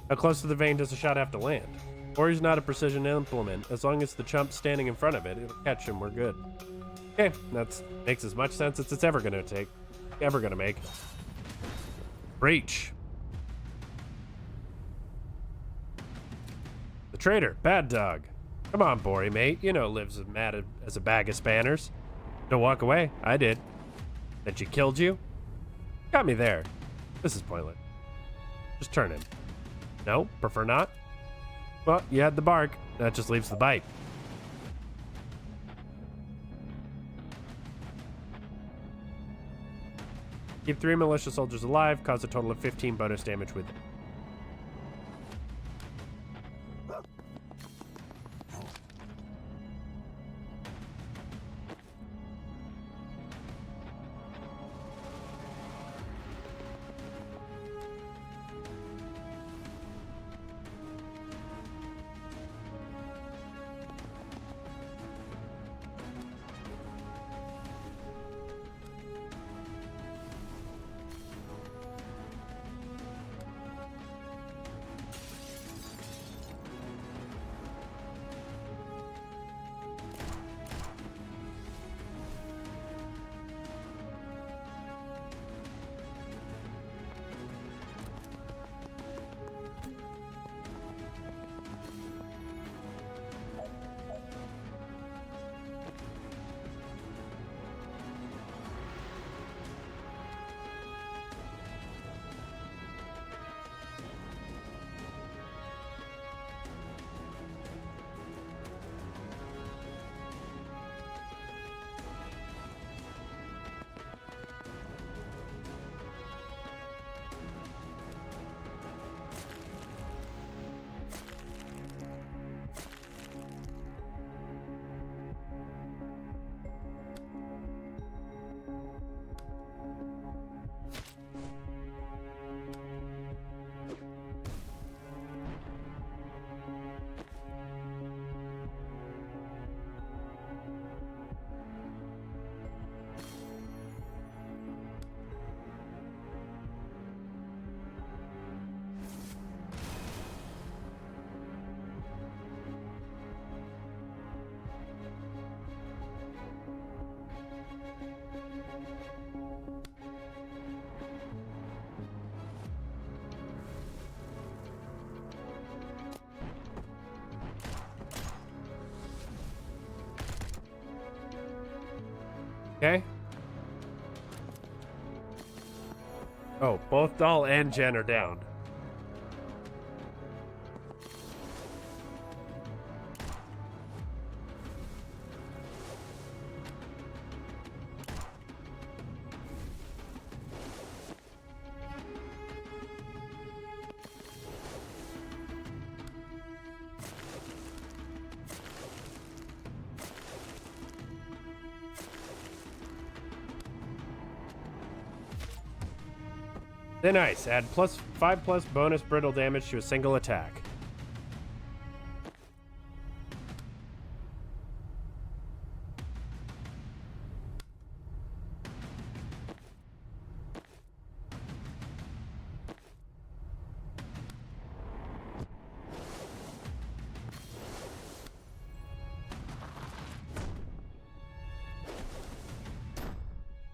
Speaker 1: How close to the vein does the shot have to land? Bori's not a precision implement. As long as the chump's standing in front of it, it'll catch him, we're good. Okay, that makes as much sense as it's ever gonna make. Breach. The traitor, Bad Dog. Come on, Bori, mate. You know lives as mad as a bag of spanners. Don't walk away. I did. Then she killed you? Got me there. This is pointless. Just turn him. No? Prefer not? Well, you had the bark. That just leaves the bite. Keep 3 militia soldiers alive. Cause a total of 15 bonus damage with it. Okay. Oh, both Dahl and Jen are down. Then ice. Add +5 bonus brittle damage to a single attack.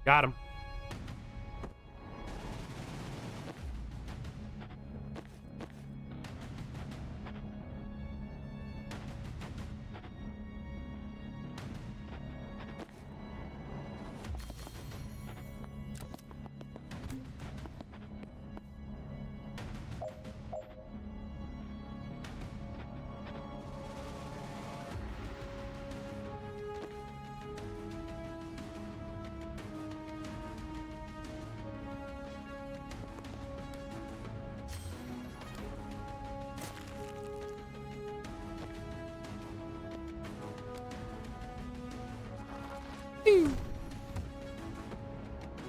Speaker 1: Got him.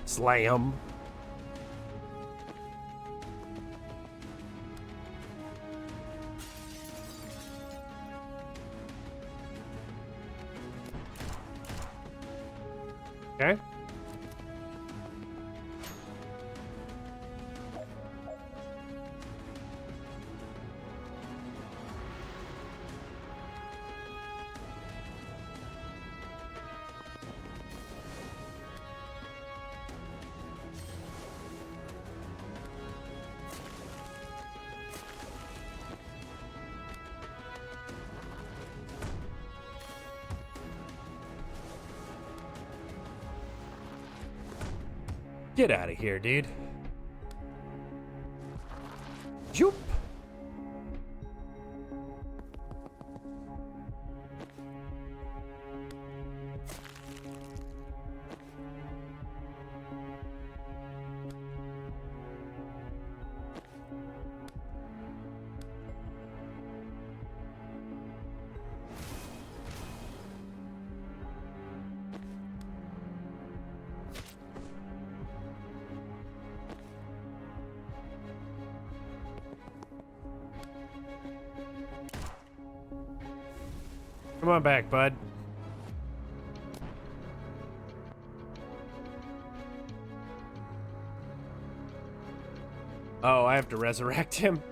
Speaker 1: Slam. Okay. Get out of here, dude. Joop. Come on back, bud. Oh, I have to resurrect him.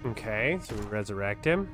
Speaker 1: Okay, so we resurrect him.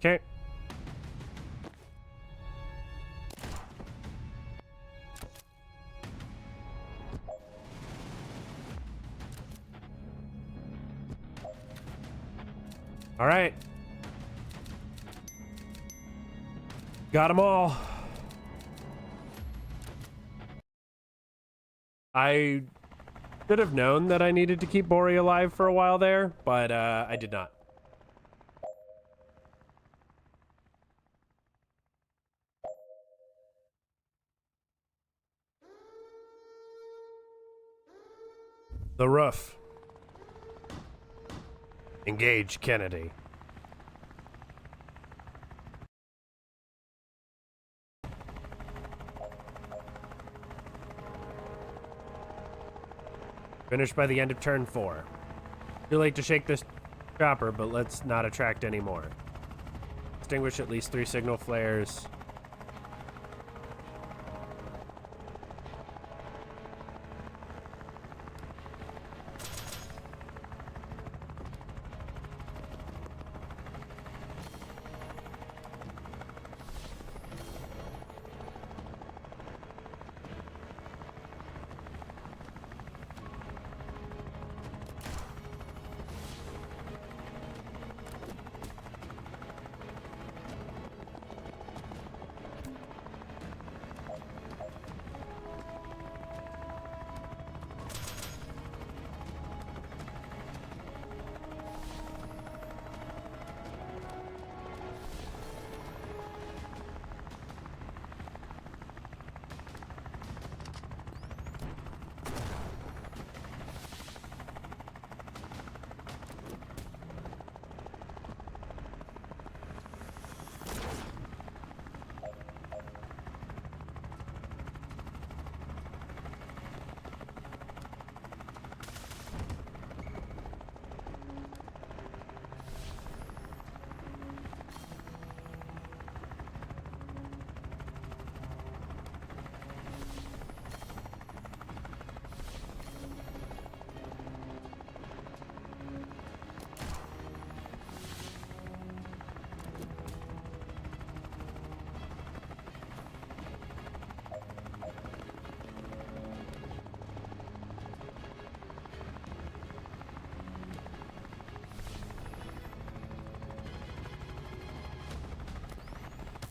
Speaker 1: Okay. All right. Got them all. I should have known that I needed to keep Bori alive for a while there, but I did not. The roof. Engage Kennedy. Finished by the end of turn 4. Too late to shake this chopper, but let's not attract any more. Extinguish at least 3 signal flares.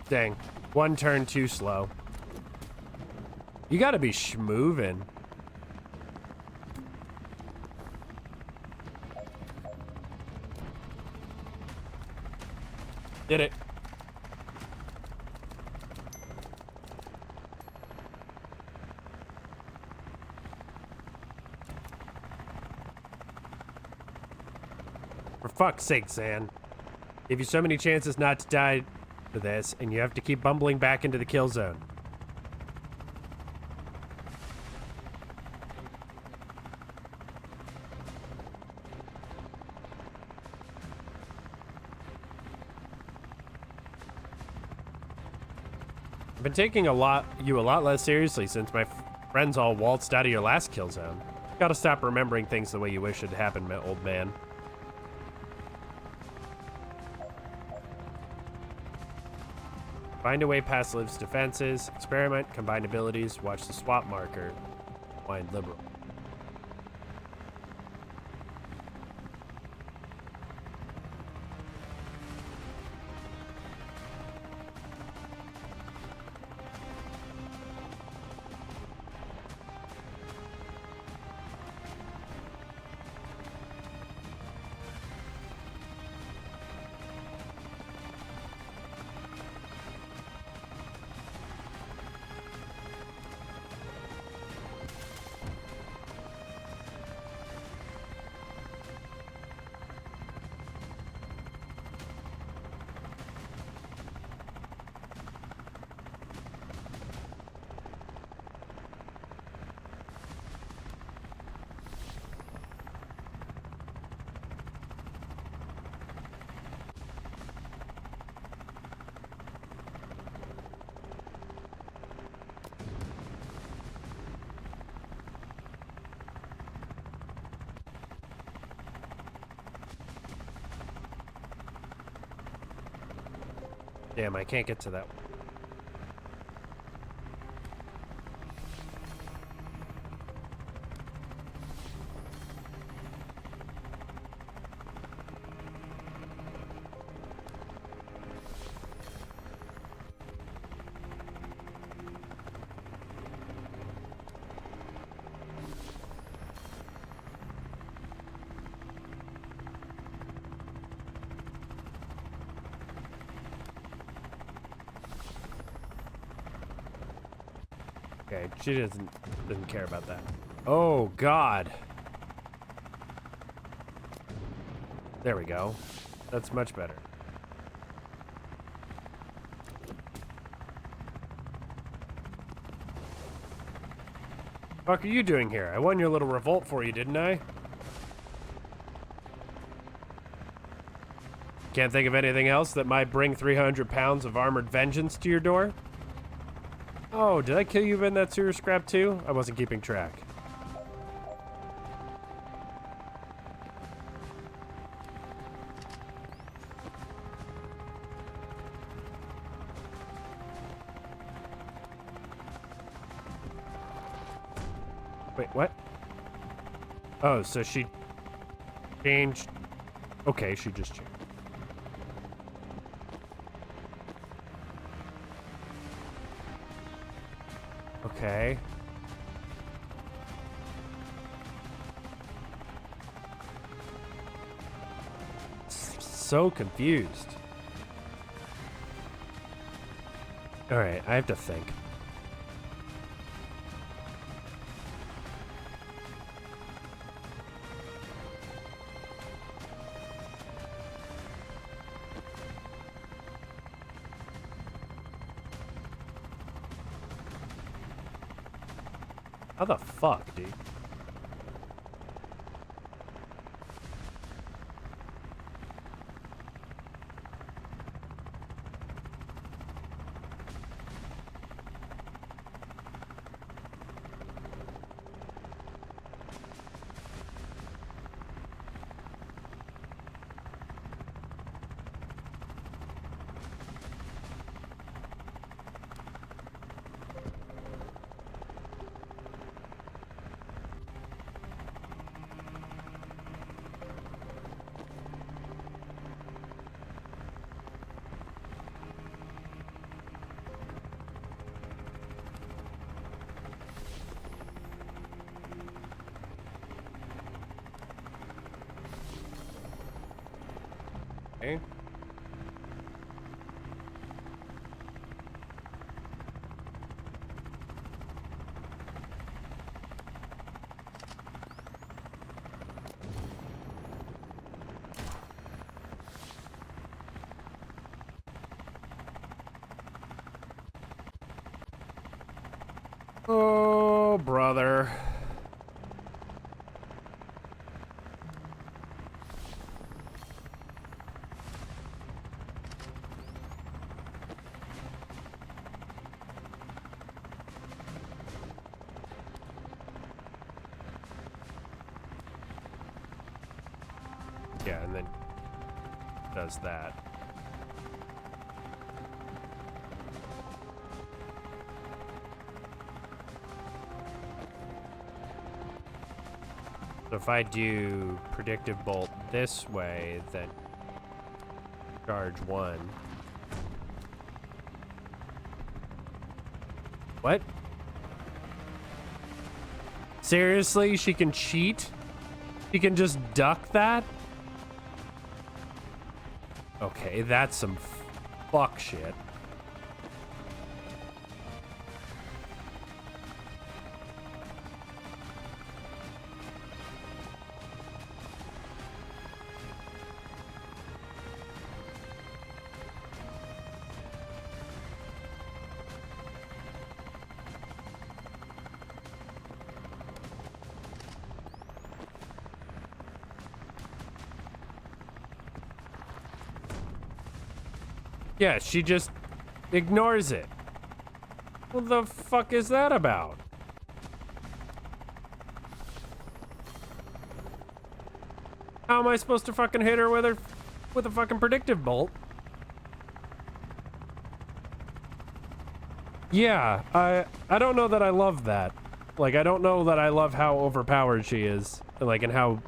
Speaker 1: Dang. 1 turn too slow. You gotta be schmoovin'. Did it. For fuck's sake, Zan. Give you so many chances not to die to this, and you have to keep bumbling back into the kill zone. I've been taking you a lot less seriously since my friends all waltzed out of your last kill zone. Gotta stop remembering things the way you wish it happened, my old man. Find a way past Liv's defenses. Experiment, combine abilities, watch the swap marker. Wind liberal. Damn, I can't get to that one. Okay, she doesn't care about that. Oh God. There we go. That's much better. Fuck are you doing here? I won your little revolt for you, didn't I? Can't think of anything else that might bring 300 pounds of armored vengeance to your door? Oh, did I kill you in that sewer scrap too? I wasn't keeping track. Wait, what? Oh, so she changed. Okay, she just changed. Okay. So confused. All right, I have to think. How the fuck, dude? Okay. Oh, brother. Yeah, and then does that. So if I do predictive bolt this way, then charge 1. What? Seriously? She can cheat? She can just duck that? Okay, that's some fuck shit. Yeah, she just ignores it. What the fuck is that about? How am I supposed to fucking hit her with a fucking predictive bolt? Yeah, I don't know that I love that. Like, I don't know that I love how overpowered she is. Like, and how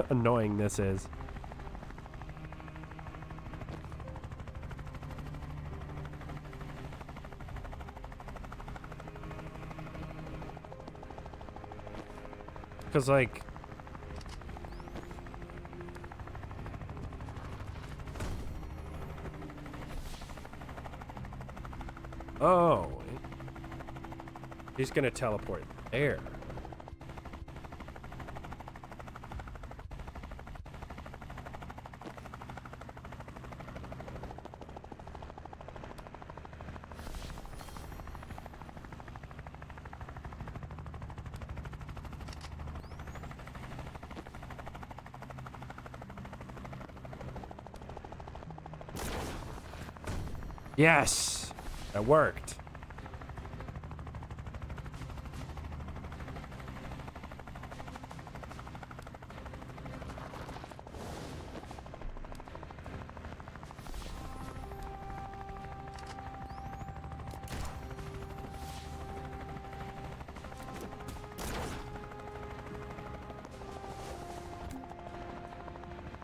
Speaker 1: annoying this is. Because, like... Oh. He's gonna teleport there. Yes! That worked.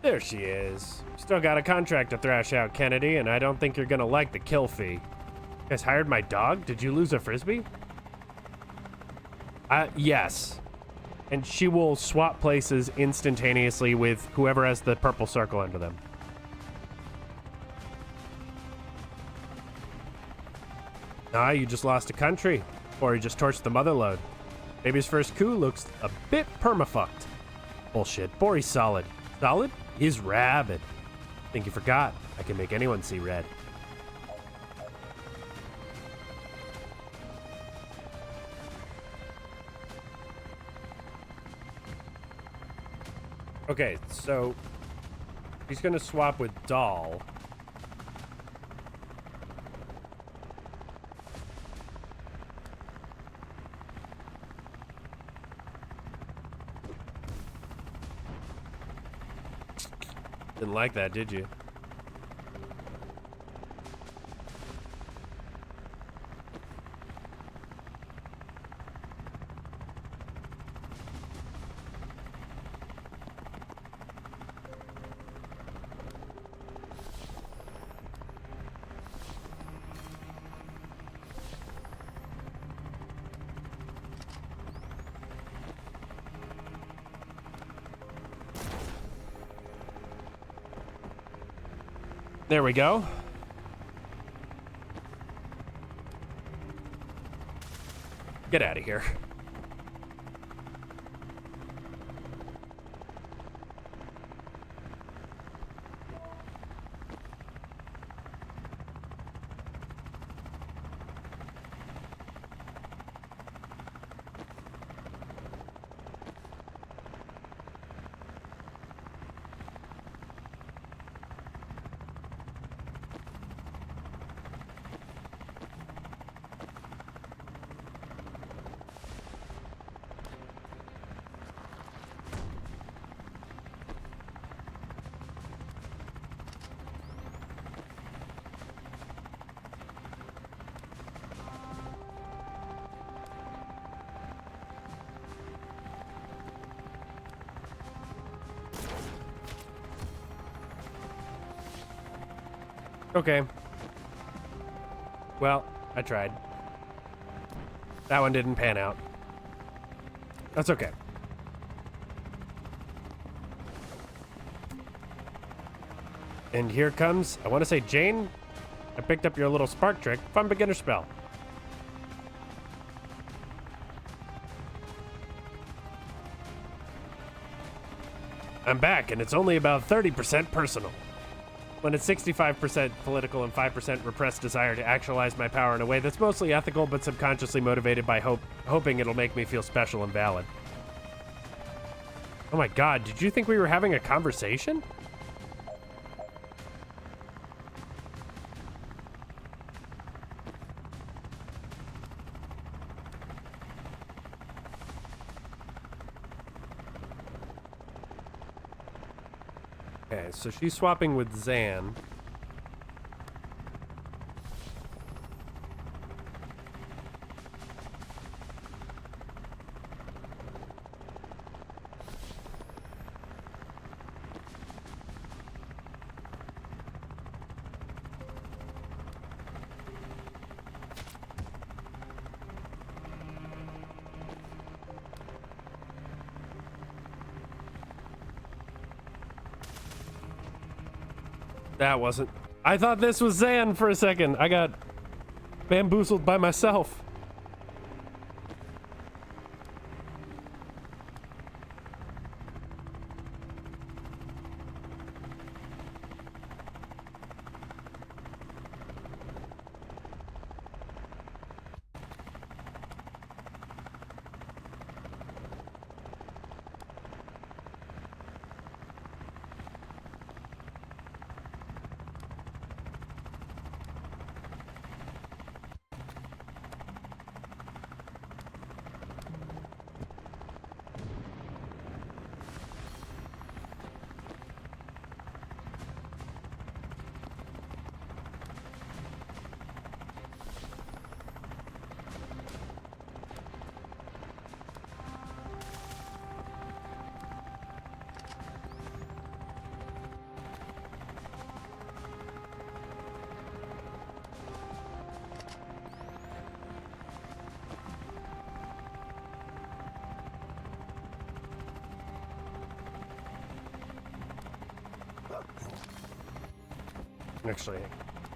Speaker 1: There she is. Still got a contract to thrash out, Kennedy, and I don't think you're gonna like the kill fee. You guys hired my dog? Did you lose a frisbee? Yes. And she will swap places instantaneously with whoever has the purple circle under them. Ah, you just lost a country. Or you just torched the motherlode. Baby's first coup looks a bit permafucked. Bullshit. Bori's solid. Solid? He's rabid. Think you forgot. I can make anyone see red. Okay, so he's gonna swap with Doll. Didn't like that, did you? There we go. Get out of here. Okay. Well, I tried. That one didn't pan out. That's okay. And here comes, I want to say Jane. I picked up your little spark trick. Fun beginner spell. I'm back, and it's only about 30% personal. When it's 65% political and 5% repressed desire to actualize my power in a way that's mostly ethical but subconsciously motivated by hoping it'll make me feel special and valid. Oh my god, did you think we were having a conversation? Okay, so she's swapping with Zan. That wasn't... I thought this was Zan for a second. I got bamboozled by myself. Actually,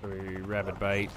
Speaker 1: a rabbit bite.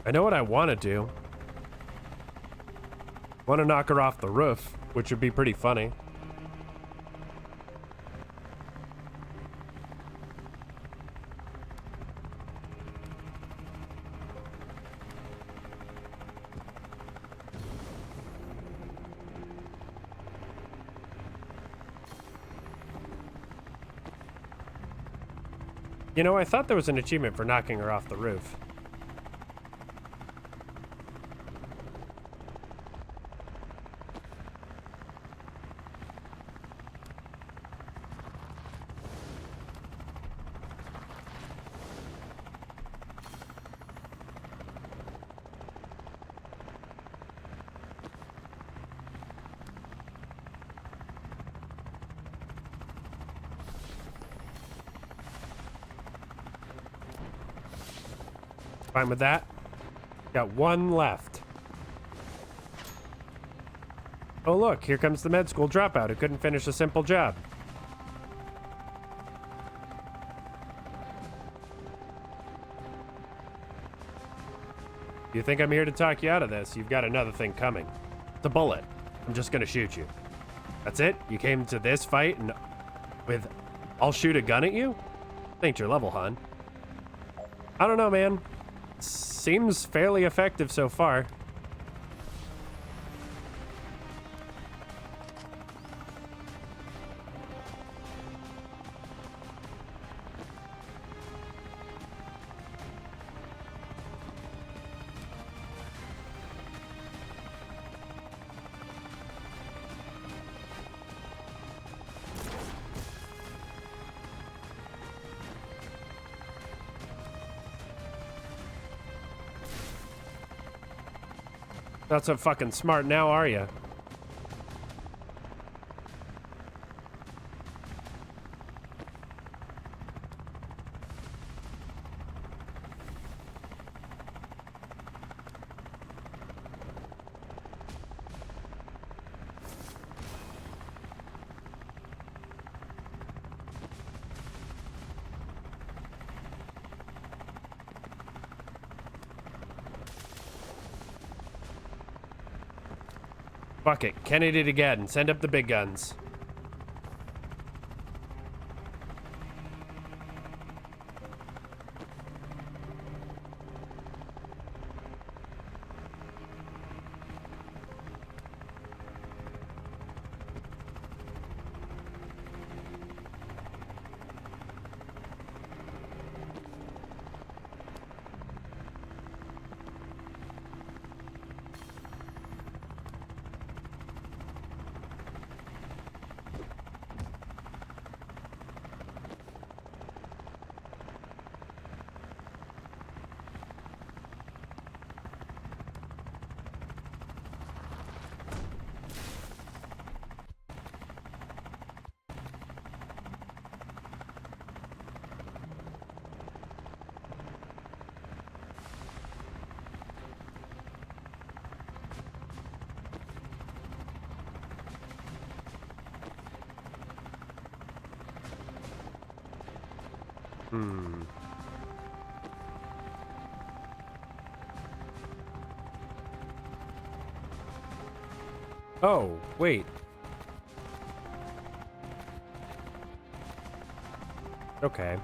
Speaker 1: I know what I want to do. Want to knock her off the roof, which would be pretty funny. You know, I thought there was an achievement for knocking her off the roof. Fine with that. Got one left. Oh look, here comes the med school dropout who couldn't finish a simple job. You think I'm here to talk you out of this? You've got another thing coming. It's a bullet. I'm just gonna shoot you. That's it? You came to this fight and with I'll shoot a gun at you? Ain't your level, hon. I don't know, man. Seems fairly effective so far. Not so fucking smart now, are you? Fuck it. Kennedy it again. Send up the big guns. Hmm. Oh, wait. Okay.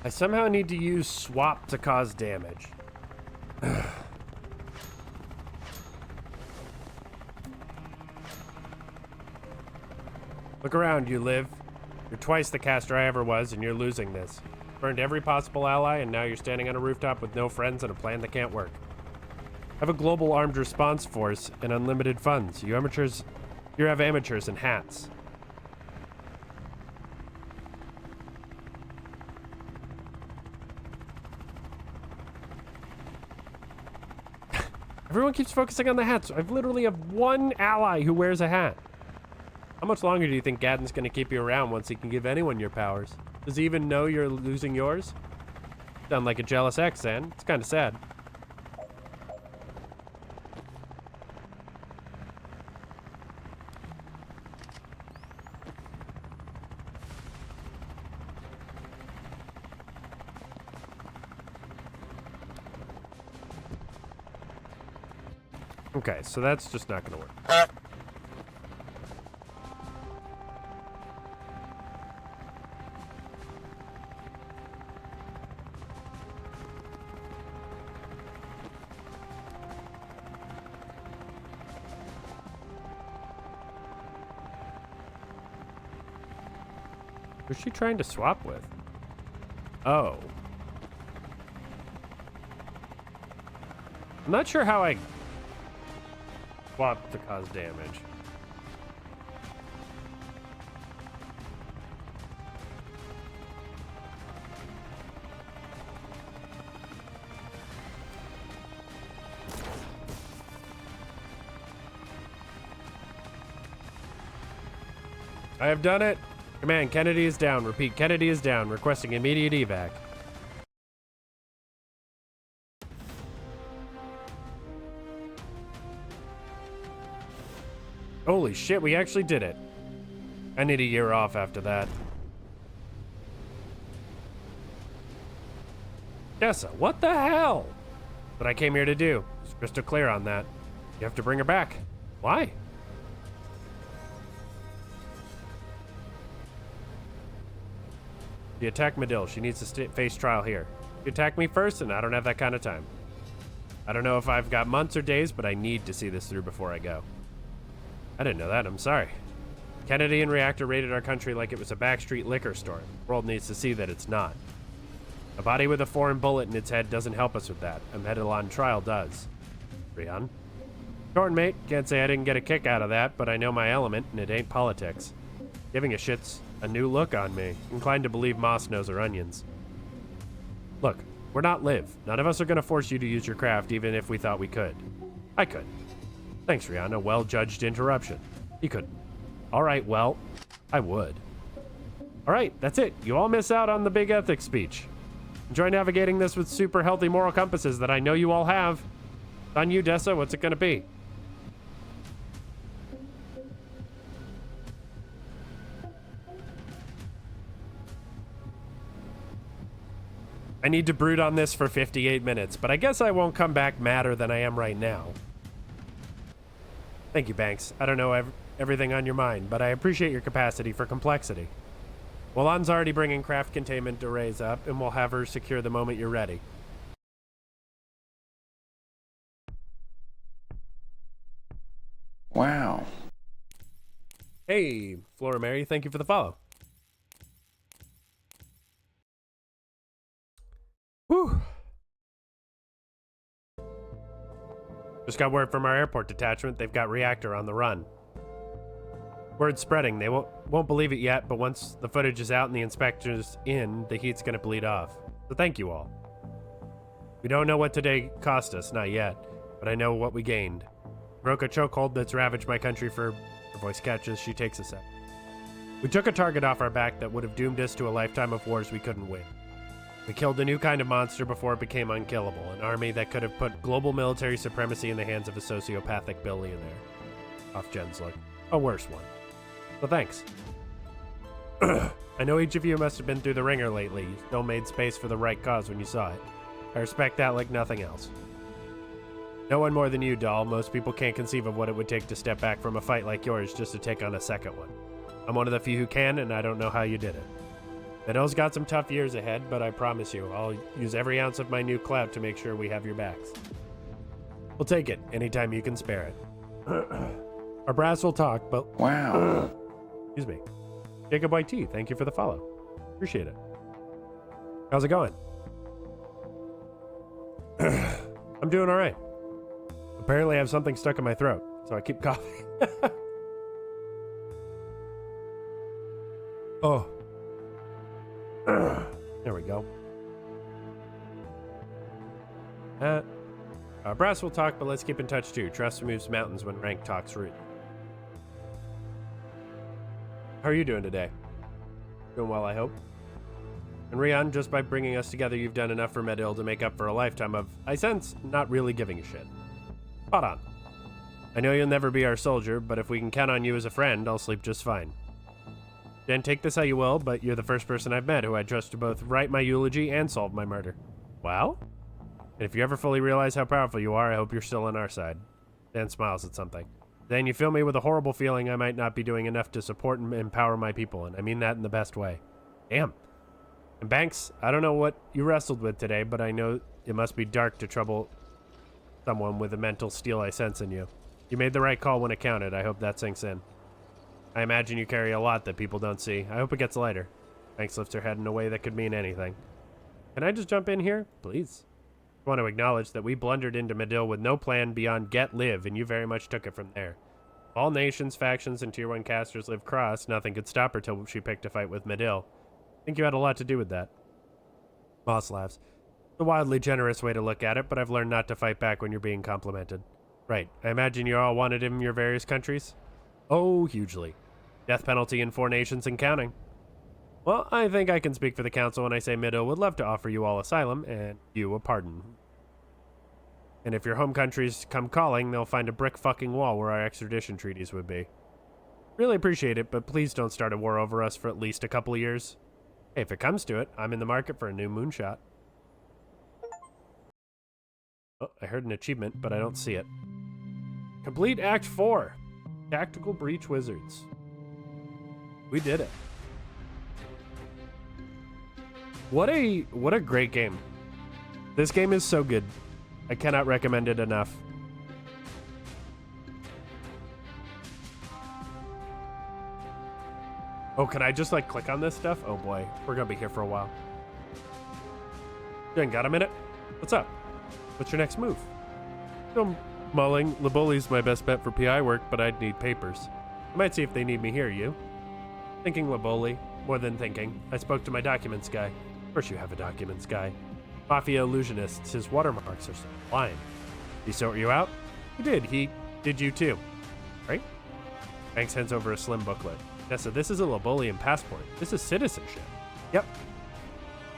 Speaker 1: I somehow need to use swap to cause damage. Look around, you live. You're twice the caster I ever was, and you're losing this. Burned every possible ally, and now you're standing on a rooftop with no friends and a plan that can't work. I have a global armed response force and unlimited funds. You have amateurs and hats. Everyone keeps focusing on the hats. I've literally have one ally who wears a hat. How much longer do you think Gadden's gonna keep you around once he can give anyone your powers? Does he even know you're losing yours? Sound like a jealous ex, Zan. It's kinda sad. Okay, so that's just not gonna work. Who's she trying to swap with? Oh. I'm not sure how I swap to cause damage. I have done it. Command, Kennedy is down. Repeat, Kennedy is down. Requesting immediate evac. Holy shit, we actually did it. I need a year off after that. Tessa, what the hell? What I came here to do. It's crystal clear on that. You have to bring her back. Why? You attack Medill. She needs to face trial here. You attack me first, and I don't have that kind of time. I don't know if I've got months or days, but I need to see this through before I go. I didn't know that. I'm sorry. Kennedy and Reactor raided our country like it was a backstreet liquor store. The world needs to see that it's not. A body with a foreign bullet in its head doesn't help us with that. A Medellin trial does. Rion? Torn, mate. Can't say I didn't get a kick out of that, but I know my element, and it ain't politics. Giving a shit's a new look on me. Inclined to believe Moss knows her onions. Look, we're not Liv. None of us are going to force you to use your craft, even if we thought we could. I could. Thanks, Rihanna. Well-judged interruption. He couldn't. All right, well, I would. All right, that's it. You all miss out on the big ethics speech. Enjoy navigating this with super healthy moral compasses that I know you all have. On you, Dessa. What's it going to be? I need to brood on this for 58 minutes, but I guess I won't come back madder than I am right now. Thank you, Banks. I don't know everything on your mind, but I appreciate your capacity for complexity. Wolan's already bringing craft containment arrays up, and we'll have her secure the moment you're ready.
Speaker 2: Wow.
Speaker 1: Hey, Flora Mary, thank you for the follow. Whew. Just got word from our airport detachment. They've got reactor on the run. Word's spreading. They won't believe it yet, but once the footage is out and the inspector's in, the heat's gonna bleed off. So thank you all. We don't know what today cost us, not yet, but I know what we gained. Broke a chokehold that's ravaged my country for... Her voice catches, she takes a sec. We took a target off our back that would have doomed us to a lifetime of wars we couldn't win. We killed a new kind of monster before it became unkillable, an army that could have put global military supremacy in the hands of a sociopathic billionaire. Off Jen's look. A worse one. So thanks. I know each of you must have been through the ringer lately. You still made space for the right cause when you saw it. I respect that like nothing else. No one more than you, doll. Most people can't conceive of what it would take to step back from a fight like yours just to take on a second one. I'm one of the few who can, and I don't know how you did it. Meadow's got some tough years ahead, but I promise you, I'll use every ounce of my new clout to make sure we have your backs. We'll take it, anytime you can spare it. Our brass will talk, but...
Speaker 2: Wow.
Speaker 1: Excuse me. Jacob YT, thank you for the follow. Appreciate it. How's it going? I'm doing alright. Apparently I have something stuck in my throat, so I keep coughing. Oh. There we go. Brass will talk, but let's keep in touch too. Trust moves mountains when rank talks root. How are you doing today? Doing well, I hope. And Rian, just by bringing us together, you've done enough for Medil to make up for a lifetime of, I sense, not really giving a shit. Spot on. I know you'll never be our soldier, but if we can count on you as a friend, I'll sleep just fine. Jen, take this how you will, but you're the first person I've met who I trust to both write my eulogy and solve my murder. Well? And if you ever fully realize how powerful you are, I hope you're still on our side. Dan smiles at something. Then you fill me with a horrible feeling I might not be doing enough to support and empower my people, and I mean that in the best way. Damn. And Banks, I don't know what you wrestled with today, but I know it must be dark to trouble someone with the mental steel I sense in you. You made the right call when it counted. I hope that sinks in. I imagine you carry a lot that people don't see. I hope it gets lighter. Banks lifts her head in a way that could mean anything. Can I just jump in here? Please. I want to acknowledge that we blundered into Medil with no plan beyond get live, and you very much took it from there. All nations, factions, and Tier 1 casters live cross. Nothing could stop her till she picked a fight with Medil. I think you had a lot to do with that. Moss laughs. It's a wildly generous way to look at it, but I've learned not to fight back when you're being complimented. Right. I imagine you all wanted him in your various countries? Oh, hugely. Death penalty in 4 nations and counting. Well, I think I can speak for the council when I say Medil would love to offer you all asylum and you a pardon. And if your home countries come calling, they'll find a brick fucking wall where our extradition treaties would be. Really appreciate it, but please don't start a war over us for at least a couple of years. Hey, if it comes to it, I'm in the market for a new moonshot. Oh, I heard an achievement, but I don't see it. Complete Act 4. Tactical Breach Wizards. We did it. What a great game. This game is so good. I cannot recommend it enough. Oh, can I just like click on this stuff? Oh boy, we're gonna be here for a while. Jen, got a minute? What's up? What's your next move? I'm mulling. Laboli's my best bet for PI work, but I'd need papers. I might see if they need me here, you? Thinking Laboli. More than thinking. I spoke to my documents guy. Of course you have a documents guy. Mafia illusionists, his watermarks are sublime. He sort you out? He did. He did you too. Right? Banks hands over a slim booklet. Nessa, this is a Labolian passport. This is citizenship. Yep.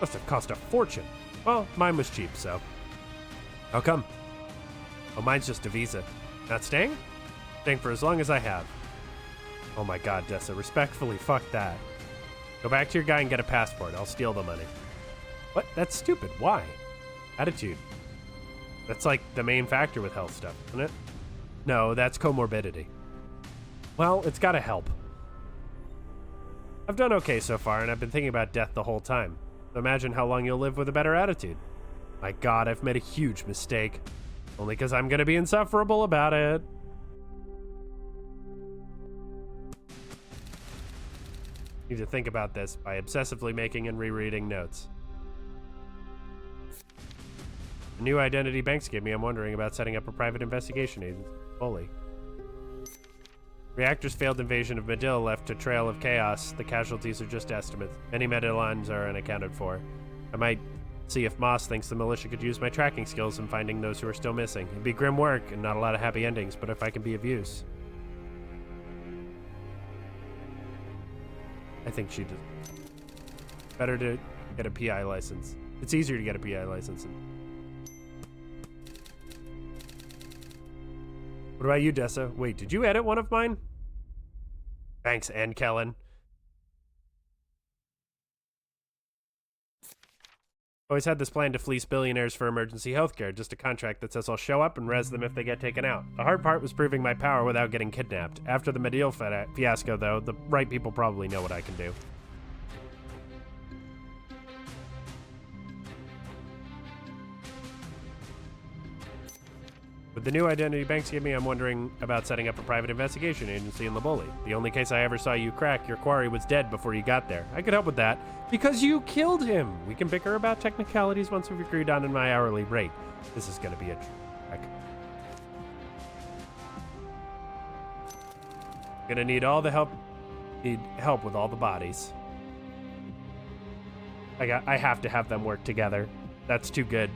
Speaker 1: Must have cost a fortune. Well, mine was cheap, so. How come? Oh, mine's just a visa. Not staying? Staying for as long as I have. Oh my god, Dessa, respectfully, fuck that. Go back to your guy and get a passport. I'll steal the money. What? That's stupid. Why? Attitude. That's like the main factor with health stuff, isn't it? No, that's comorbidity. Well, it's gotta help. I've done okay so far, and I've been thinking about death the whole time. So imagine how long you'll live with a better attitude. My God, I've made a huge mistake. Only because I'm gonna be insufferable about it. Need to think about this by obsessively making and rereading notes. The new identity Banks gave me, I'm wondering about setting up a private investigation agency. Holy. Reactor's failed invasion of Medill left a trail of chaos. The casualties are just estimates. Many Medillans are unaccounted for. I might see if Moss thinks the militia could use my tracking skills in finding those who are still missing. It'd be grim work and not a lot of happy endings, but if I can be of use. I think she does. Better to get a PI license. It's easier to get a PI license. What about you, Dessa? Wait, did you edit one of mine? Thanks, and Kellen. Always had this plan to fleece billionaires for emergency healthcare, just a contract that says I'll show up and res them if they get taken out. The hard part was proving my power without getting kidnapped. After the Medill fiasco, though, the right people probably know what I can do. With the new identity Banks gave me, I'm wondering about setting up a private investigation agency in Laboli. The only case I ever saw you crack, your quarry was dead before you got there. I could help with that, because you killed him! We can bicker about technicalities once we've agreed on my hourly rate. This is gonna be a track. Gonna need all the help. Need help with all the bodies. I have to have them work together. That's too good.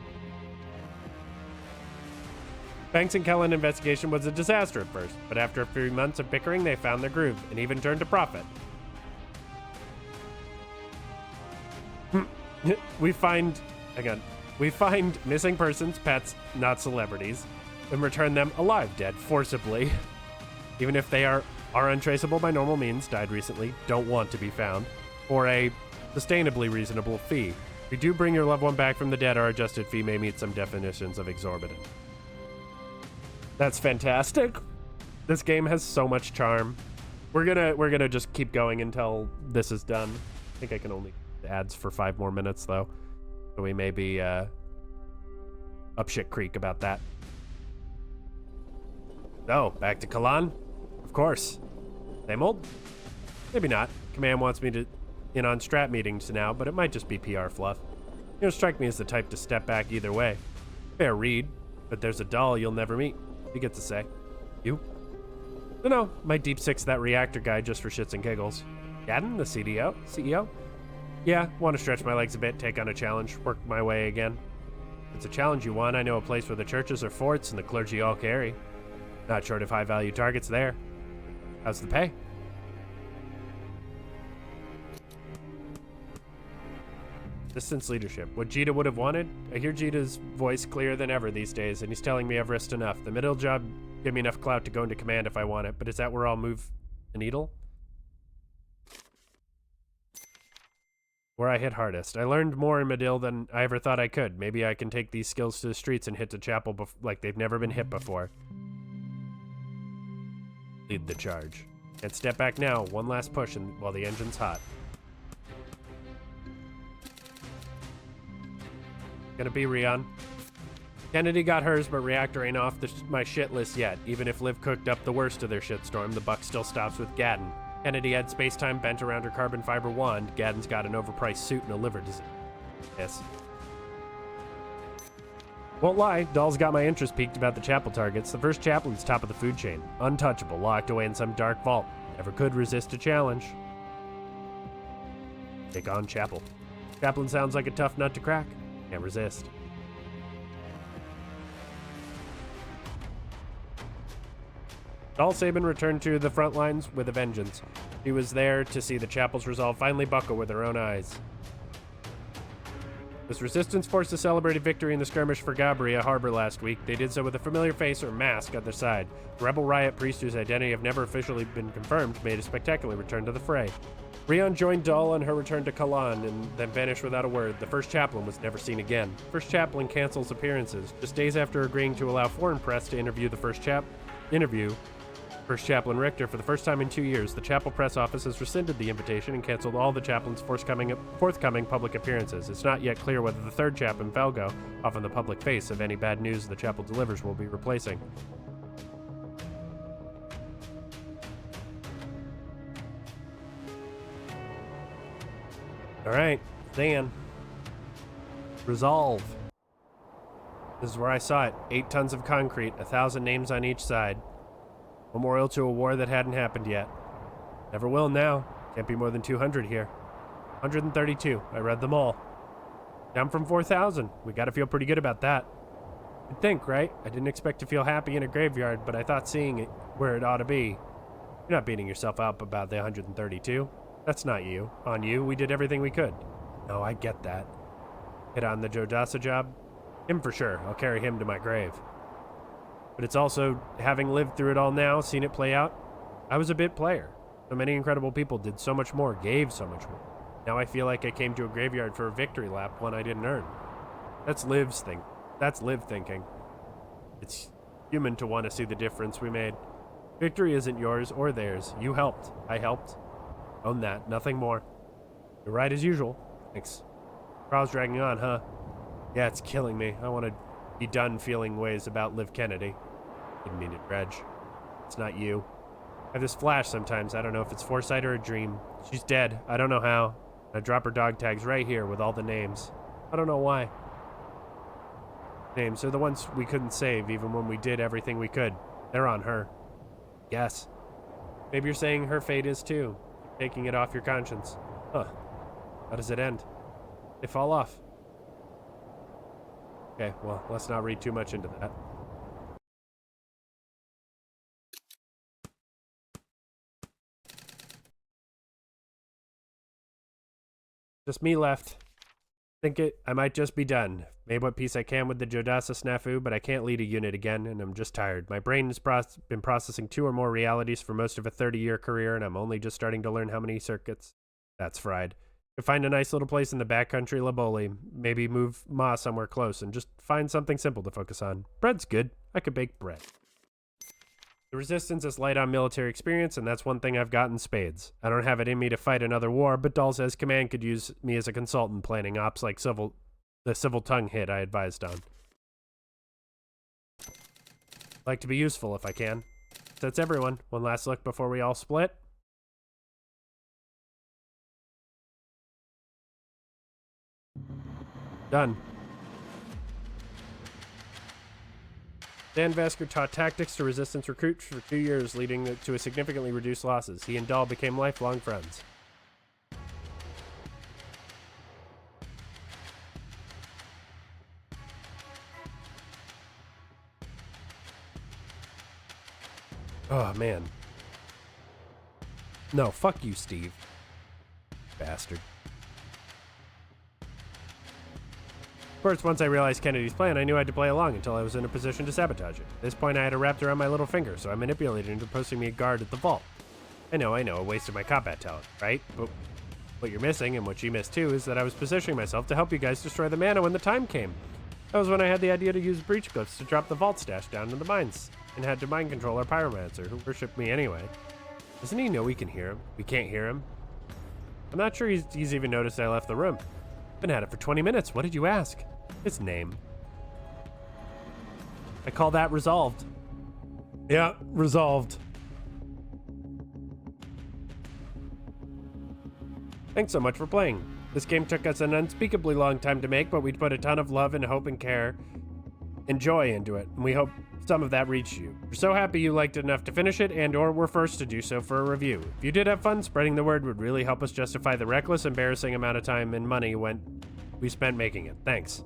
Speaker 1: Banks and Kellen investigation was a disaster at first, but after a few months of bickering, they found their groove and even turned a profit. We find missing persons, pets, not celebrities, and return them alive, dead, forcibly. Even if they are untraceable by normal means, died recently, don't want to be found, for a sustainably reasonable fee. If you do bring your loved one back from the dead, our adjusted fee may meet some definitions of exorbitant. That's fantastic. This game has so much charm. We're gonna just keep going until this is done. I think I can only ads for 5 more minutes though, so we may be up shit creek about that. So back to Kalan, of course. Same old? Maybe not. Command wants me to in on strat meetings now, but it might just be PR fluff. You don't strike me as the type to step back either way. Fair read, but there's a doll you'll never meet. You get to say. You? No, might deep six that reactor guy just for shits and giggles. Gadden, the CEO? Yeah, want to stretch my legs a bit, take on a challenge, work my way again. If it's a challenge you want, I know a place where the churches are forts and the clergy all carry. Not short of high-value targets there. How's the pay? Distance leadership. What Jita would have wanted? I hear Jita's voice clearer than ever these days, and he's telling me I've risked enough. The middle job gave me enough clout to go into command if I want it, but is that where I'll move the needle? Where I hit hardest. I learned more in Medill than I ever thought I could. Maybe I can take these skills to the streets and hit the chapel like they've never been hit before. Lead the charge. Can't step back now. One last push while the engine's hot. Gonna be Rion. Kennedy got hers, but Reactor ain't off my shit list yet. Even if Liv cooked up the worst of their shitstorm, the buck still stops with Gadden. Kennedy had space-time bent around her carbon fiber wand. Gadden's got an overpriced suit and a liver disease. Yes. Won't lie, Doll's got my interest peaked about the chapel targets. The first chaplain's top of the food chain. Untouchable, locked away in some dark vault. Never could resist a challenge. Take on Chapel. Chaplain sounds like a tough nut to crack. Can't resist. Doll Sabin returned to the front lines with a vengeance. He was there to see the chapel's resolve finally buckle with her own eyes. This resistance forced a celebrated victory in the skirmish for Gabria Harbor last week. They did so with a familiar face or mask at their side. The rebel riot priest, whose identity have never officially been confirmed, made a spectacular return to the fray. Rion joined Dull on her return to Kalan and then vanished without a word. The first chaplain was never seen again. First chaplain cancels appearances. Just days after agreeing to allow foreign press to interview the first interview First Chaplain Richter. For the first time in 2 years, the chapel press office has rescinded the invitation and canceled all the chaplain's forthcoming public appearances. It's not yet clear whether the third chaplain, Valgo, often the public face of any bad news the chapel delivers, will be replacing. All right, Dan. Resolve. This is where I saw it. 8 tons of concrete, 1,000 names on each side. Memorial to a war that hadn't happened yet. Never will now. Can't be more than 200 here. 132. I read them all. Down from 4,000. We gotta feel pretty good about that. You'd think, right? I didn't expect to feel happy in a graveyard, but I thought seeing it where it ought to be. You're not beating yourself up about the 132. That's not you. On you, we did everything we could. No, I get that. Hit on the Joe Dasa job? Him for sure. I'll carry him to my grave. But it's also, having lived through it all now, seen it play out, I was a bit player. So many incredible people did so much more, gave so much more. Now I feel like I came to a graveyard for a victory lap, one I didn't earn. That's Liv thinking. It's human to want to see the difference we made. Victory isn't yours or theirs. You helped. I helped. Own that. Nothing more. You're right as usual. Thanks. Trial's dragging on, huh? Yeah, it's killing me. I want to be done feeling ways about Liv Kennedy. Didn't mean to dredge. It's not you. I have this flash sometimes. I don't know if it's foresight or a dream. She's dead. I don't know how. I drop her dog tags right here with all the names. I don't know why. Names are the ones we couldn't save even when we did everything we could. They're on her. Yes. Maybe you're saying her fate is too. Taking it off your conscience. Huh. How does it end? They fall off. Okay, well, let's not read too much into that. Just me left. I might just be done. Made what peace I can with the Joe Dasa snafu, but I can't lead a unit again, and I'm just tired. My brain has been processing 2 or more realities for most of a 30-year career, and I'm only just starting to learn how many circuits. That's fried. To find a nice little place in the backcountry Laboli, maybe move Ma somewhere close, and just find something simple to focus on. Bread's good. I could bake bread. The Resistance is light on military experience, and that's one thing I've got in spades. I don't have it in me to fight another war, but Dahl says Command could use me as a consultant planning ops like the civil tongue hit I advised on. Like to be useful if I can. So that's everyone. One last look before we all split. Done. Dan Vesker taught tactics to Resistance recruits for 2 years, leading to a significantly reduced losses. He and Dahl became lifelong friends. Oh, man. No, fuck you, Steve. Bastard. Of course, once I realized Kennedy's plan, I knew I had to play along until I was in a position to sabotage it. At this point, I had it wrapped around my little finger, so I manipulated it into posting me a guard at the vault. I know, a waste of my combat talent, right? But what you're missing, and what you missed too, is that I was positioning myself to help you guys destroy the mana when the time came. That was when I had the idea to use breach glyphs to drop the vault stash down in the mines, and had to mind control our pyromancer, who worshipped me anyway. Doesn't he know we can hear him? We can't hear him? I'm not sure he's even noticed I left the room. Been at it for 20 minutes. What did you ask? His name. I call that resolved. Yeah, resolved. Thanks so much for playing. This game took us an unspeakably long time to make, but we put a ton of love and hope and care and joy into it, and we hope some of that reached you. We're so happy you liked it enough to finish it and or were first to do so for a review. If you did have fun, spreading the word would really help us justify the reckless, embarrassing amount of time and money we spent making it. Thanks.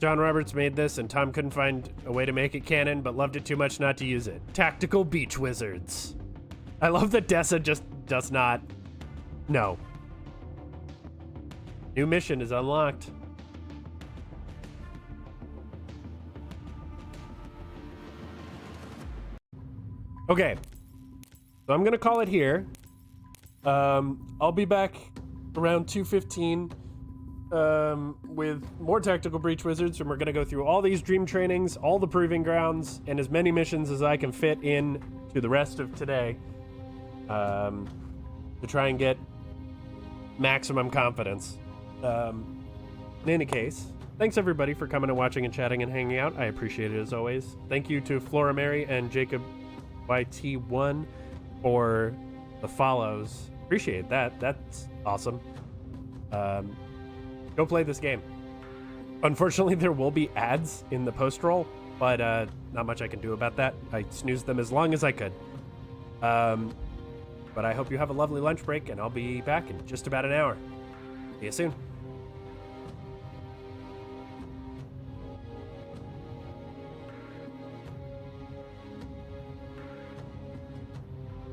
Speaker 1: John Roberts made this, and Tom couldn't find a way to make it canon, but loved it too much not to use it. Tactical Beach Wizards. I love that Dessa just does not. No. New mission is unlocked. Okay. So I'm gonna call it here. I'll be back around 2:15 with more Tactical Breach Wizards, and we're going to go through all these dream trainings, all the proving grounds, and as many missions as I can fit in to the rest of today, to try and get maximum confidence. In any case, thanks everybody for coming and watching and chatting and hanging out. I appreciate it as always. Thank you to Flora Mary and Jacob YT1 for the follows. Appreciate that. That's awesome. Go play this game. Unfortunately, there will be ads in the post-roll, but not much I can do about that. I snoozed them as long as I could. But I hope you have a lovely lunch break, and I'll be back in just about an hour. See you soon.